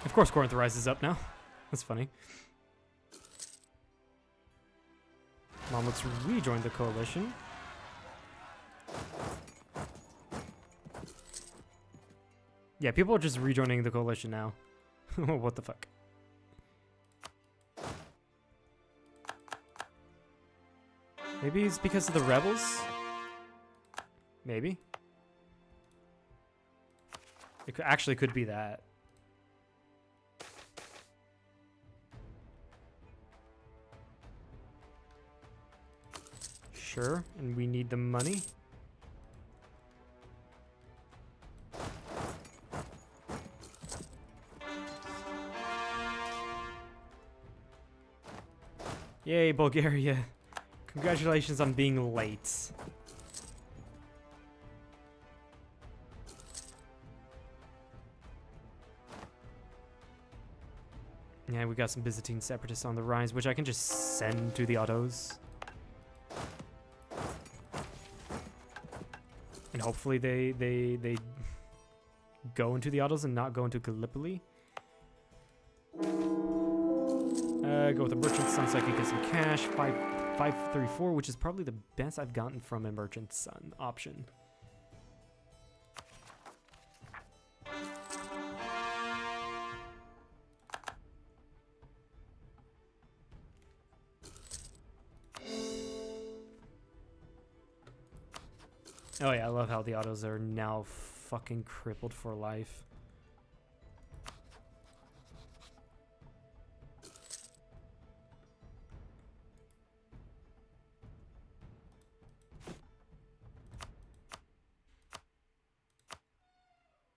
Of course, Corinth rises up now. That's funny. Mamluks rejoined the coalition. Yeah, people are just rejoining the coalition now. What the fuck? Maybe it's because of the rebels? Maybe. It could be that. Sure, and we need the money. Yay, Bulgaria. Congratulations on being late. Yeah, we got some Byzantine separatists on the rise, which I can just send to the autos. And hopefully they go into the autos and not go into Gallipoli. Go with the merchant son so I can get some cash. 534, which is probably the best I've gotten from a merchant son option. Oh yeah, I love how the autos are now fucking crippled for life.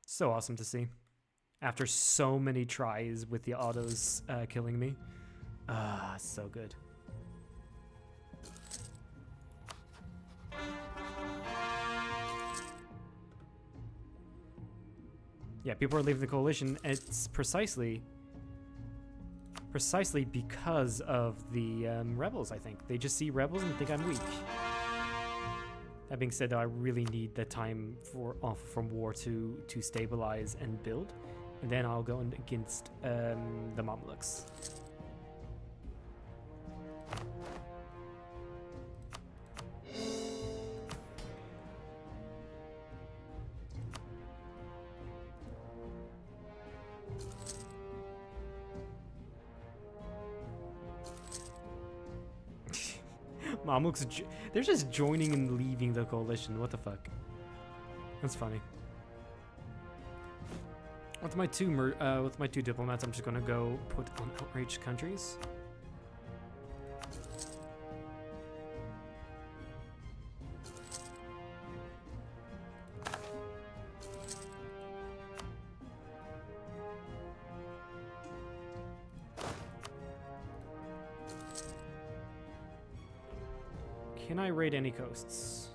So awesome to see. After so many tries with the autos killing me. Ah, so good. Yeah, people are leaving the coalition. It's precisely because of the rebels, I think. They just see rebels and think I'm weak. That being said, though, I really need the time off from war to stabilize and build. And then I'll go against the Mamluks. Mamluks, they're just joining and leaving the coalition. What the fuck? That's funny. With my two diplomats, I'm just gonna go put on outraged countries. Can I raid any coasts?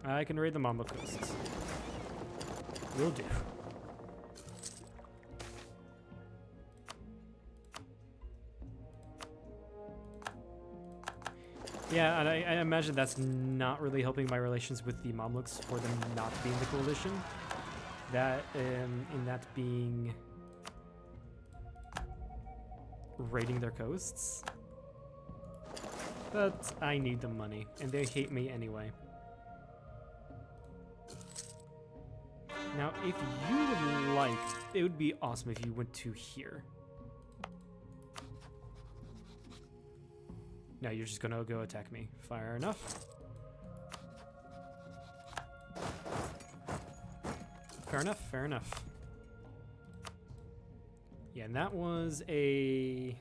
I can raid the Mamluk coasts. Will do. Yeah, and I imagine that's not really helping my relations with the Mamluks for them not being the coalition. That, in that being raiding their coasts. But I need the money, and they hate me anyway. Now, if you would like, it would be awesome if you went to here. No, you're just gonna go attack me. Fair enough. Fair enough, fair enough. Yeah, and that was a...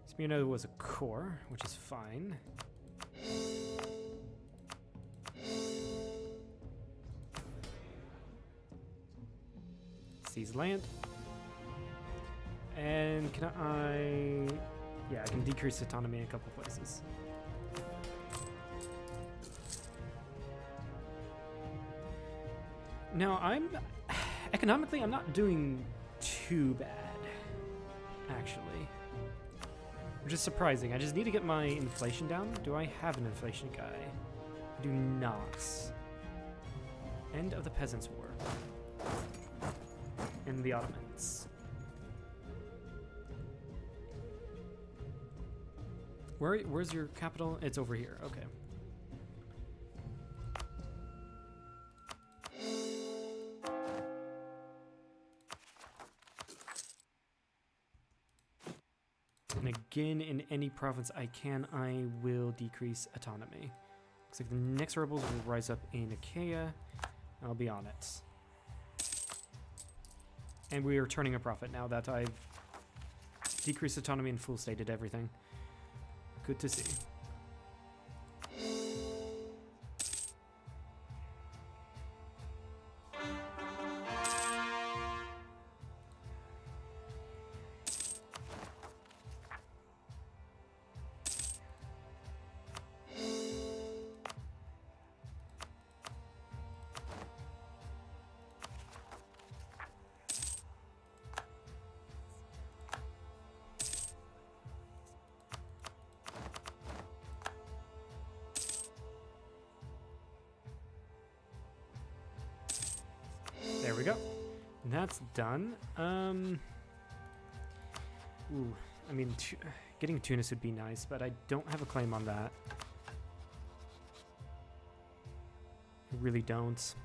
Smyrna was a core, which is fine. Seize land. And can I... Yeah, I can decrease autonomy in a couple places. Now, economically, I'm not doing too bad, actually. Which is surprising. I just need to get my inflation down. Do I have an inflation guy? I do not. End of the Peasants' War. And the Ottomans. Where's your capital? It's over here. Okay. And again, in any province I will decrease autonomy. Looks like the next rebels will rise up in Achaia. I'll be on it. And we are turning a profit now that I've decreased autonomy and full stated everything. Good to see. There we go. That's done. Ooh, I mean, getting Tunis would be nice, but I don't have a claim on that. I really don't.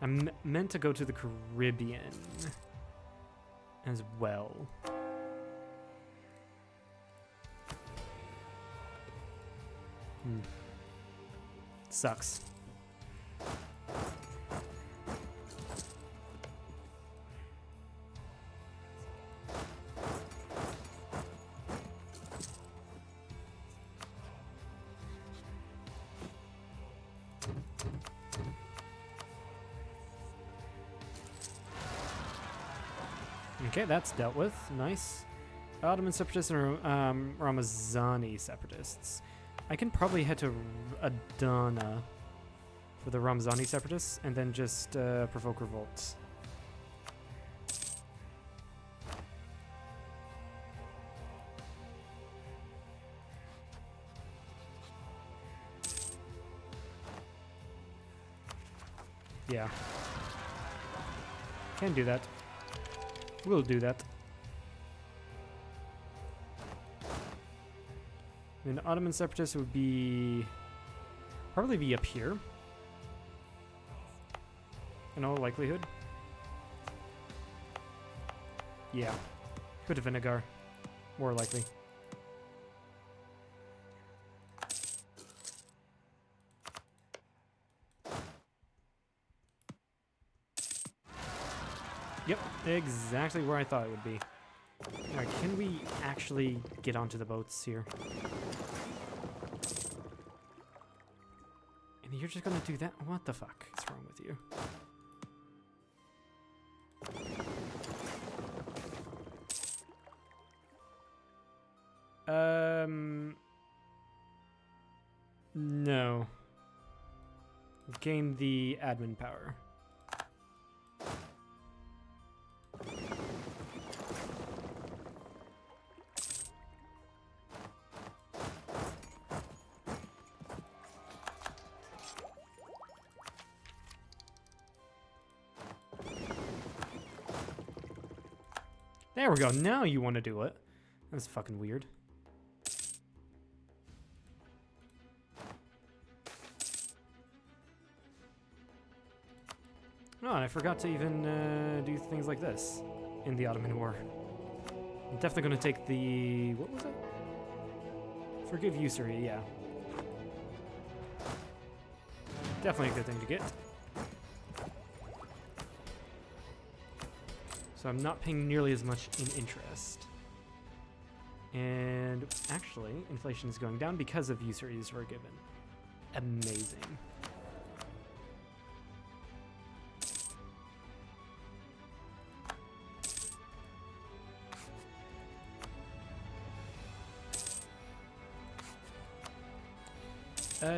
I'm meant to go to the Caribbean as well. Sucks. Okay, that's dealt with. Nice. Ottoman separatists and Ramazani separatists. I can probably head to Adana for the Ramazani separatists and then just provoke revolts. Yeah. Can do that. We'll do that. And Ottoman separatists would be probably be up here in all likelihood. Yeah. Go to Vinegar. More likely. Yep, exactly where I thought it would be. Alright, can we actually get onto the boats here? And you're just gonna do that? What the fuck is wrong with you? No. Gain the admin power. There we go. Now you want to do it. That's fucking weird. Oh, and I forgot to even do things like this in the Ottoman War. I'm definitely going to take the... What was it? Forgive usury, yeah. Definitely a good thing to get. So I'm not paying nearly as much in interest. And actually, inflation is going down because of usuries we're given. Amazing.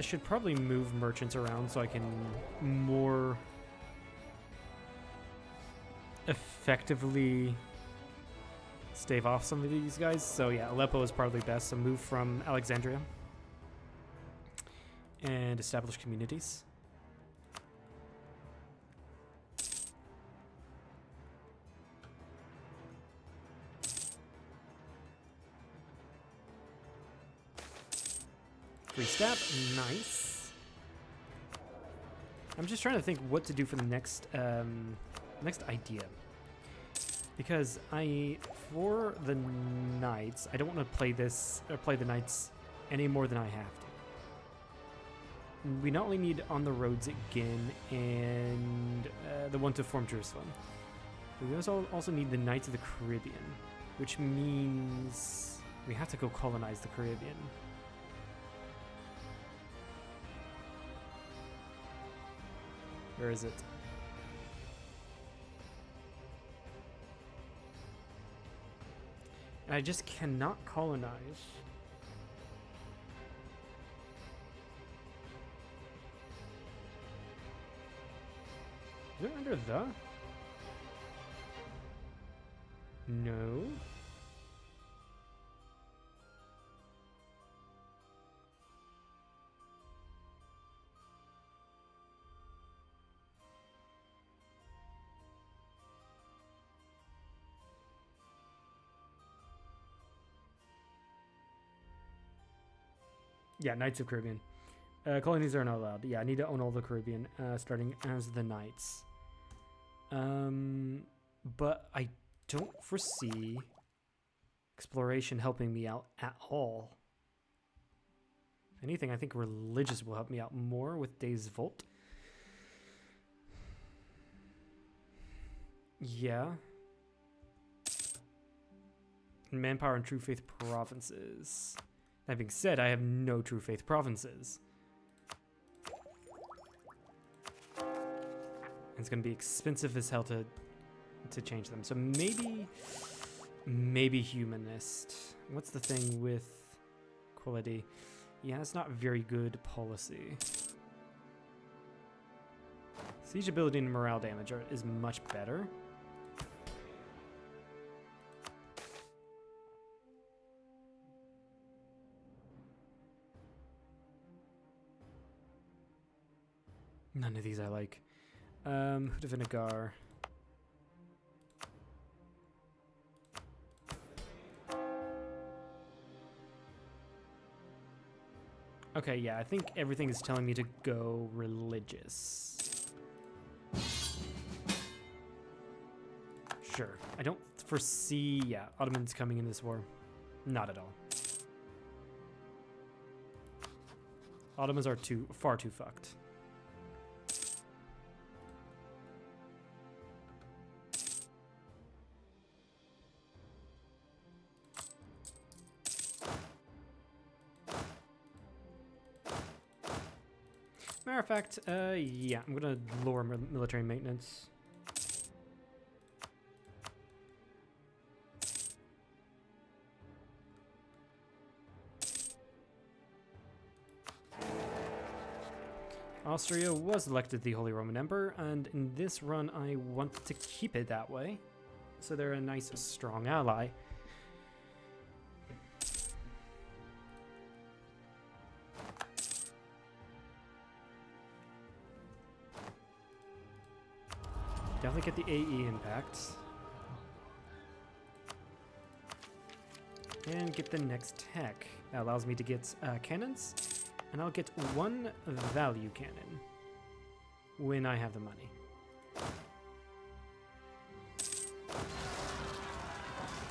Should probably move merchants around so I can more effectively stave off some of these guys. So yeah, Aleppo is probably best. So move from Alexandria and establish communities. Free stab, nice. I'm just trying to think what to do for the next next idea, because for the knights, I don't want to play this or play the knights any more than I have to. We not only need on the Rhodes again and the one to form Jerusalem, but we also need the Knights of the Caribbean, which means we have to go colonize the Caribbean. Where is it? And I just cannot colonize. Is it under the? No. Yeah, Knights of Caribbean. Colonies are not allowed. Yeah, I need to own all the Caribbean, starting as the Knights. But I don't foresee exploration helping me out at all. If anything, I think religious will help me out more with Days Volt. Yeah. Manpower and True Faith provinces. That being said, I have no True Faith provinces. It's going to be expensive as hell to change them. So maybe humanist. What's the thing with quality? Yeah, it's not very good policy. Siege ability and morale damage is much better. None of these I like. Hood of Vinegar. Okay, yeah, I think everything is telling me to go religious. Sure. I don't foresee, yeah, Ottomans coming in this war. Not at all. Ottomans are far too fucked. Matter of fact, yeah, I'm gonna lower military maintenance. Austria was elected the Holy Roman Emperor, and in this run I want to keep it that way. So they're a nice, strong ally. Definitely get the AE impact. And get the next tech. That allows me to get cannons. And I'll get one value cannon when I have the money.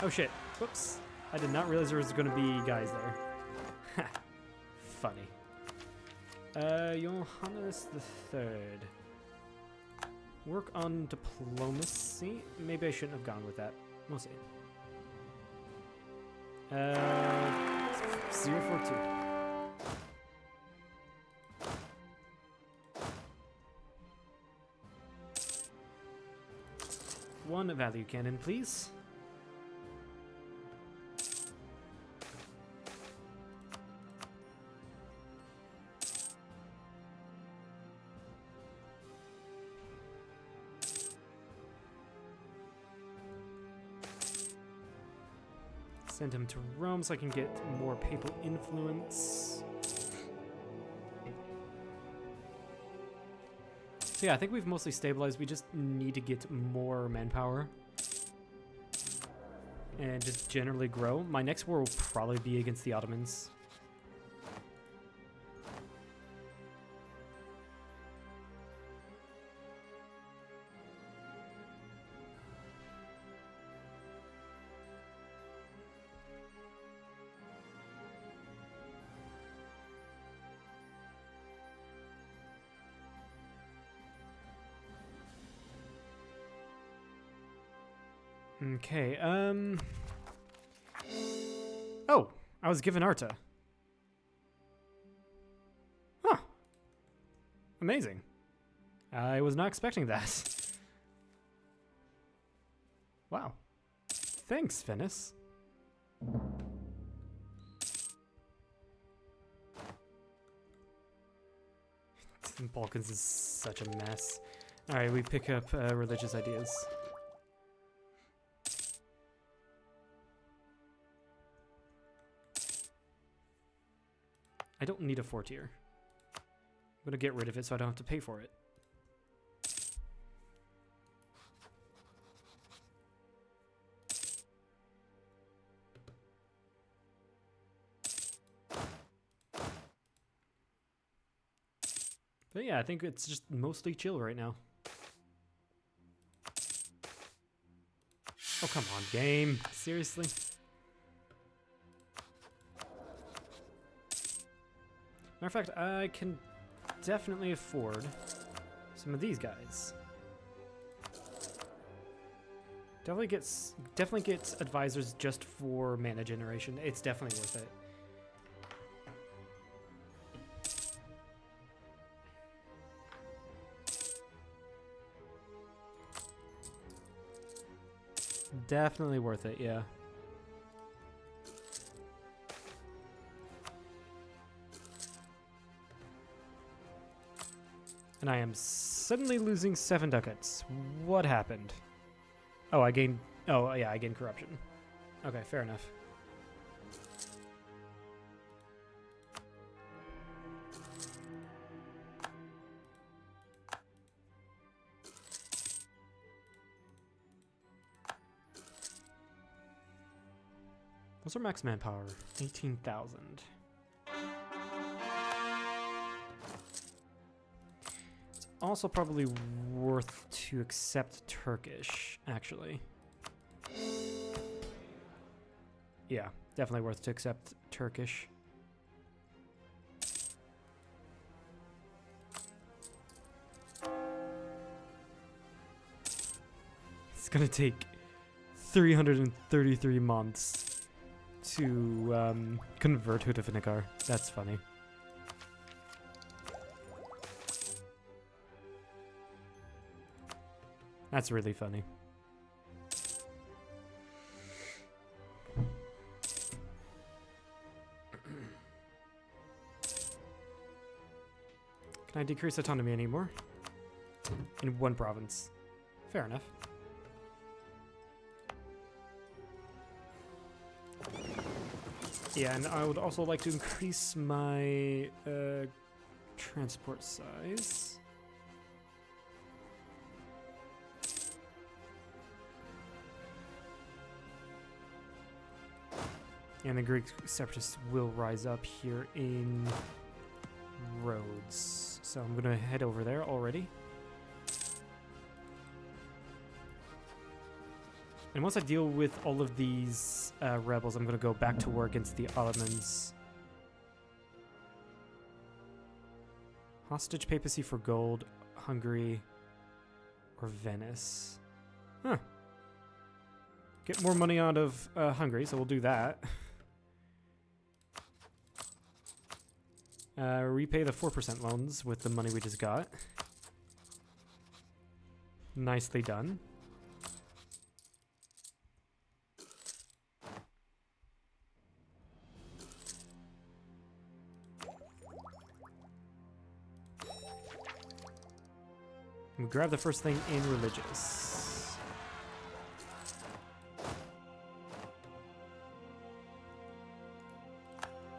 Oh shit. Whoops. I did not realize there was going to be guys there. Ha. Funny. Johannes III. Work on diplomacy. Maybe I shouldn't have gone with that. We'll see. 042. One value cannon, please. Send him to Rome so I can get more papal influence. So yeah, I think we've mostly stabilized. We just need to get more manpower. And just generally grow. My next war will probably be against the Ottomans. Okay, Oh, I was given Arta. Huh. Amazing. I was not expecting that. Wow. Thanks, Venice. Balkans is such a mess. Alright, we pick up religious ideas. I don't need a fort here. I'm gonna get rid of it so I don't have to pay for it. But yeah, I think it's just mostly chill right now. Oh, come on, game. Seriously? Matter of fact, I can definitely afford some of these guys. Definitely gets advisors just for mana generation. It's definitely worth it. Definitely worth it, yeah. And I am suddenly losing 7 ducats. What happened? Oh, I gained... Oh, yeah, I gained corruption. Okay, fair enough. What's our max manpower? 18,000. It's also probably worth to accept Turkish, actually. Yeah, definitely worth to accept Turkish. It's gonna take 333 months to convert Hudafinikar. That's funny. That's really funny. Can I decrease autonomy anymore? In one province. Fair enough. Yeah, and I would also like to increase my transport size. And the Greek separatists will rise up here in Rhodes. So I'm going to head over there already. And once I deal with all of these rebels, I'm going to go back to war against the Ottomans. Hostage papacy for gold, Hungary, or Venice. Huh. Get more money out of Hungary, so we'll do that. Repay the 4% loans with the money we just got. Nicely done. We grab the first thing in religious.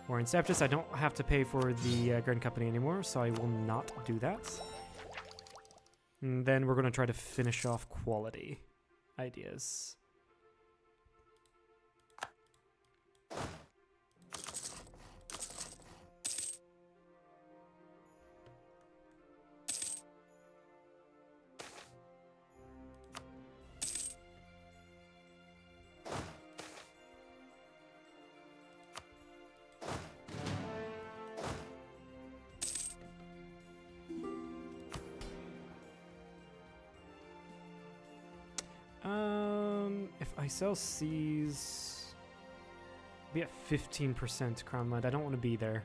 Or in Septus, I don't have to pay for the Grand Company anymore, so I will not do that. And then we're going to try to finish off quality ideas. If I sell C's, be at 15% crown land. I don't want to be there.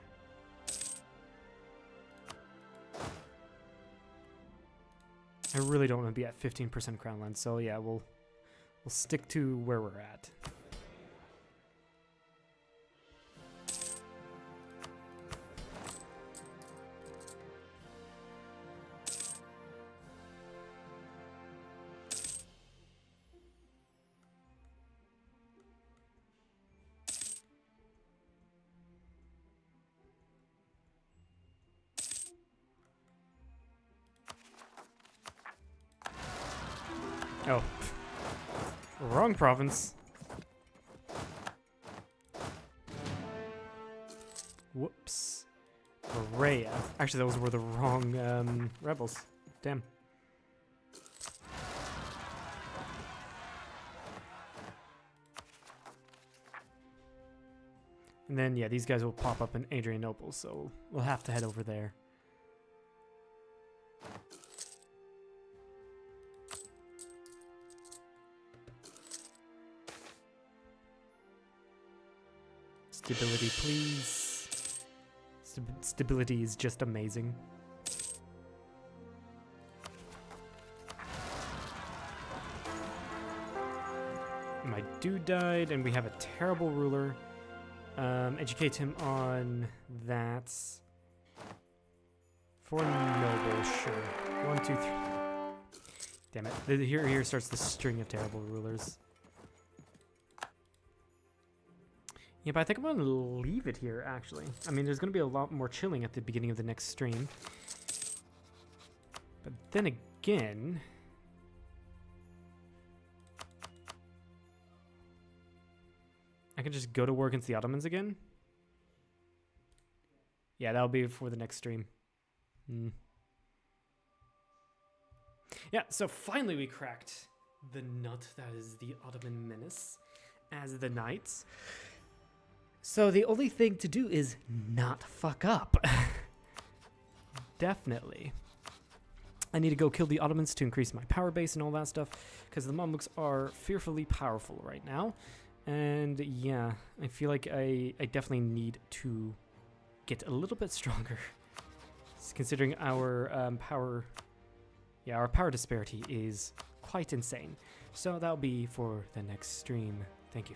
I really don't want to be at 15% crown land. So yeah, we'll stick to where we're at. Oh. Wrong province. Whoops. Berea. Actually, those were the wrong rebels. Damn. And then, yeah, these guys will pop up in Adrianople, so we'll have to head over there. Stability, please. Stability is just amazing. My dude died, and we have a terrible ruler. Educate him on that. For noble, sure. 1, 2, 3. Damn it. Here starts the string of terrible rulers. Yeah, but I think I'm going to leave it here, actually. I mean, there's going to be a lot more chilling at the beginning of the next stream. But then again... I can just go to war against the Ottomans again? Yeah, that'll be for the next stream. Yeah, so finally we cracked the nut that is the Ottoman menace as the knights. So the only thing to do is not fuck up. Definitely. I need to go kill the Ottomans to increase my power base and all that stuff, because the Mamluks are fearfully powerful right now. And yeah, I feel like I definitely need to get a little bit stronger. Considering our power... Yeah, our power disparity is quite insane. So that'll be for the next stream. Thank you.